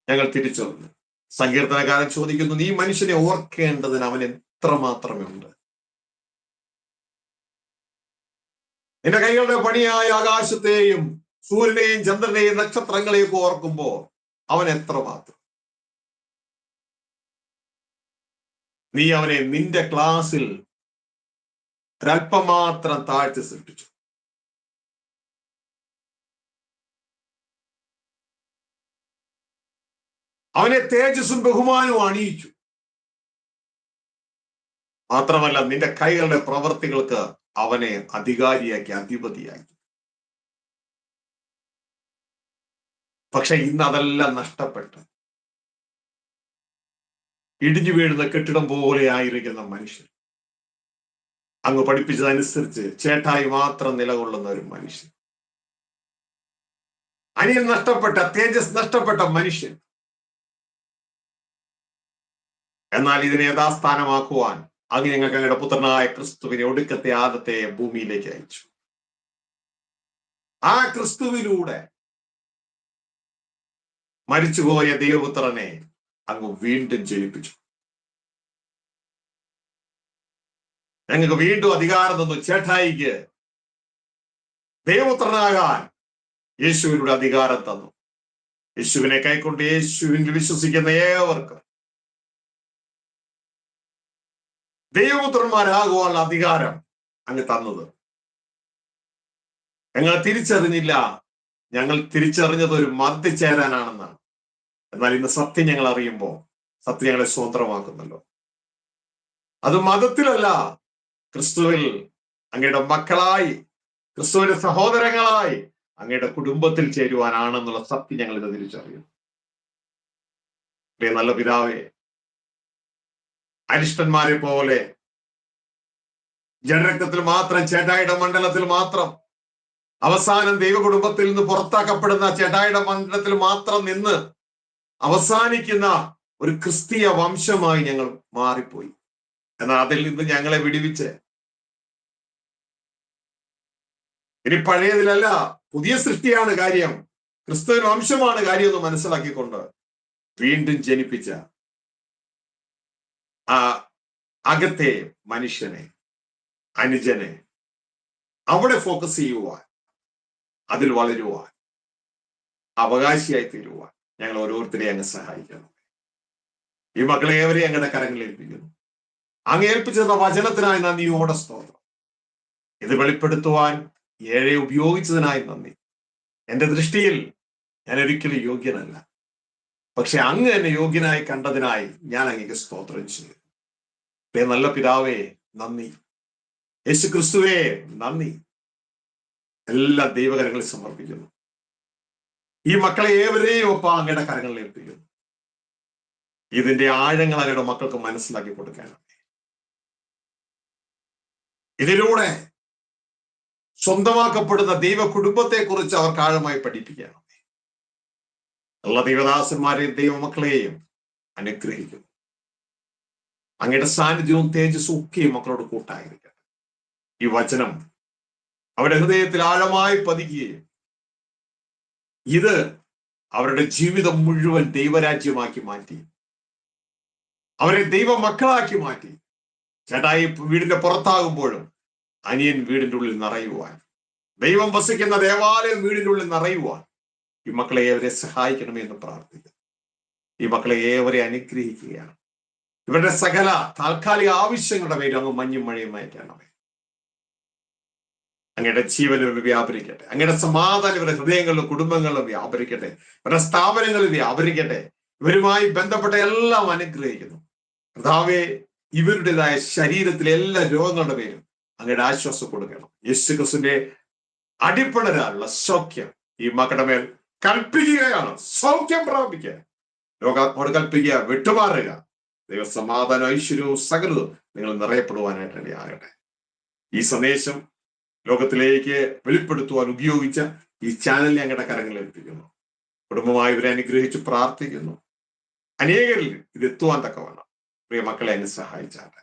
A: ഞങ്ങൾ തിരിച്ചറിഞ്ഞു. സങ്കീർത്തനക്കാരൻ ചോദിക്കുന്നു, നീ മനുഷ്യനെ ഓർക്കേണ്ടതിന് അവൻ എത്രമാത്രമേ ഉണ്ട്. നിന്റെ കൈകളുടെ പണിയായ ആകാശത്തെയും സൂര്യനെയും ചന്ദ്രനെയും നക്ഷത്രങ്ങളെയും ഓർക്കുമ്പോ അവൻ എത്രമാത്രം. നീ അവനെ നിന്റെ ക്ലാസ്സിൽ ഒരല്പം മാത്രം താഴ്ത്തി സൃഷ്ടിച്ചു. അവനെ തേജസ്സും ബഹുമാനവും അണിയിച്ചു. മാത്രമല്ല, നിന്റെ കൈകളുടെ പ്രവർത്തികൾക്ക് അവനെ അധികാരിയാക്കി, അധിപതിയാക്കി. പക്ഷെ ഇന്ന് അതെല്ലാം നഷ്ടപ്പെട്ട് ഇടിഞ്ഞു വീഴുന്ന കെട്ടിടം പോലെ ആയിരിക്കുന്ന മനുഷ്യൻ, അങ്ങ് പഠിപ്പിച്ചതനുസരിച്ച് ചേട്ടായി മാത്രം നിലകൊള്ളുന്ന ഒരു മനുഷ്യൻ, അനിയൻ നഷ്ടപ്പെട്ട, തേജസ് നഷ്ടപ്പെട്ട മനുഷ്യൻ. എന്നാൽ ഇതിനെ യഥാസ്ഥാനമാക്കുവാൻ അങ്ങ് ഞങ്ങൾക്ക് അങ്ങയുടെ പുത്രനായ ക്രിസ്തുവിനെ, ഒടുക്കത്തെ ആദത്തെ ഭൂമിയിലേക്ക് അയച്ചു. ആ ക്രിസ്തുവിലൂടെ മരിച്ചുപോയ ദൈവപുത്രനെ അങ്ങ് വീണ്ടും ജനിപ്പിച്ചു. ഞങ്ങൾക്ക് വീണ്ടും അധികാരം തന്നു. ചേട്ടായിക്ക് ദൈവപുത്രനാകാൻ യേശുവിലൂടെ അധികാരം തന്നു. യേശുവിനെ കൈക്കൊണ്ട് യേശുവിൽ വിശ്വസിക്കുന്ന ഏവർക്കും ദൈവപുത്രന്മാരാകുവാനുള്ള അധികാരം അങ്ങ് തന്നത്. ഞങ്ങൾ തിരിച്ചറിഞ്ഞില്ല. ഞങ്ങൾ തിരിച്ചറിഞ്ഞത് ഒരു മദ്യചേരാനാണെന്നാണ്. എന്നാൽ ഇന്ന് സത്യം ഞങ്ങൾ അറിയുമ്പോൾ സത്യം ഞങ്ങളെ സ്വതന്ത്രമാക്കുന്നല്ലോ. അത് മതത്തിലല്ല, ക്രിസ്തുവിൽ അങ്ങയുടെ മക്കളായി, ക്രിസ്തുവിന്റെ സഹോദരങ്ങളായി അങ്ങയുടെ കുടുംബത്തിൽ ചേരുവാനാണെന്നുള്ള സത്യം ഞങ്ങൾ ഇത് തിരിച്ചറിയുന്നു. നല്ല പിതാവേ, അരിഷ്ടന്മാരെ പോലെ ജനരക്തത്തിൽ മാത്രം, ചേട്ടായിയുടെ മണ്ഡലത്തിൽ മാത്രം, അവസാനം ദൈവ കുടുംബത്തിൽ നിന്ന് പുറത്താക്കപ്പെടുന്ന ചേട്ടായിയുടെ മണ്ഡലത്തിൽ മാത്രം നിന്ന് അവസാനിക്കുന്ന ഒരു ക്രിസ്തീയ വംശമായി ഞങ്ങൾ മാറിപ്പോയി. എന്നാൽ അതിൽ നിന്ന് ഞങ്ങളെ വിടുവിച്ച് ഇനി പഴയതിലല്ല, പുതിയ സൃഷ്ടിയാണ് കാര്യം, ക്രിസ്തുവിൻ വംശമാണ് കാര്യം എന്ന് മനസ്സിലാക്കിക്കൊണ്ട് വീണ്ടും ജനിപ്പിച്ച ആ അകത്തെ മനുഷ്യനെ, അനുജനെ അവിടെ ഫോക്കസ് ചെയ്യുവാൻ, അതിൽ വളരുവാൻ, അവകാശിയായി തീരുവാൻ ഞങ്ങൾ ഓരോരുത്തരെയും അങ്ങ് സഹായിക്കണം. ഈ മക്കളെ ഏവരെയും അങ്ങയുടെ കരങ്ങളിൽ ഏൽപ്പിക്കുന്നു. അങ്ങ് ഏൽപ്പിച്ചെന്ന വചനത്തിനായി നന്ദിയോടെ സ്തോത്രം. ഇത് വെളിപ്പെടുത്തുവാൻ ഏഴെ ഉപയോഗിച്ചതിനായി നന്ദി. എന്റെ ദൃഷ്ടിയിൽ ഞാൻ ഒരിക്കലും യോഗ്യനല്ല, പക്ഷെ അങ്ങ് എന്നെ യോഗ്യനായി കണ്ടതിനായി ഞാൻ അങ്ങേക്ക് സ്തോത്രം ചെയ്തു. നല്ല പിതാവേ നന്ദി, യേശു ക്രിസ്തുവേ നന്ദി. എല്ലാ ദൈവകരങ്ങളിൽ സമർപ്പിക്കുന്നു. ഈ മക്കളെ ഏവരെയും ഒപ്പം അങ്ങയുടെ കരങ്ങളിൽ ഏൽപ്പിക്കുന്നു. ഇതിന്റെ ആഴങ്ങൾ അങ്ങയുടെ മക്കൾക്ക് മനസ്സിലാക്കി കൊടുക്കാനാണ്. ഇതിലൂടെ സ്വന്തമാക്കപ്പെടുന്ന ദൈവ കുടുംബത്തെ കുറിച്ച് അവർക്ക് ആഴമായി പഠിപ്പിക്കണം. എല്ലാ ദൈവദാസന്മാരെയും ദൈവമക്കളെയും അനുഗ്രഹിക്കുന്നു. അങ്ങയുടെ സാന്നിധ്യവും തേജസ്സും ഒക്കെ മക്കളോട് കൂട്ടായിരിക്കട്ടെ. ഈ വചനം അവരുടെ ഹൃദയത്തിൽ ആഴമായി പതിക്കുകയും ഇത് അവരുടെ ജീവിതം മുഴുവൻ ദൈവരാജ്യമാക്കി മാറ്റി, അവരെ ദൈവ മക്കളാക്കി മാറ്റി, ചേട്ടായി വീടിന്റെ പുറത്താകുമ്പോഴും അനിയൻ വീടിന്റെ ഉള്ളിൽ നിറയുവാൻ, ദൈവം വസിക്കുന്ന ദേവാലയം വീടിന്റെ ഉള്ളിൽ നിറയുവാൻ ഈ മക്കളെ ഏവരെ സഹായിക്കണമെന്ന് പ്രാർത്ഥിക്കുന്നു. ഈ മക്കളെ ഏവരെ അനുഗ്രഹിക്കുകയാണ്. ഇവരുടെ സകല താൽക്കാലിക ആവശ്യങ്ങളുടെ പേരിൽ അങ്ങ് മഞ്ഞും മഴയും അയക്കണമേ. അങ്ങയുടെ ജീവനിൽ വ്യാപരിക്കട്ടെ. അങ്ങയുടെ സമാധാനം ഇവരുടെ ഹൃദയങ്ങളിലും കുടുംബങ്ങളിലും വ്യാപരിക്കട്ടെ. ഇവരുടെ സ്ഥാപനങ്ങളിൽ വ്യാപരിക്കട്ടെ. ഇവരുമായി ബന്ധപ്പെട്ട എല്ലാം അനുഗ്രഹിക്കുന്നു. കർത്താവേ, ഇവരുടേതായ ശരീരത്തിലെ എല്ലാ രോഗങ്ങളുടെ പേരും അങ്ങയുടെ ആശ്വാസം കൊടുക്കണം. യേശു ക്രിസ്തുവിന്റെ അടിപ്പണരാനുള്ള സൗഖ്യം ഈ മക്കളുടെ മേൽ കൽപ്പിക്കുകയാണ്. സൗഖ്യം പ്രാപിക്കുക, രോഗാത്മോട് കൽപ്പിക്കുക, വിട്ടുമാറുക. ദൈവ സമാധാനം ഐശ്വര്യവും സകലവും നിങ്ങൾ നിറയപ്പെടുവാനായിട്ട് ഇടയാകട്ടെ. ഈ സന്ദേശം ലോകത്തിലേക്ക് വെളിപ്പെടുത്തുവാൻ ഉപയോഗിച്ച ഈ ചാനൽ ഞങ്ങളുടെ കരങ്ങളിൽ എത്തിക്കുന്നു. കുടുംബമായി ഇവരെ അനുഗ്രഹിച്ച് പ്രാർത്ഥിക്കുന്നു. അനേകരിൽ ഇത് എത്തുവാൻ തക്കവണ്ണം പ്രിയ മക്കളെ അങ്ങ് സഹായിച്ചാട്ടെ.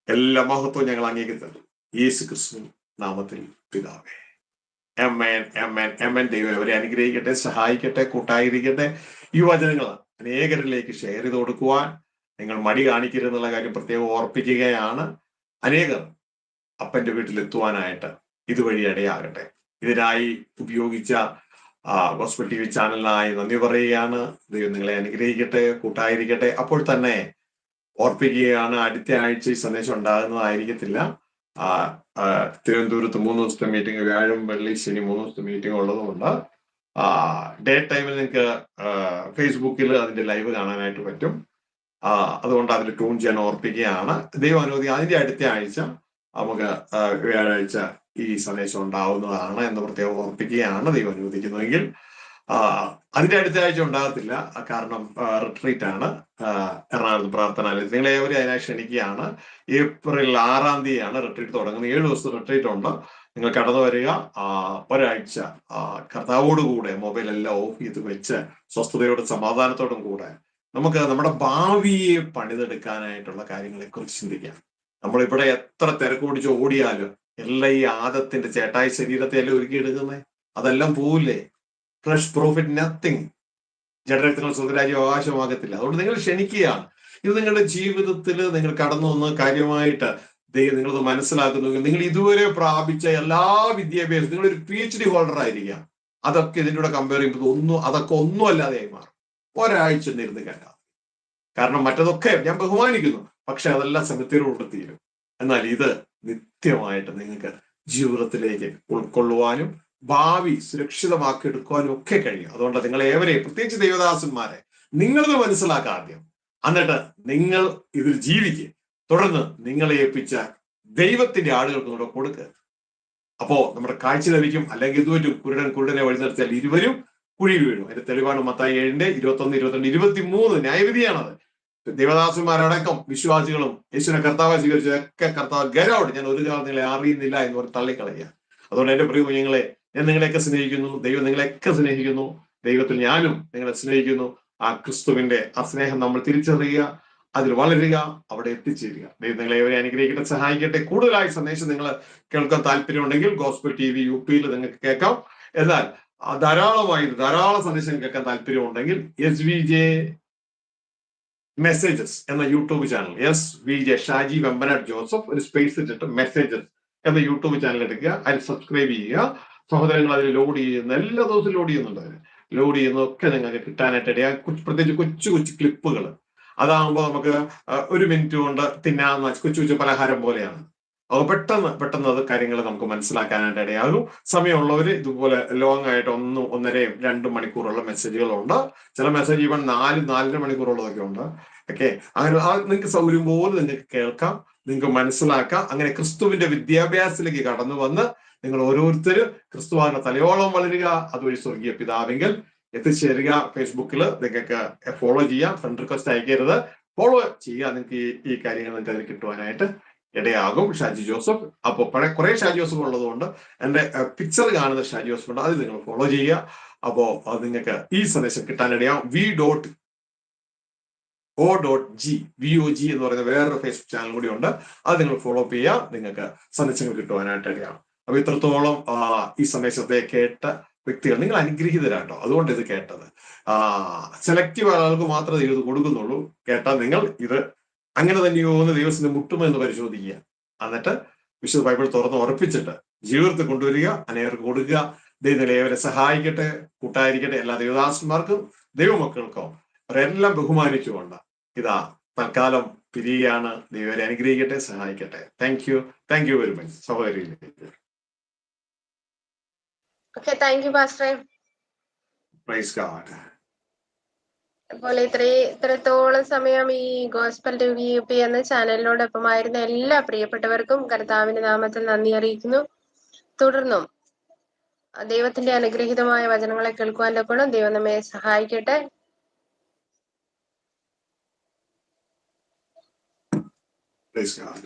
A: എല്ലാ മഹത്വവും ഞങ്ങൾ അംഗീകരിക്കുന്നു യേശു ക്രിസ്തു നാമത്തിൽ പിതാവേ. ആമേൻ, ആമേൻ, ആമേൻ. ദൈവം അവരെ അനുഗ്രഹിക്കട്ടെ, സഹായിക്കട്ടെ, കൂട്ടായിരിക്കട്ടെ. ഈ വചനങ്ങൾ അനേകരിലേക്ക് ഷെയർ ചെയ്ത് കൊടുക്കുവാൻ നിങ്ങൾ മടി കാണിക്കരുതെന്നുള്ള കാര്യം പ്രത്യേകം ഓർപ്പിക്കുകയാണ്. അനേകർ അപ്പന്റെ വീട്ടിലെത്തുവാനായിട്ട് ഇതുവഴി ഇടയാകട്ടെ. ഇതിനായി ഉപയോഗിച്ച ഗോസ്പൽ TV ചാനലിനായി നന്ദി പറയുകയാണ്. ദൈവം നിങ്ങളെ അനുഗ്രഹിക്കട്ടെ, കൂട്ടായിരിക്കട്ടെ. അപ്പോൾ തന്നെ ഓർപ്പിക്കുകയാണ്, അടുത്ത ആഴ്ച ഈ സന്ദേശം ഉണ്ടാകുന്നതായിരിക്കത്തില്ല. തിരുവനന്തപുരത്ത് 3 ദിവസത്തെ മീറ്റിംഗ്, വ്യാഴം വെള്ളി ശനി 3 ദിവസത്തെ മീറ്റിംഗ് ഉള്ളതുകൊണ്ട് ഡേ ടൈമിൽ നിങ്ങൾക്ക് ഫേസ്ബുക്കിൽ അതിന്റെ ലൈവ് കാണാനായിട്ട് പറ്റും. അതുകൊണ്ട് അതിൽ ട്യൂൺ ചെയ്യാൻ ഓർപ്പിക്കുകയാണ്. ദൈവം അനുമതി അതിന്റെ അടുത്ത ആഴ്ച നമുക്ക് വ്യാഴാഴ്ച ഈ സന്ദേശം ഉണ്ടാവുന്നതാണ് എന്ന് പ്രത്യേകം ഓർപ്പിക്കുകയാണ്. ദൈവം അനുവദിക്കുന്നുവെങ്കിൽ അതിന്റെ അടുത്ത ആഴ്ച ഉണ്ടാകത്തില്ല, കാരണം റിട്രീറ്റ് ആണ് എറണാകുളത്ത് പ്രാർത്ഥനാലയത്തിൽ. നിങ്ങളെ ഏവരും അതിനായി ക്ഷണിക്കുകയാണ്. ഏപ്രിൽ 6-ാം തീയതിയാണ് റിട്രീറ്റ് തുടങ്ങുന്നത്. 7 ദിവസത്തെ റിട്രീറ്റ് ഉണ്ട്. നിങ്ങൾ കടന്നു വരിക. ഒരാഴ്ച കർത്താവോടുകൂടെ മൊബൈൽ എല്ലാം ഓഫ് ചെയ്ത് വെച്ച് സ്വസ്ഥതയോടും സമാധാനത്തോടും കൂടെ നമുക്ക് നമ്മുടെ ഭാവിയെ പണിതെടുക്കാനായിട്ടുള്ള കാര്യങ്ങളെ കുറിച്ച് ചിന്തിക്കാം. നമ്മളിവിടെ എത്ര തിരക്കുപിടിച്ച് ഓടിയാലും എല്ലാം ഈ ആദത്തിന്റെ ചേട്ടായി ശരീരത്തെ എല്ലാം ഒരുക്കിയെടുക്കുന്നേ, അതെല്ലാം പോവില്ലേ? Fresh profit nothing. ജഡരക്തങ്ങൾ സ്വന്തരാജ്യം അവകാശമാകത്തില്ല. അതുകൊണ്ട് നിങ്ങൾ ക്ഷണിക്കുകയാണ്. ഇത് നിങ്ങളുടെ ജീവിതത്തിൽ നിങ്ങൾ കടന്നു വന്ന് കാര്യമായിട്ട് നിങ്ങളത് മനസ്സിലാക്കുന്നുവെങ്കിൽ നിങ്ങൾ ഇതുവരെ പ്രാപിച്ച എല്ലാ വിദ്യാഭ്യാസം, നിങ്ങളൊരു PhD ഹോൾഡർ ആയിരിക്കാം, അതൊക്കെ ഇതിൻ്റെ കൂടെ കമ്പയർ ചെയ്യുമ്പോൾ അതൊക്കെ ഒന്നും അല്ലാതെയായി മാറും. ഒരാഴ്ച നിർന്ന് കേട്ടാൽ. കാരണം മറ്റതൊക്കെ ഞാൻ ബഹുമാനിക്കുന്നു, പക്ഷെ അതെല്ലാം സമയത്തോട് തീരും. എന്നാൽ ഇത് നിത്യമായിട്ട് നിങ്ങൾക്ക് ജീവിതത്തിലേക്ക് ഉൾക്കൊള്ളുവാനും ഭാവി സുരക്ഷിതമാക്കി എടുക്കുവാനും ഒക്കെ കഴിയും. അതുകൊണ്ട് നിങ്ങൾ ഏവരെയും, പ്രത്യേകിച്ച് ദൈവദാസന്മാരെ, നിങ്ങളത് മനസ്സിലാക്കുക ആദ്യം. എന്നിട്ട് നിങ്ങൾ ഇതിൽ ജീവിക്കുക. തുടർന്ന് നിങ്ങളെ ഏൽപ്പിച്ച ദൈവത്തിന്റെ ആളുകൾക്ക് കൂടെ കൊടുക്കുക. അപ്പോ നമ്മുടെ കാഴ്ച ലഭിക്കും. അല്ലെങ്കിൽ ഇതുവരും കുരുടനെ വഴി നിർത്തിയാൽ ഇരുവരും കുഴി വീഴും. അതിന്റെ തെളിവാണ് മത്തായി 7:21, 22, 23 ന്യായവിധിയാണത്. ദേവദാസന്മാരടക്കം വിശ്വാസികളും യേശുവിനെ കർത്താവായി സ്വീകരിച്ചതൊക്കെ കർത്താവ് ഗരൗട്ട്, ഞാൻ ഒരു കാലം നിങ്ങളെ അറിയുന്നില്ല എന്ന് പറഞ്ഞ് തള്ളിക്കളയുക. അതുകൊണ്ട് എന്റെ പ്രിയ കുഞ്ഞുങ്ങളെ, ഞാൻ നിങ്ങളെയൊക്കെ സ്നേഹിക്കുന്നു. ദൈവം നിങ്ങളെയൊക്കെ സ്നേഹിക്കുന്നു. ദൈവത്തിൽ ഞാനും നിങ്ങളെ സ്നേഹിക്കുന്നു. ആ ക്രിസ്തുവിന്റെ ആ സ്നേഹം നമ്മൾ തിരിച്ചറിയുക, അതിൽ വളരുക, അവിടെ എത്തിച്ചേരുക. ദൈവം നിങ്ങളെ ഏവരെ അനുഗ്രഹിക്കട്ടെ, സഹായിക്കട്ടെ. കൂടുതലായി സന്ദേശം നിങ്ങൾ കേൾക്കാൻ താല്പര്യമുണ്ടെങ്കിൽ ഗോസ്പൽ TV UP നിങ്ങൾക്ക് കേൾക്കാം. എന്നാൽ ധാരാളം സന്ദേശം കേൾക്കാൻ താല്പര്യമുണ്ടെങ്കിൽ SVJ മെസ്സേജസ് എന്ന YouTube channel, SVJ Shaji Vembanad Joseph, ഒരു സ്പേസ് ഇട്ടിട്ട് മെസ്സേജസ് എന്ന യൂട്യൂബ് ചാനൽ എടുക്കുക. അതിൽ സബ്സ്ക്രൈബ് ചെയ്യുക. സഹോദരങ്ങൾ അതിൽ ലോഡ് ചെയ്യുന്ന, എല്ലാ ദിവസവും ലോഡ് ചെയ്യുന്നുണ്ട്. അതിൽ ലോഡ് ചെയ്യുന്നതൊക്കെ നിങ്ങൾക്ക് കിട്ടാനായിട്ട് ഇടയാ. പ്രത്യേകിച്ച് കൊച്ചു ക്ലിപ്പുകൾ, അതാകുമ്പോൾ നമുക്ക് 1 മിനിറ്റ് കൊണ്ട് തിന്നാവുന്ന കൊച്ചു പലഹാരം പോലെയാണ്. അത് പെട്ടെന്ന് അത് കാര്യങ്ങൾ നമുക്ക് മനസ്സിലാക്കാനായിട്ട് ഇടയാകും. സമയമുള്ളവർ ഇതുപോലെ ലോങ് ആയിട്ട് 1, 1.5, 2 മണിക്കൂറുള്ള മെസ്സേജുകളുണ്ട്. ചില മെസ്സേജ് ഇവൻ 4 മണിക്കൂറുള്ളതൊക്കെ ഉണ്ട്. ഓക്കെ, അങ്ങനെ നിങ്ങൾക്ക് സൗകര്യം പോലെ നിങ്ങൾക്ക് കേൾക്കാം, നിങ്ങൾക്ക് മനസ്സിലാക്കാം. അങ്ങനെ ക്രിസ്തുവിന്റെ വിദ്യാഭ്യാസത്തിലേക്ക് കടന്നു വന്ന് നിങ്ങൾ ഓരോരുത്തരും ക്രിസ്തുവാന്റെ തലയോളം വളരുക. അതുവഴി സ്വർഗീയ പിതാവെങ്കിൽ എത്തിച്ചേരുക. ഫേസ്ബുക്കിൽ നിങ്ങൾക്ക് ഫോളോ ചെയ്യാം. ഫ്രണ്ട് റിക്വസ്റ്റ് അയക്കരുത്, ഫോളോ ചെയ്യുക. നിങ്ങൾക്ക് ഈ കാര്യങ്ങൾ നിങ്ങൾക്ക് അതിൽ കിട്ടുവാനായിട്ട് ഇടയാകും. ഷാജി ജോസഫ്, അപ്പോൾ കുറെ ഷാജി ജോസഫ് ഉള്ളതുകൊണ്ട് എൻ്റെ പിക്ചർ കാണുന്ന ഷാജി ജോസഫ് ഉണ്ട്, അത് നിങ്ങൾ ഫോളോ ചെയ്യുക. അപ്പോ അത് നിങ്ങൾക്ക് ഈ സന്ദേശം കിട്ടാനിടയാകും. VOG എന്ന് പറയുന്ന വേറൊരു ഫേസ്ബുക്ക് ചാനൽ കൂടി ഉണ്ട്, അത് നിങ്ങൾ ഫോളോ അപ്പ് ചെയ്യുക. നിങ്ങൾക്ക് സന്ദേശങ്ങൾ കിട്ടുവാനായിട്ട് ഇടയാകും. അപ്പൊ ഇത്രത്തോളം ഈ സന്ദേശത്തെ കേട്ട വ്യക്തികൾ നിങ്ങൾ അനുഗ്രഹീതരാട്ടോ. അതുകൊണ്ട് ഇത് കേട്ടത് സെലക്റ്റീവ് ആളുകൾക്ക് മാത്രമേ ഇത് കൊടുക്കുന്നുള്ളൂ. കേട്ടാൽ നിങ്ങൾ ഇത് അങ്ങനെ തന്നെയോ എന്ന് ദൈവത്തിന്റെ മുട്ടുമെന്ന് പരിശോധിക്കുക. എന്നിട്ട് വിശുദ്ധ ബൈബിൾ തുറന്ന് ഉറപ്പിച്ചിട്ട് ജീവിതത്തിൽ കൊണ്ടുവരിക, അനേകർക്ക് കൊടുക്കുക. ദൈവം ഏവരെ സഹായിക്കട്ടെ, കൂട്ടായിരിക്കട്ടെ. എല്ലാ ദൈവദാസന്മാർക്കും ദൈവമക്കൾക്കും അവരെല്ലാം ബഹുമാനിച്ചുകൊണ്ട് ഇതാ തൽക്കാലം പിരിയുകയാണ്. ദൈവരെ അനുഗ്രഹിക്കട്ടെ, സഹായിക്കട്ടെ. താങ്ക് യു വെരി മച്ച് സഹോദരി.
B: ഓക്കെ, താങ്ക് യു പാസ്റ്ററെ.
A: Praise God.
B: അപ്പോൾ ഇത്രത്തോളം സമയം ഈ ഗോസ്പൽ UP എന്ന ചാനലിനോടൊപ്പമായിരുന്ന എല്ലാ പ്രിയപ്പെട്ടവർക്കും കർത്താവിന്റെ നാമത്തിൽ നന്ദി അറിയിക്കുന്നു. തുടർന്നും ദൈവത്തിന്റെ അനുഗ്രഹീതമായ വചനങ്ങളെ കേൾക്കുവാൻ കൊണ്ട് ദൈവം നമ്മെ സഹായിക്കട്ടെ.
A: Praise God.